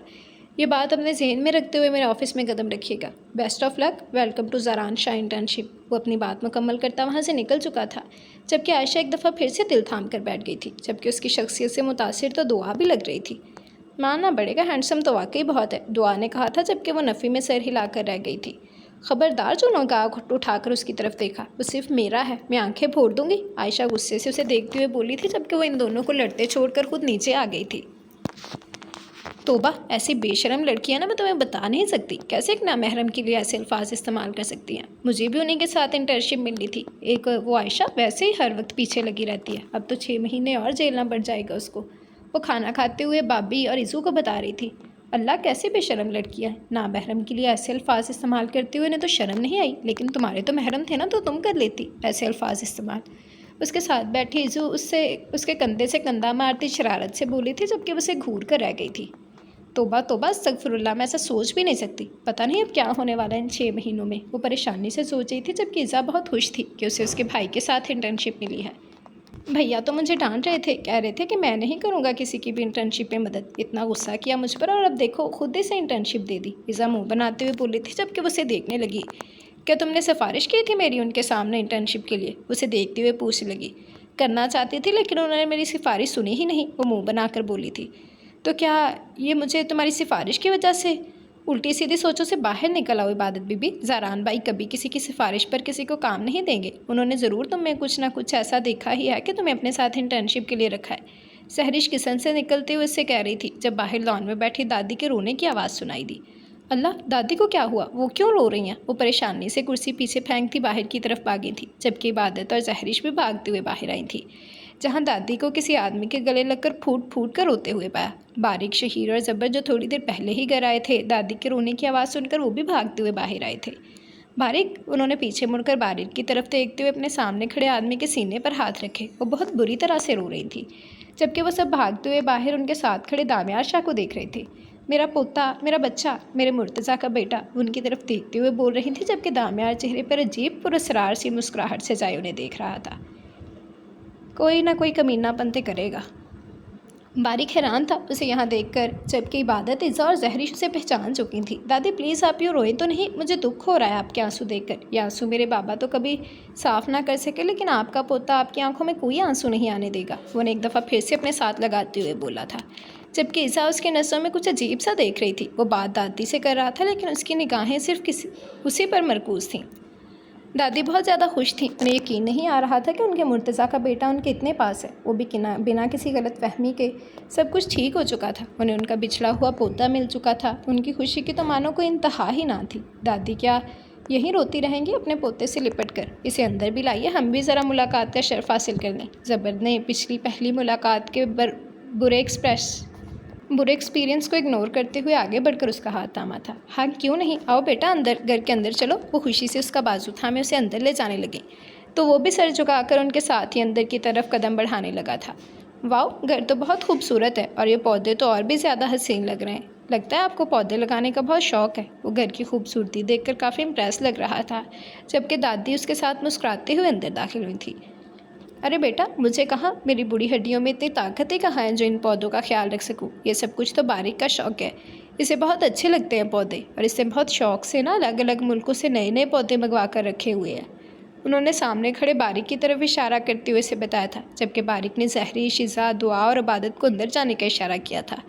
Speaker 1: ये बात अपने जहन में रखते हुए मेरे ऑफिस में कदम रखिएगा। Best of luck. Welcome to Zaran Shah internship. वो अपनी बात मुकम्मल करता वहाँ से निकल चुका था, जबकि आयशा एक दफ़ा फिर से दिल थाम कर बैठ गई थी। जबकि उसकी शख्सियत से मुतासिर तो दुआ भी लग रही थी। मानना पड़ेगा, हैंडसम तो वाकई बहुत है, दुआ ने कहा था, जबकि वो नफ़ी में सर हिलाकर रह गई थी। खबरदार जो ने आँख उठाकर उसकी तरफ देखा। वो सिर्फ मेरा है, मैं आंखें फोड़ दूंगी। आयशा गुस्से से उसे देखते हुए बोली थी, जबकि वो इन दोनों को लड़ते छोड़कर खुद नीचे आ गई थी। तोबा, ऐसी बेशरम लड़कियां ना मैं तुम्हें बता नहीं सकती कैसे एक नामहरम के लिए ऐसे अल्फाज इस्तेमाल कर सकती हैं। मुझे भी उन्हीं के साथ इंटर्नशिप मिली थी। एक वो आयशा वैसे ही हर वक्त पीछे लगी रहती है। अब तो 6 महीने और झेलना पड़ जाएगा उसको। वो खाना खाते हुए बाबी और इज़ू को बता रही थी। अल्लाह, कैसे बेशरम लड़कियां हैं, नामहरम के लिए ऐसे अल्फाज इस्तेमाल करते हुए इन्हें तो शर्म नहीं आई, लेकिन तुम्हारे तो महरम थे ना, तो तुम कर लेती ऐसे अल्फाज इस्तेमाल। उसके साथ बैठी इज़ू उसके कंधे से कंधा मारती शरारत से बोली थी, जबकि उसे घूर कर रह गई थी। तोबा तोबा, अस्तगफिरुल्लाह, मैं ऐसा सोच भी नहीं सकती। पता नहीं अब क्या होने वाला है इन 6 महीनों में। वो परेशानी से सोच रही थी, जबकि इज़ा बहुत खुश थी कि उसे उसके भाई के साथ इंटर्नशिप मिली है। भैया तो मुझे डांट रहे थे, कह रहे थे कि मैं नहीं करूँगा किसी की भी इंटर्नशिप में मदद। इतना गुस्सा किया मुझ पर और अब देखो खुद ही से इंटर्नशिप दे दी। इज़ा मुँह बनाते हुए बोली थी, जबकि वो उसे देखने लगी। क्या तुमने सिफारिश की थी मेरी उनके सामने इंटर्नशिप के लिए? उसे देखते हुए पूछने लगी। करना चाहती थी, लेकिन उन्होंने मेरी सिफारिश सुनी ही नहीं, वो मुँह बनाकर बोली थी। तो क्या ये मुझे तुम्हारी सिफारिश की वजह से? उल्टी सीधी सोचों से बाहर निकल आओ इबादत बीबी। ज़ारान भाई कभी किसी की सिफारिश पर किसी को काम नहीं देंगे। उन्होंने ज़रूर तुम में कुछ ना कुछ ऐसा देखा ही है कि तुम्हें अपने साथ इंटर्नशिप के लिए रखा है। सहरिश किचन से निकलते हुए उससे कह रही थी, जब बाहर लॉन में बैठी दादी के रोने की आवाज़ सुनाई दी। अल्लाह, दादी को क्या हुआ? वो क्यों रो रही हैं? वो परेशानी से कुर्सी पीछे फेंकती बाहर की तरफ भागी थी, जबकि इबादत और जहरिश भी भागते हुए बाहर आई थी, जहाँ दादी को किसी आदमी के गले लगकर फूट फूट कर रोते हुए पाया। बारिक, शहीर और ज़बर, जो थोड़ी देर पहले ही घर आए थे, दादी के रोने की आवाज़ सुनकर वो भी भागते हुए बाहर आए थे। बारिक, उन्होंने पीछे मुड़कर बारिक की तरफ देखते हुए अपने सामने खड़े आदमी के सीने पर हाथ रखे। वो बहुत बुरी तरह से रो रही थी, जबकि वो सब भागते हुए बाहर उनके साथ खड़े दामियार शाह को देख रहे थे। मेरा पोता, मेरा बच्चा, मेरे मुर्तज़ा का बेटा, उनकी तरफ देखते हुए बोल रही थी, जबकि दामियार चेहरे पर अजीब पुरस्कार सी मुस्कुराहट से जाए उन्हें देख रहा था। कोई ना कोई कमीनापन तो करेगा। बारिक हैरान था उसे यहाँ देखकर, जबकि इबादत, इज़ा और जहरिश उसे पहचान चुकी थी। दादी प्लीज़ आप यूँ रोएं तो नहीं, मुझे दुख हो रहा है आपके आंसू देखकर। ये आंसू मेरे बाबा तो कभी साफ़ ना कर सके, लेकिन आपका पोता आपकी आंखों में कोई आंसू नहीं आने देगा। वो ने एक दफ़ा फिर से अपने साथ लगाते हुए बोला था, जबकि इज़ा उसके नसों में कुछ अजीब सा देख रही थी। वो बात दादी से कर रहा था, लेकिन उसकी निगाहें सिर्फ उसी पर मरकूज़ थीं। दादी बहुत ज़्यादा खुश थी। उन्हें यकीन नहीं आ रहा था कि उनके मुर्तज़ा का बेटा उनके इतने पास है, वो भी बिना किसी गलत फहमी के। सब कुछ ठीक हो चुका था। उन्हें उनका बिछड़ा हुआ पोता मिल चुका था। उनकी खुशी की तो मानो कोई इंतहा ही ना थी। दादी क्या यहीं रोती रहेंगी अपने पोते से लिपट कर? इसे अंदर भी लाइए, हम भी ज़रा मुलाकात का शर्फ हासिल कर लें। ज़बर ने पिछली पहली मुलाकात के बुरे एक्सपीरियंस को इग्नोर करते हुए आगे बढ़कर उसका हाथ थामा था। हाँ क्यों नहीं, आओ बेटा अंदर, घर के अंदर चलो। वो खुशी से उसका बाजू थामे उसे अंदर ले जाने लगी, तो वो भी सर झुकाकर उनके साथ ही अंदर की तरफ कदम बढ़ाने लगा था। वाओ, घर तो बहुत खूबसूरत है और ये पौधे तो और भी ज़्यादा हसीन लग रहे हैं। लगता है आपको पौधे लगाने का बहुत शौक़ है। वो घर की खूबसूरती देखकर काफ़ी इम्प्रेस लग रहा था, जबकि दादी उसके साथ मुस्कुराते हुए अंदर दाखिल हुई थी। अरे बेटा, मुझे कहाँ, मेरी बूढ़ी हड्डियों में इतनी ताकत ही कहाँ है जो इन पौधों का ख्याल रख सकूँ। ये सब कुछ तो बारिक का शौक़ है। इसे बहुत अच्छे लगते हैं पौधे, और इससे बहुत शौक़ से ना अलग अलग मुल्कों से नए नए पौधे मंगवा कर रखे हुए हैं। उन्होंने सामने खड़े बारिक की तरफ इशारा करते हुए इसे बताया था, जबकि बारिक ने जहरी, शिज़ा, दुआ और इबादत को अंदर जाने का इशारा किया था,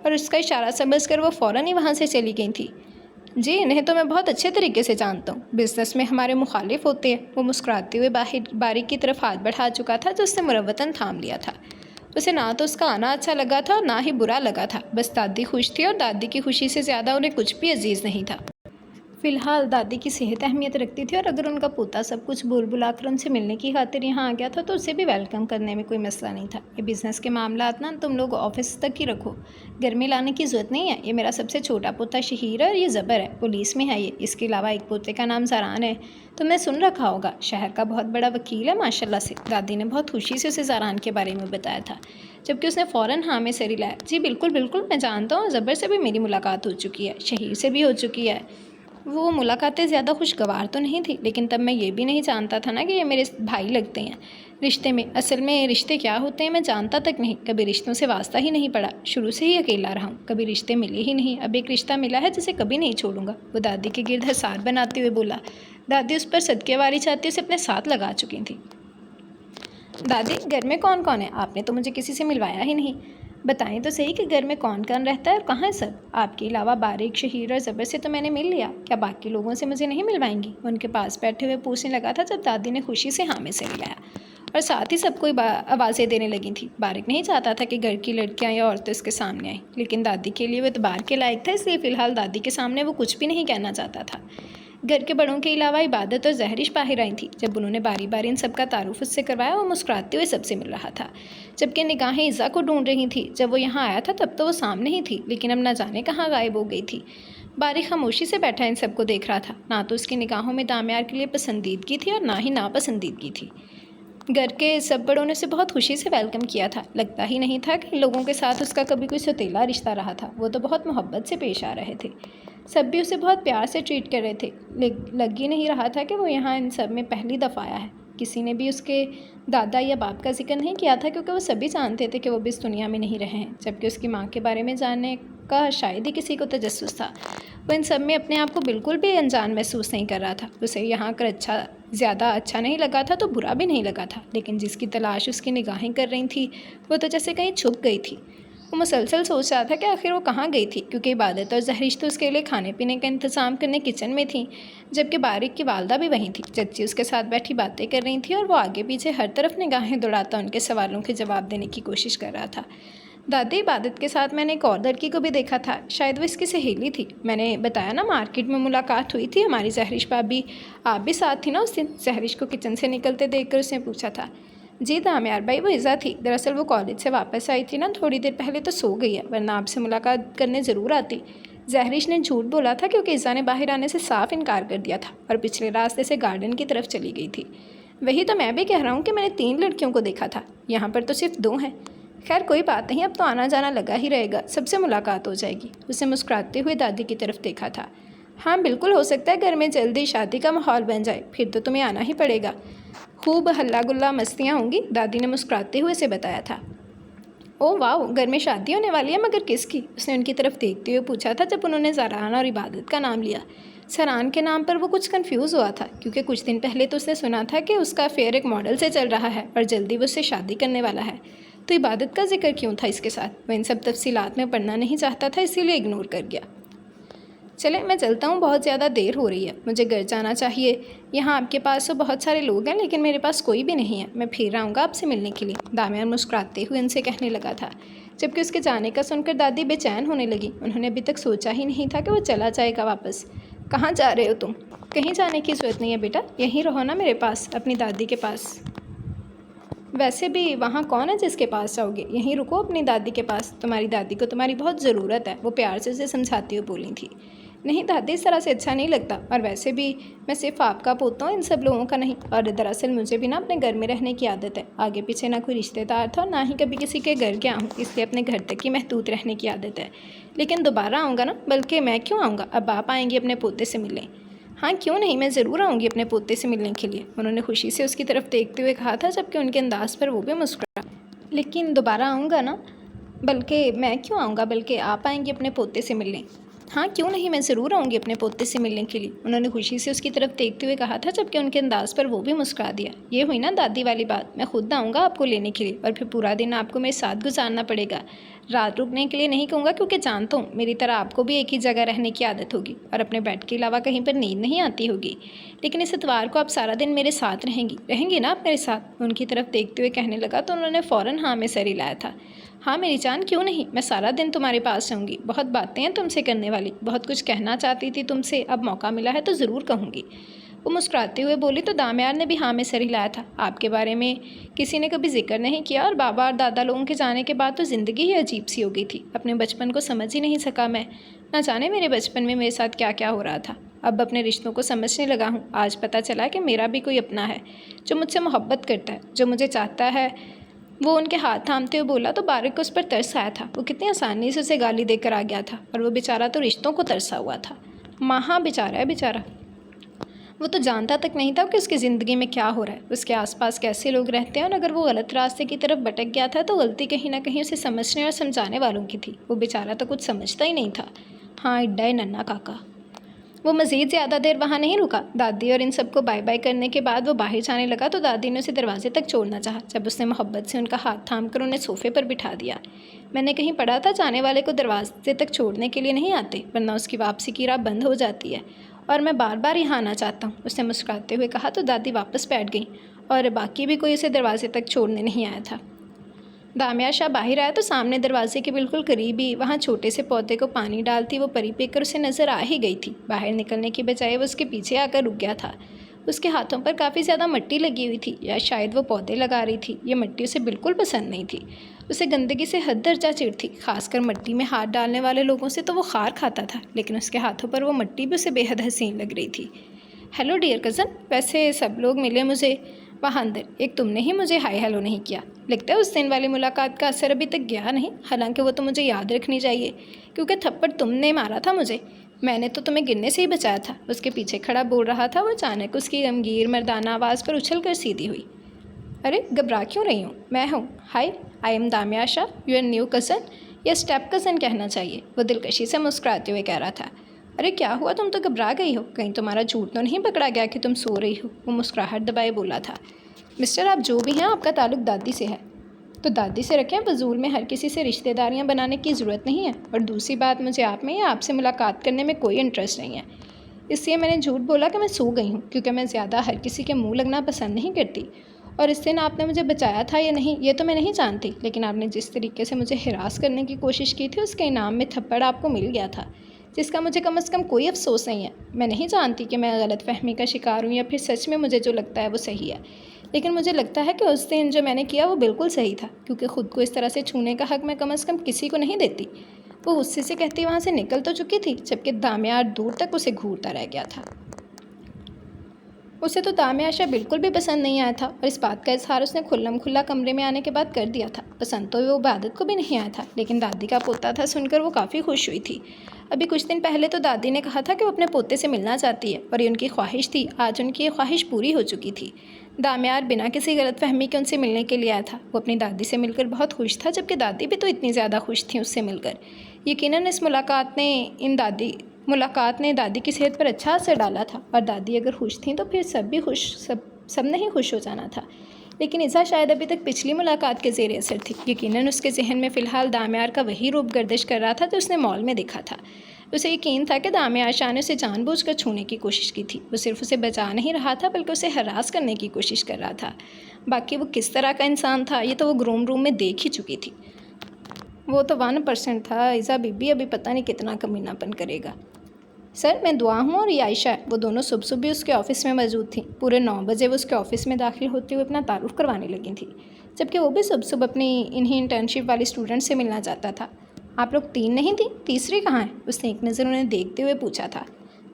Speaker 1: और उसका इशारा समझकर वो फ़ौरन ही वहाँ से चली गई थी। जी, इन्हें तो मैं बहुत अच्छे तरीके से जानता हूँ। बिज़नेस में हमारे मुखालिफ होते हैं। वो मुस्कुराते हुए बारिक की तरफ हाथ बढ़ा चुका था, जो उससे मुरव्वतन थाम लिया था। उसे ना तो उसका आना अच्छा लगा था और ना ही बुरा लगा था। बस दादी खुश थी और दादी की खुशी से ज़्यादा उन्हें कुछ भी अजीज़ नहीं था। फिलहाल दादी की सेहत अहमियत रखती थी और अगर उनका पोता सब कुछ बोल बुलाकर उनसे मिलने की खातिर यहाँ आ गया था तो उसे भी वेलकम करने में कोई मसला नहीं था। ये बिज़नेस के मामलात ना तुम लोग ऑफिस तक ही रखो, घर में लाने की ज़रूरत नहीं है। ये मेरा सबसे छोटा पोता शहीर है और ये ज़बर है, पुलिस में है ये। इसके अलावा एक पोते का नाम ज़रान है, तुमने सुन रखा होगा, शहर का बहुत बड़ा वकील है माशाल्लाह से। दादी ने बहुत खुशी से उसे ज़रान के बारे में बताया था, जबकि उसने फ़ौरन हाँ में सिर हिलाया। जी बिल्कुल बिल्कुल, मैं जानता हूँ, ज़बर से भी मेरी मुलाकात हो चुकी है, शहीर से भी हो चुकी है। वो मुलाकातें ज़्यादा खुशगवार तो नहीं थी, लेकिन तब मैं ये भी नहीं जानता था ना कि ये मेरे भाई लगते हैं। रिश्ते में असल में रिश्ते क्या होते हैं मैं जानता तक नहीं, कभी रिश्तों से वास्ता ही नहीं पड़ा, शुरू से ही अकेला रहा हूँ, कभी रिश्ते मिले ही नहीं। अब एक रिश्ता मिला है जिसे कभी नहीं छोड़ूंगा। वो दादी के गिर्द हसार बनाते हुए बोला। दादी उस पर सदकेवारी चाहती उसे अपने साथ लगा चुकी थी। दादी, घर में कौन कौन है? आपने तो मुझे किसी से मिलवाया ही नहीं। बताएं तो सही कि घर में कौन कौन रहता है और कहाँ है सब? आपके अलावा बारीक, शहीर और ज़बर से तो मैंने मिल लिया, क्या बाकी लोगों से मुझे नहीं मिलवाएंगी? उनके पास बैठे हुए पूछने लगा था जब दादी ने खुशी से हाँ में सिर हिलाया और साथ ही सबको आवाज़ें देने लगी थी। बारिक नहीं चाहता था कि घर की लड़कियां या औरतें उसके सामने आएं, लेकिन दादी के लिए वो इतबार के लायक था, इसलिए फ़िलहाल दादी के सामने वो कुछ भी नहीं कहना चाहता था। घर के बड़ों के अलावा इबादत और जहरिश बाहर आई थी। जब उन्होंने बारी बारी इन सबका तारुफ उससे करवाया, वो मुस्कुराते हुए सबसे मिल रहा था, जबकि निगाहें इज़ा को ढूंढ रही थी। जब वो यहाँ आया था तब तो वो सामने ही थी, लेकिन अब न जाने कहाँ गायब हो गई थी। बारी खामोशी से बैठा इन सबको देख रहा था, ना तो उसकी निगाहों में दामियार के लिए पसंदीदगी थी और ना ही नापसंदीदगी थी। घर के सब बड़ों ने उसे बहुत खुशी से वेलकम किया था। लगता ही नहीं था कि लोगों के साथ उसका कभी कोई सौतेला रिश्ता रहा था। वो तो बहुत मोहब्बत से पेश आ रहे थे, सब भी उसे बहुत प्यार से ट्रीट कर रहे थे। लग ही नहीं रहा था कि वो यहाँ इन सब में पहली दफ़ा आया है। किसी ने भी उसके दादा या बाप का जिक्र नहीं किया था, क्योंकि वो सभी जानते थे कि वो भी इस दुनिया में नहीं रहे हैं। जबकि उसकी माँ के बारे में जानने का शायद ही किसी को तजस्सुस था। वो इन सब में अपने आप को बिल्कुल भी अनजान महसूस नहीं कर रहा था। उसे यहाँ आकर ज़्यादा अच्छा नहीं लगा था तो बुरा भी नहीं लगा था, लेकिन जिसकी तलाश उसकी निगाहें कर रही थी वो तो जैसे कहीं छुप गई थी। वो मुसलसल सोच रहा था कि आखिर वो कहाँ गई थी, क्योंकि इबादत और जहरीश तो उसके लिए खाने पीने का इंतज़ाम करने किचन में थी, जबकि बारिक की वालदा भी वहीं थी। चच्ची उसके साथ बैठी बातें कर रही थी और वो आगे पीछे हर तरफ निगाहें दौड़ाता उनके सवालों के जवाब देने की कोशिश कर रहा था। दादी, इबादत के साथ मैंने एक और लड़की को भी देखा था, शायद वो इसकी सहेली थी। मैंने बताया ना, मार्केट में मुलाकात हुई थी हमारी जहरिश भाभी, आप भी साथ थी ना उस दिन? जहरिश को किचन से निकलते देखकर उसने पूछा था। जी दामियार भाई, वो इज़ा थी। दरअसल वो कॉलेज से वापस आई थी ना थोड़ी देर पहले, तो सो गई है, वरना आपसे मुलाकात करने ज़रूर आती। जहरिश ने झूठ बोला था, क्योंकि इज़ा ने बाहर आने से साफ इनकार कर दिया था और पिछले रास्ते से गार्डन की तरफ चली गई थी। वही तो मैं भी कह रहा हूँ कि मैंने 3 लड़कियों को देखा था, यहाँ पर तो सिर्फ 2 हैं। खैर कोई बात नहीं, अब तो आना जाना लगा ही रहेगा, सबसे मुलाकात हो जाएगी। उसे मुस्कुराते हुए दादी की तरफ देखा था। हाँ बिल्कुल, हो सकता है घर में जल्दी शादी का माहौल बन जाए, फिर तो तुम्हें आना ही पड़ेगा। खूब हल्ला गुल्ला मस्तियाँ होंगी, दादी ने मुस्कुराते हुए उसे बताया था। ओह वाह, घर में शादी होने वाली है, मगर किसकी? उसने उनकी तरफ देखते हुए पूछा था जब उन्होंने ज़रान और इबादत का नाम लिया। सरान के नाम पर वो कुछ कंफ्यूज हुआ था, क्योंकि कुछ दिन पहले तो उसने सुना था कि उसका अफेयर एक मॉडल से चल रहा है और जल्दी वो उससे शादी करने वाला है। तो इबादत का जिक्र क्यों था इसके साथ? वह इन सब तफसीलात में पढ़ना नहीं चाहता था, इसीलिए इग्नोर कर गया। चले मैं चलता हूँ, बहुत ज़्यादा देर हो रही है, मुझे घर जाना चाहिए। यहाँ आपके पास तो बहुत सारे लोग हैं, लेकिन मेरे पास कोई भी नहीं है। मैं फिर आऊँगा आपसे मिलने के लिए, दामियान मुस्कुराते हुए उनसे कहने लगा था। जबकि उसके जाने का सुनकर दादी बेचैन होने लगी। उन्होंने अभी तक सोचा ही नहीं था कि वो चला जाएगा वापस। कहाँ जा रहे हो तुम? कहीं जाने की ज़रूरत नहीं है बेटा, यहीं रहो ना मेरे पास, अपनी दादी के पास। वैसे भी वहाँ कौन है जिसके पास जाओगे, यहीं रुको अपनी दादी के पास, तुम्हारी दादी को तुम्हारी बहुत ज़रूरत है, वो प्यार से उसे समझाती हुई बोली थी। नहीं दादी, इस तरह से अच्छा नहीं लगता, और वैसे भी मैं सिर्फ आपका पोता हूँ, इन सब लोगों का नहीं। और दरअसल मुझे भी ना अपने घर में रहने की आदत है, आगे पीछे ना कोई रिश्तेदार था और ना ही कभी किसी के घर गया हूँ, इसलिए अपने घर तक ही महदूद रहने की आदत है। लेकिन दोबारा आऊँगा ना, बल्कि मैं क्यों आऊँगा, अब आप आएंगी अपने पोते से मिलें। हाँ क्यों नहीं, मैं ज़रूर आऊँगी अपने पोते से मिलने के लिए, उन्होंने खुशी से उसकी तरफ देखते हुए कहा था, जबकि उनके अंदाज़ पर वो भी मुस्कुरा। लेकिन दोबारा आऊँगा ना, बल्कि मैं क्यों आऊँगा, बल्कि आप आएंगे अपने पोते से मिलने। हाँ क्यों नहीं, मैं ज़रूर आऊँगी अपने पोते से मिलने के लिए, उन्होंने खुशी से उसकी तरफ देखते हुए कहा था, जबकि उनके अंदाज़ पर वो भी मुस्कुरा दिया। ये हुई ना दादी वाली बात, मैं खुद आऊँगा आपको लेने के लिए और फिर पूरा दिन आपको मेरे साथ गुजारना पड़ेगा। रात रुकने के लिए नहीं कहूँगा, क्योंकि जानता हूँ मेरी तरह आपको भी एक ही जगह रहने की आदत होगी और अपने बेड के अलावा कहीं पर नींद नहीं आती होगी। लेकिन इस इतवार को आप सारा दिन मेरे साथ रहेंगी ना आप मेरे साथ? उनकी तरफ देखते हुए कहने लगा तो उन्होंने फ़ौरन हाँ में सर हिलाया था। हाँ मेरी जान, क्यों नहीं, मैं सारा दिन तुम्हारे पास रहूँगी। बहुत बातें हैं तुमसे करने वाली, बहुत कुछ कहना चाहती थी तुमसे, अब मौका मिला है तो ज़रूर कहूँगी। वो मुस्कुराते हुए बोली तो दामयार ने भी हाँ में सर हिलाया था। आपके बारे में किसी ने कभी जिक्र नहीं किया और बाबा और दादा लोगों के जाने के बाद तो ज़िंदगी ही अजीब सी हो गई थी। अपने बचपन को समझ ही नहीं सका मैं। ना जाने मेरे बचपन में मेरे साथ क्या क्या हो रहा था। अब अपने रिश्तों को समझने लगा हूँ। आज पता चला कि मेरा भी कोई अपना है जो मुझसे मोहब्बत करता है, जो मुझे चाहता है। वो उनके हाथ थामते हुए बोला तो बारिक को उस पर तरस आया था। वो कितनी आसानी से उसे गाली देकर आ गया था और वो बेचारा तो रिश्तों को तरसा हुआ था। हाँ बेचारा है बेचारा। वो तो जानता तक नहीं था कि उसकी ज़िंदगी में क्या हो रहा है, उसके आसपास कैसे लोग रहते हैं, और अगर वो गलत रास्ते की तरफ भटक गया था तो गलती कहीं ना कहीं उसे समझने और समझाने वालों की थी। वो बेचारा तो कुछ समझता ही नहीं था। हाँ इड्डा है नन्ना काका। वो मज़ीद ज़्यादा देर वहाँ नहीं रुका। दादी और इन सबको बाय बाय करने के बाद वो बाहर जाने लगा तो दादी ने उसे दरवाजे तक छोड़ना चाहा, जब उसने मोहब्बत से उनका हाथ थामकर उन्हें सोफे पर बिठा दिया। मैंने कहीं पढ़ा था, जाने वाले को दरवाजे तक छोड़ने के लिए नहीं आते, वरना उसकी वापसी की राह बंद हो जाती है, और मैं बार बार यहाँ आना चाहता हूँ, उसने मुस्कुराते हुए कहा तो दादी वापस बैठ गई और बाकी भी कोई उसे दरवाजे तक छोड़ने नहीं आया था। दामिया शाह बाहर आया तो सामने दरवाजे के बिल्कुल करीब ही वहाँ छोटे से पौधे को पानी डालती वो परी पेकर उसे नज़र आ ही गई थी। बाहर निकलने की बजाय वो उसके पीछे आकर रुक गया था। उसके हाथों पर काफ़ी ज़्यादा मिट्टी लगी हुई थी, या शायद वो पौधे लगा रही थी। ये मिट्टी उसे बिल्कुल पसंद नहीं थी। उसे गंदगी से हद दर्जा चिढ़ थी, खासकर मिट्टी में हाथ डालने वाले लोगों से तो वो खार खाता था, लेकिन उसके हाथों पर वो मिट्टी भी उसे बेहद हसीन लग रही थी। हेलो डियर कज़न, वैसे सब लोग मिले मुझे वहाँ अंदर, एक तुमने ही मुझे हाय हेलो नहीं किया। लगता है उस दिन वाली मुलाकात का असर अभी तक गया नहीं, हालांकि वो तो मुझे याद रखनी चाहिए, क्योंकि थप्पड़ तुमने मारा था मुझे, मैंने तो तुम्हें गिरने से ही बचाया था। उसके पीछे खड़ा बोल रहा था वो अचानक उसकी गमगीर मर्दाना आवाज़ पर उछल कर सीधी हुई। अरे घबरा क्यों रही हूँ, मैं हूँ, hi I am Damia Shah, your new cousin, या स्टेप कज़न कहना चाहिए, वो दिलकशी से मुस्कुराते हुए कह रहा था। अरे क्या हुआ, तुम तो घबरा गई हो, कहीं तुम्हारा झूठ तो नहीं पकड़ा गया कि तुम सो रही हो, वो मुस्कुराहट दबाए बोला था। मिस्टर आप जो भी हैं, आपका ताल्लुक दादी से है तो दादी से रखें, फजूल में हर किसी से रिश्तेदारियां बनाने की ज़रूरत नहीं है, और दूसरी बात मुझे आप में या आपसे मुलाकात करने में कोई इंटरेस्ट नहीं है, इसलिए मैंने झूठ बोला कि मैं सो गई हूँ, क्योंकि मैं ज़्यादा हर किसी के मुँह लगना पसंद नहीं करती। और इस दिन आपने मुझे बचाया था या नहीं ये तो मैं नहीं जानती, लेकिन आपने जिस तरीके से मुझे हिरास करने की कोशिश की थी उसके इनाम में थप्पड़ आपको मिल गया था, जिसका मुझे कम से कम कोई अफसोस नहीं है। मैं नहीं जानती कि मैं गलत फहमी का शिकार हूँ या फिर सच में मुझे जो लगता है वो सही है, लेकिन मुझे लगता है कि उस दिन जो मैंने किया वो बिल्कुल सही था, क्योंकि ख़ुद को इस तरह से छूने का हक़ मैं कम से कम किसी को नहीं देती। वो गुस्से से कहती वहाँ से निकल तो चुकी थी, जबकि दामियार दूर तक उसे घूरता रह गया था। उसे तो दामियाशा बिल्कुल भी पसंद नहीं आया था, और इस बात का इजहार उसने खुल्लम खुल्ला कमरे में आने के बाद कर दिया था। पसंद तो वो इबादत को भी नहीं आया था, लेकिन दादी का पोता था सुनकर वो काफ़ी खुश हुई थी। अभी कुछ दिन पहले तो दादी ने कहा था कि वो अपने पोते से मिलना चाहती है, और ये उनकी ख्वाहिश थी। आज उनकी ये ख्वाहिश पूरी हो चुकी थी। दामियार बिना किसी गलतफहमी के उनसे मिलने के लिए आया था। वो अपनी दादी से मिलकर बहुत खुश था, जबकि दादी भी तो इतनी ज़्यादा खुश थी उससे मिलकर। यकीनन इस मुलाकात ने दादी की सेहत पर अच्छा असर डाला था, और दादी अगर खुश थी तो फिर सब ने ही खुश हो जाना था। लेकिन इज़ा शायद अभी तक पिछली मुलाकात के ज़ेर असर थी। यकीनन उसके जहन में फ़िलहाल दामियार का वही रूप गर्दिश कर रहा था जो उसने मॉल में देखा था। उसे यकीन था कि दामियार शाह ने उसे जानबूझकर छूने की कोशिश की थी। वो सिर्फ उसे बचा नहीं रहा था, बल्कि उसे हरास करने की कोशिश कर रहा था। बाकी वो किस तरह का इंसान था ये तो वो ग्रूम रूम में देख ही चुकी थी। वो तो 1% था। इज़ा बीबी अभी पता नहीं कितना कमीनापन करेगा। सर मैं दुआ हूँ और ये आयशा है। वो दोनों सुबह सुबह उसके ऑफ़िस में मौजूद थी। पूरे 9 बजे वो उसके ऑफ़िस में दाखिल होते हुए अपना तारुफ़ करवाने लगी थी, जबकि वो भी सुबह सुबह अपनी इन्हीं इंटर्नशिप वाली स्टूडेंट से मिलना चाहता था। आप लोग 3 नहीं थी, तीसरी कहाँ है? उसने एक नज़र उन्हें देखते हुए पूछा था।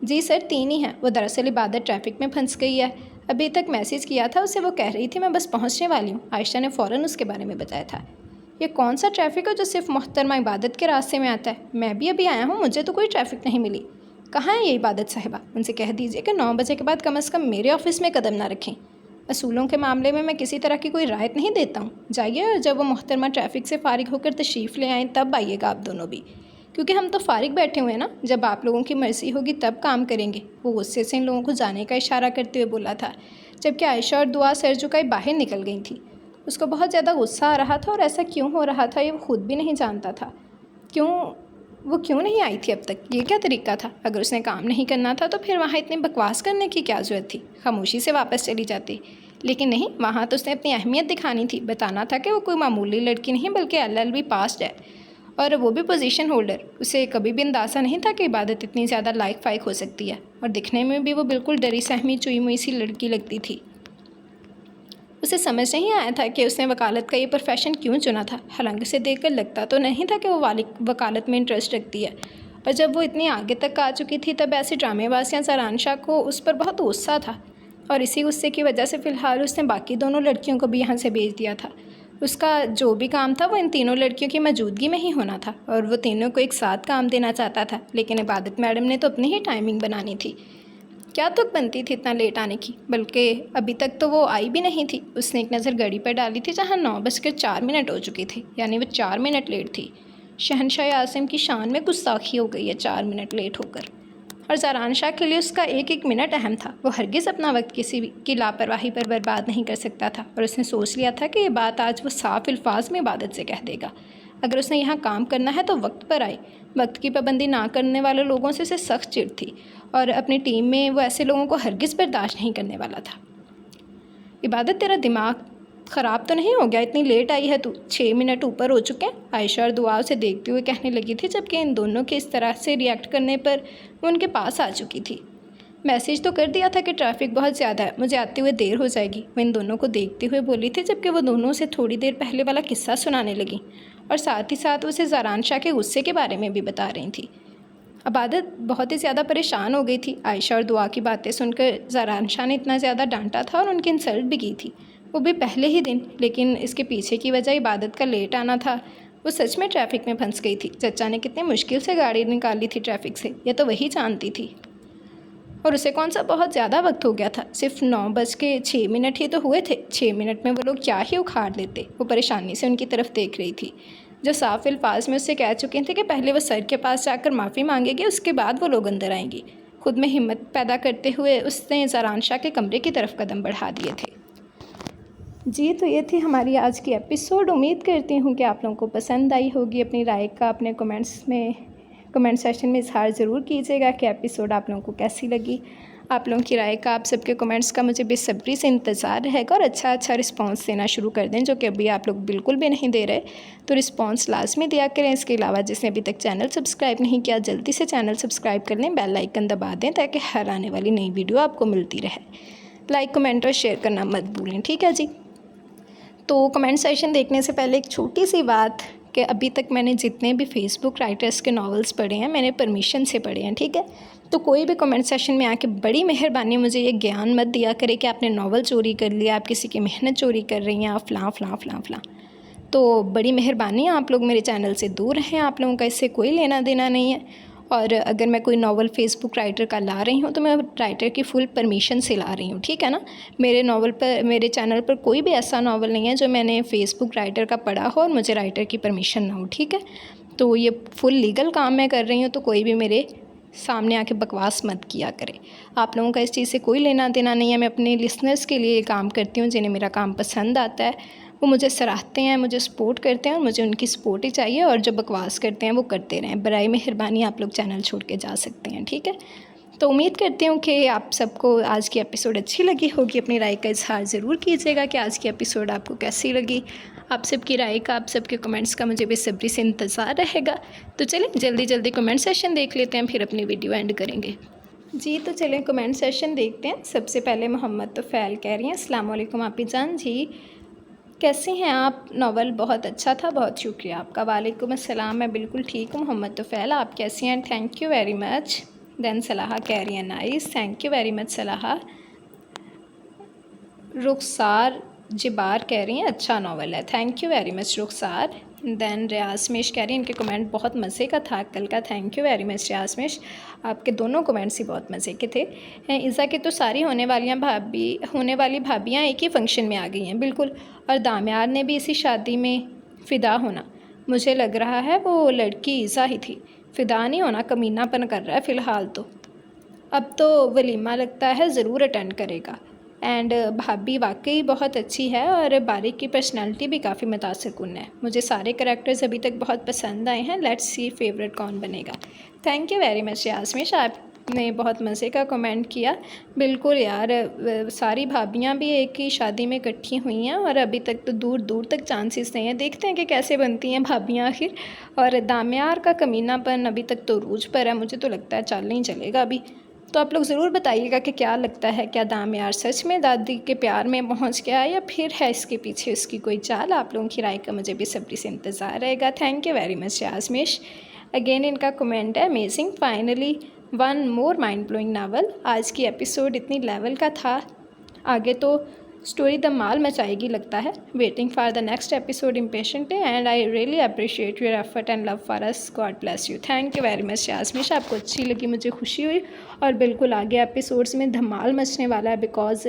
Speaker 1: जी सर 3 ही हैं। वो दरअसल इबादत ट्रैफिक में फंस गई है। अभी तक मैसेज किया था उसे, वो कह रही थी मैं बस पहुँचने वाली हूँ। आयशा ने फ़ौरन उसके बारे में बताया था। ये कौन सा ट्रैफ़िक है जो सिर्फ मोहतरमा इबादत के रास्ते में आता है? मैं भी अभी आया हूँ, मुझे तो कोई ट्रैफ़िक नहीं मिली। कहाँ है ये इबादत साहिबा? उनसे कह दीजिए कि 9 बजे के बाद कम से कम मेरे ऑफ़िस में कदम ना रखें। असूलों के मामले में मैं किसी तरह की कोई रायत नहीं देता हूँ। जाइए, और जब वो मोहतरमा ट्रैफिक से फारिग होकर तशरीफ़ ले आएँ तब आइएगा आप दोनों भी। क्योंकि हम तो फारिग बैठे हुए हैं ना, जब आप लोगों की मर्ज़ी होगी तब काम करेंगे। वो गुस्से से इन लोगों को जाने का इशारा करते हुए बोला था, जबकि आयशा और दुआ सर झुकाए बाहर निकल गई थी। उसको बहुत ज़्यादा गुस्सा आ रहा था और ऐसा क्यों हो रहा था ये वो खुद भी नहीं जानता था। वो क्यों नहीं आई थी अब तक? ये क्या तरीका था? अगर उसने काम नहीं करना था तो फिर वहाँ इतनी बकवास करने की क्या ज़रूरत थी? खामोशी से वापस चली जाती। लेकिन नहीं, वहाँ तो उसने अपनी अहमियत दिखानी थी, बताना था कि वो कोई मामूली लड़की नहीं बल्कि LLB पास है, और वो भी पोजीशन होल्डर। उसे कभी भी अंदाज़ा नहीं था कि इबादत इतनी ज़्यादा लायक फ़ायक हो सकती है, और दिखने में भी वो बिल्कुल डरी सहमी चुई मुई सी लड़की लगती थी। उसे समझ नहीं आया था कि उसने वकालत का ये प्रोफेशन क्यों चुना था। हालांकि उसे देखकर लगता तो नहीं था कि वो वकालत में इंटरेस्ट रखती है, और जब वो इतनी आगे तक आ चुकी थी तब ऐसी ड्रामेबाजियाँ ज़रान शाह को उस पर बहुत गुस्सा था, और इसी गुस्से की वजह से फ़िलहाल उसने बाकी दोनों लड़कियों को भी यहाँ से भेज दिया था। उसका जो भी काम था वो इन तीनों लड़कियों की मौजूदगी में ही होना था, और वो तीनों को एक साथ काम देना चाहता था। लेकिन इबादत मैडम ने तो अपनी ही टाइमिंग बनानी थी। क्या तुक बनती थी इतना लेट आने की? बल्कि अभी तक तो वो आई भी नहीं थी। उसने एक नज़र घड़ी पर डाली थी जहाँ 9:04 हो चुके थे, यानी वो 4 मिनट लेट थी। शहनशाह आसिम की शान में गुस्ताखी हो गई है 4 मिनट लेट होकर, और ज़रान शाह के लिए उसका एक एक मिनट अहम था। वो हरगिज़ अपना वक्त किसी भी की लापरवाही पर बर्बाद नहीं कर सकता था, और उसने सोच लिया था कि ये बात आज वो साफ अल्फाज में इबादत से कह देगा। अगर उसने यहाँ काम करना है तो वक्त पर आए। वक्त की पाबंदी ना करने वाले लोगों से उसे सख्त चिढ़ थी, और अपनी टीम में वो ऐसे लोगों को हरगिज़ बर्दाश्त नहीं करने वाला था। इबादत, तेरा दिमाग ख़राब तो नहीं हो गया? इतनी लेट आई है तू, 6 मिनट ऊपर हो चुके हैं। आयशा और दुआ उसे देखते हुए कहने लगी थी, जबकि इन दोनों के इस तरह से रिएक्ट करने पर वो उनके पास आ चुकी थी। मैसेज तो कर दिया था कि ट्रैफिक बहुत ज़्यादा है, मुझे आते हुए देर हो जाएगी, वो इन दोनों को देखते हुए बोली थी, जबकि वो दोनों से थोड़ी देर पहले वाला किस्सा सुनाने लगी, और साथ ही साथ उसे ज़रान शाह के गुस्से के बारे में भी बता रही थी। इबादत बहुत ही ज़्यादा परेशान हो गई थी। आयशा और दुआ की बातें सुनकर ज़रान शाह ने इतना ज़्यादा डांटा था और उनकी इंसल्ट भी की थी, वो भी पहले ही दिन। लेकिन इसके पीछे की वजह इबादत का लेट आना था। वो सच में ट्रैफिक में फंस गई थी। चचा ने कितनी मुश्किल से गाड़ी निकाली थी ट्रैफिक से, यह तो वही जानती थी। और उसे कौन सा बहुत ज़्यादा वक्त हो गया था, सिर्फ 9:06 ही तो हुए थे। 6 मिनट में वो लोग क्या ही उखाड़ लेते। वो परेशानी से उनकी तरफ देख रही थी, जो साफ अल्फाज में उससे कह चुके थे कि पहले वो सर के पास जाकर माफ़ी मांगेगी, उसके बाद वो लोग अंदर आएंगी। खुद में हिम्मत पैदा करते हुए उसने ज़रान शाह के कमरे की तरफ कदम बढ़ा दिए थे। जी, तो ये थी हमारी आज की एपिसोड। उम्मीद करती हूँ कि आप लोगों को पसंद आई होगी। अपनी राय का अपने कमेंट सेक्शन में इजहार ज़रूर कीजिएगा कि एपिसोड आप लोगों को कैसी लगी। आप लोगों की राय का, आप सबके कमेंट्स का मुझे बेसब्री से इंतज़ार रहेगा, और अच्छा रिस्पांस देना शुरू कर दें, जो कि अभी आप लोग बिल्कुल भी नहीं दे रहे। तो रिस्पांस लाजमी दिया करें। इसके अलावा जिसने अभी तक चैनल सब्सक्राइब नहीं किया, जल्दी से चैनल सब्सक्राइब कर लें, बेल आइकन दबा दें, ताकि हर आने वाली नई वीडियो आपको मिलती रहे। लाइक, कमेंट और शेयर करना मत भूलें, ठीक है जी। तो कमेंट सेशन देखने से पहले एक छोटी सी बात, कि अभी तक मैंने जितने भी फेसबुक राइटर्स के नॉवेल्स पढ़े हैं, मैंने परमिशन से पढ़े हैं, ठीक है। तो कोई भी कमेंट सेशन में आके बड़ी मेहरबानी मुझे ये ज्ञान मत दिया करे कि आपने नॉवल चोरी कर लिया, आप किसी की मेहनत चोरी कर रही हैं, आप फ़लाँ। तो बड़ी मेहरबानी, आप लोग मेरे चैनल से दूर हैं, आप लोगों का इससे कोई लेना देना नहीं है। और अगर मैं कोई नॉवल फेसबुक राइटर का ला रही हूँ तो मैं राइटर की फुल परमिशन से ला रही हूँ, ठीक है ना। मेरे चैनल पर कोई भी ऐसा नॉवल नहीं है जो मैंने फेसबुक राइटर का पढ़ा हो और मुझे राइटर की परमिशन ना हो, ठीक है। तो ये फुल लीगल काम मैं कर रही हूँ, तो कोई भी मेरे सामने आके बकवास मत किया करे। आप लोगों का इस चीज़ से कोई लेना देना नहीं है। मैं अपने लिसनर्स के लिए काम करती हूँ, जिन्हें मेरा काम पसंद आता है, वो मुझे सराहते हैं, मुझे सपोर्ट करते हैं, और मुझे उनकी सपोर्ट ही चाहिए। और जो बकवास करते हैं वो करते रहें। बराए मेहरबानी आप लोग चैनल छोड़ के जा सकते हैं, ठीक है। तो उम्मीद करती हूँ कि आप सबको आज की एपिसोड अच्छी लगी होगी। अपनी राय का इजहार ज़रूर कीजिएगा कि आज की एपिसोड आपको कैसी लगी। आप सबकी राय का, आप सबके कमेंट्स का मुझे बेसब्री से इंतज़ार रहेगा। तो चलिए जल्दी कमेंट सेशन देख लेते हैं, फिर अपनी वीडियो एंड करेंगे। जी, तो चलें कमेंट सेशन देखते हैं। सबसे पहले मोहम्मद तोफ़ैल कह रही हैं, अस्सलाम वालेकुम आपी जान जी, कैसी हैं आप? नॉवल बहुत अच्छा था, बहुत शुक्रिया आपका। वालेकुम अस्सलाम, मैं बिल्कुल ठीक हूँ मोहम्मद तोफ़ैल, आप कैसी हैं? Thank you very much. Then Salaha कह रही हैं, nice, thank you very much Salaha. Rukhsar Jibar कह रही हैं, अच्छा नॉवल है, thank you very much Rukhsar. Then Riyasmesh कह रही हैं, इनके कमेंट बहुत मज़े का था कल का, थैंक यू वेरी मच रियासमेश, आपके दोनों कमेंट्स ही बहुत मज़े के थे। ईज़ा की तो सारी होने वाली भाभियाँ एक ही फंक्शन में आ गई हैं, बिल्कुल, और दामियार ने भी इसी शादी में फ़िदा होना, मुझे लग रहा है वो लड़की ईज़ा ही थी। फ़िदा नहीं होना, कमीनापन कर रहा है फ़िलहाल तो। अब तो वलीमा लगता है ज़रूर अटेंड करेगा। एंड भाभी वाकई बहुत अच्छी है और बारिक की पर्सनालिटी भी काफ़ी मुतासिरकुन है। मुझे सारे करैक्टर्स अभी तक बहुत पसंद आए हैं। लेट्स सी फेवरेट कौन बनेगा। थैंक यू वेरी मच यास्मिश, आपने बहुत मज़े का कमेंट किया। बिल्कुल यार, सारी भाभियाँ भी एक ही शादी में इकट्ठी हुई हैं और अभी तक तो दूर दूर तक चांसेस नहीं हैं। देखते हैं कि कैसे बनती हैं भाभियाँ आखिर। और दामियार का कमीनापन अभी तक तो रूज पर है, मुझे तो लगता है चल नहीं चलेगा अभी। तो आप लोग ज़रूर बताइएगा कि क्या लगता है, क्या दामियार सच में दादी के प्यार में पहुंच गया या फिर है इसके पीछे उसकी कोई चाल। आप लोगों की राय का मुझे बेसब्री से इंतज़ार रहेगा। Thank you very much Yasmish. Again इनका कमेंट है, amazing, finally one more mind blowing novel. आज की एपिसोड इतनी लेवल का था, आगे तो स्टोरी धमाल मचाएगी लगता है। Waiting for the next episode impatiently and I really appreciate your effort and love for us. God bless you. Thank you very much Yasmish, आपको अच्छी लगी, मुझे खुशी हुई। और बिल्कुल आगे एपिसोड्स में धमाल मचने वाला है। बिकॉज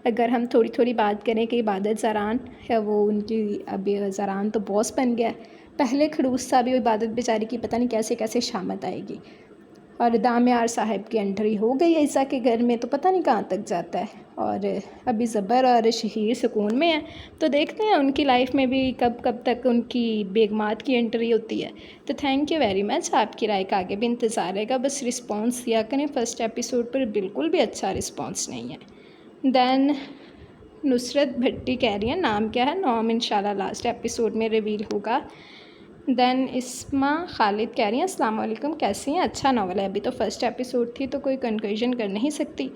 Speaker 1: अगर हम थोड़ी थोड़ी बात करें कि इबादत ज़रान है, वो उनकी अभी ज़रान तो बॉस बन गया है। पहले खड़ूस था, अभी इबादत बेचारी की पता नहीं कैसे कैसे शामत आएगी। और दामियार साहब की एंट्री हो गई ईसा के घर में, तो पता नहीं कहाँ तक जाता है। और अभी ज़बर और शहीर सुकून में है, तो देखते हैं उनकी लाइफ में भी कब कब तक उनकी बेगमात की एंट्री होती है। तो थैंक यू वेरी मच, आपकी राय का आगे भी इंतज़ार रहेगा। बस रिस्पॉन्स दिया करें, फर्स्ट एपिसोड पर बिल्कुल भी अच्छा रिस्पॉन्स नहीं है। दैन नुसरत भट्टी कह रही है नाम क्या है, नाम इंशाल्लाह लास्ट एपिसोड में रिवील होगा। दैन इस्मा खालिद कह रही हैं अस्सलाम वालेकुम, कैसी हैं। अच्छा नावल है, अभी तो फर्स्ट एपिसोड थी तो कोई कंक्लूजन कर नहीं सकती,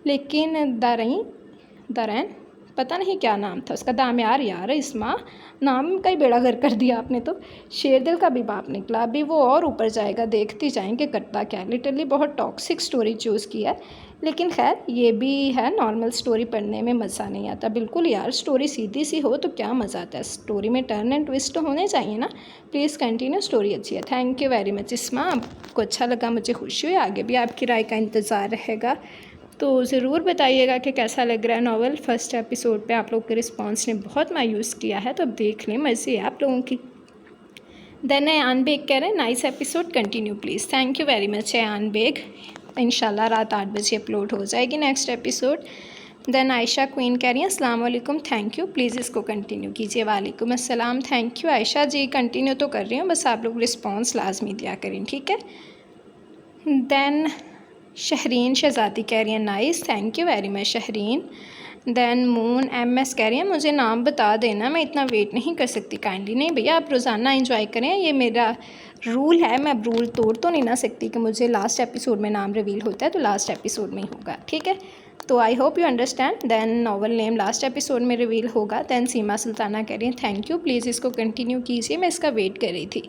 Speaker 1: लेकिन दरैन पता नहीं क्या नाम था उसका। दामियार यार, इस्मा नाम का ही बेड़ा गर्क कर दिया आपने तो। शेरदिल का भी बाप निकला, अभी वो और ऊपर जाएगा, देखते जाएंगे करता क्या। लिटरली बहुत टॉक्सिक स्टोरी चूज़ किया है, लेकिन खैर ये भी है, नॉर्मल स्टोरी पढ़ने में मज़ा नहीं आता बिल्कुल यार। स्टोरी सीधी सी हो तो क्या मज़ा आता है, स्टोरी में टर्न एंड ट्विस्ट तो होने चाहिए ना। प्लीज़ कंटिन्यू, स्टोरी अच्छी है। थैंक यू वेरी मच इस्मा, आपको अच्छा लगा, मुझे खुशी हुई। आगे भी आपकी राय का इंतज़ार रहेगा, तो ज़रूर बताइएगा कि कैसा लग रहा है नॉवल। फर्स्ट एपिसोड पे आप लोग के रिस्पांस ने बहुत मायूस किया है, तो अब देख लें, मर्ज़ी है आप लोगों की। देन अयान बेग कह रहे हैं nice episode, continue please. Thank you very much Ayaan Baig, इंशाल्लाह रात 8 बजे अपलोड हो जाएगी next episode. Then Ayesha queen कह रही हैं अस्सलाम वालेकुम, थैंक यू, प्लीज़ इसको कंटिन्यू कीजिए। वालेकुम अस्सलाम, thank you Ayesha ji, continue तो कर रही हूँ, बस आप लोग रिस्पॉन्स लाजमी दिया करें, ठीक है। देन शहरीन शहज़ादी कह रही हैं nice, thank you very much Shehreen. Then Moon MS कह रही हैं मुझे नाम बता देना, मैं इतना वेट नहीं कर सकती काइंडली। नहीं भैया, आप रोज़ाना एंजॉय करें, ये मेरा रूल है, मैं अब रूल तोड़ तो नहीं ना सकती कि मुझे लास्ट एपिसोड में नाम रिवील होता है तो लास्ट एपिसोड में ही होगा, ठीक है। तो I hope you understand. Then novel name last episode में रिवील होगा। देन सीमा सुल्ताना कह रही हैं थैंक यू, प्लीज़ इसको कंटिन्यू कीजिए, मैं इसका वेट कर रही थी।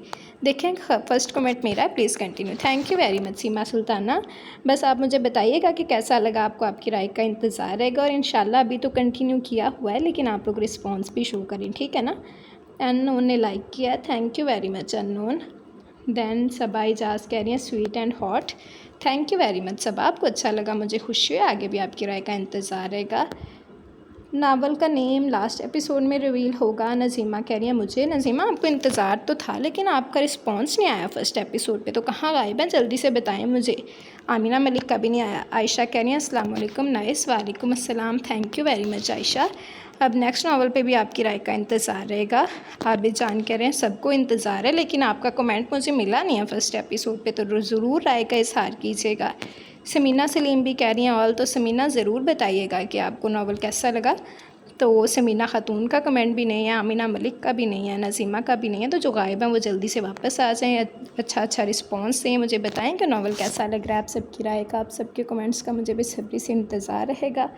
Speaker 1: देखें फर्स्ट कमेंट मेरा है, please continue. Thank you very much Seema Sultana, बस आप मुझे बताइएगा कि कैसा लगा आपको, आपकी राय का इंतज़ार रहेगा। और इंशाल्लाह अभी तो कंटिन्यू किया हुआ है, लेकिन आप लोग रिस्पॉन्स भी शो करें, ठीक है ना। अननोन ने लाइक किया, thank you very much unknown. Then Saba Ijaz कह रही हैं sweet and hot, thank you very much Saba, आपको अच्छा लगा, मुझे खुशी है। आगे भी आपकी राय का इंतज़ार रहेगा। नावल का नेम लास्ट एपिसोड में रिवील होगा, नज़ीमा कह रही है मुझे। नज़ीमा आपको इंतज़ार तो था, लेकिन आपका रिस्पांस नहीं आया फर्स्ट एपिसोड पे, तो कहाँ गायब हैं, जल्दी से बताएं मुझे। आमिना मलिक का भी नहीं आया। आयशा कह रही हैं अस्सलाम वालेकुम, नाइस, वालेकुम अस्सलाम, thank you very much Ayesha. अब नेक्स्ट नावल पे भी आपकी राय का इंतज़ार रहेगा। आप भी जान कह रहे हैं सबको इंतज़ार है, लेकिन आपका कमेंट मुझे मिला नहीं है फर्स्ट एपिसोड पे, तो ज़रूर राय का इजहार कीजिएगा। समीना सलीम भी कह रही हैं ऑल, तो समीना ज़रूर बताइएगा कि आपको नावल कैसा लगा। तो समीना खातून का कमेंट भी नहीं है, आमिना मलिक का भी नहीं है, नज़ीमा का भी नहीं है, तो जो गायब हैं वो जल्दी से वापस आ जाएँ, अच्छा अच्छा रिस्पांस दें, मुझे बताएं कि नावल कैसा लग रहा है। आप सबकी राय का, आप सबके कमेंट्स का मुझे बेसब्री से इंतज़ार रहेगा,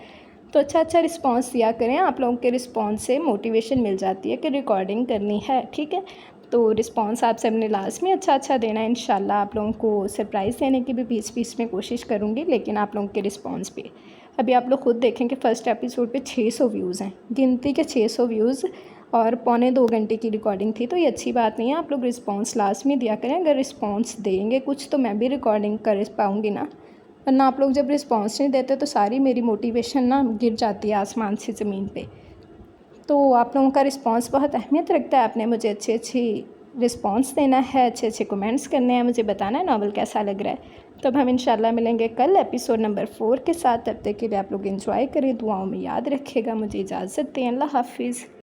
Speaker 1: तो अच्छा अच्छा रिस्पांस दिया करें। आप लोगों के रिस्पांस से मोटिवेशन मिल जाती है कि रिकॉर्डिंग करनी है, ठीक है। तो रिस्पांस आप सब ने लाजमी अच्छा अच्छा देना है। इंशाल्लाह आप लोगों को सरप्राइज़ देने की भी बीच बीच में कोशिश करूँगी, लेकिन आप लोगों के रिस्पांस पे अभी आप लोग खुद देखें कि फ़र्स्ट एपिसोड पे 600 व्यूज़ हैं, गिनती के 600 व्यूज़, और 2.25 घंटे की रिकॉर्डिंग थी, तो ये अच्छी बात नहीं है। आप लोग रिस्पांस लाजमी दिया करें, अगर रिस्पांस देंगे कुछ तो मैं भी रिकॉर्डिंग कर पाऊँगी ना, वरना आप लोग जब रिस्पांस नहीं देते तो सारी मेरी मोटिवेशन ना गिर जाती है आसमान से ज़मीन पे। तो आप लोगों का रिस्पांस बहुत अहमियत रखता है, आपने मुझे अच्छी अच्छी रिस्पॉन्स देना है, अच्छे अच्छे कमेंट्स करने हैं, मुझे बताना है नावल कैसा लग रहा है। तो अब हम इंशाल्लाह मिलेंगे कल एपिसोड नंबर 4 के साथ। तब तक के लिए आप लोग एंजॉय करें, दुआओं में याद रखिएगा। मुझे इजाज़त दें। अल्लाह हाफिज़।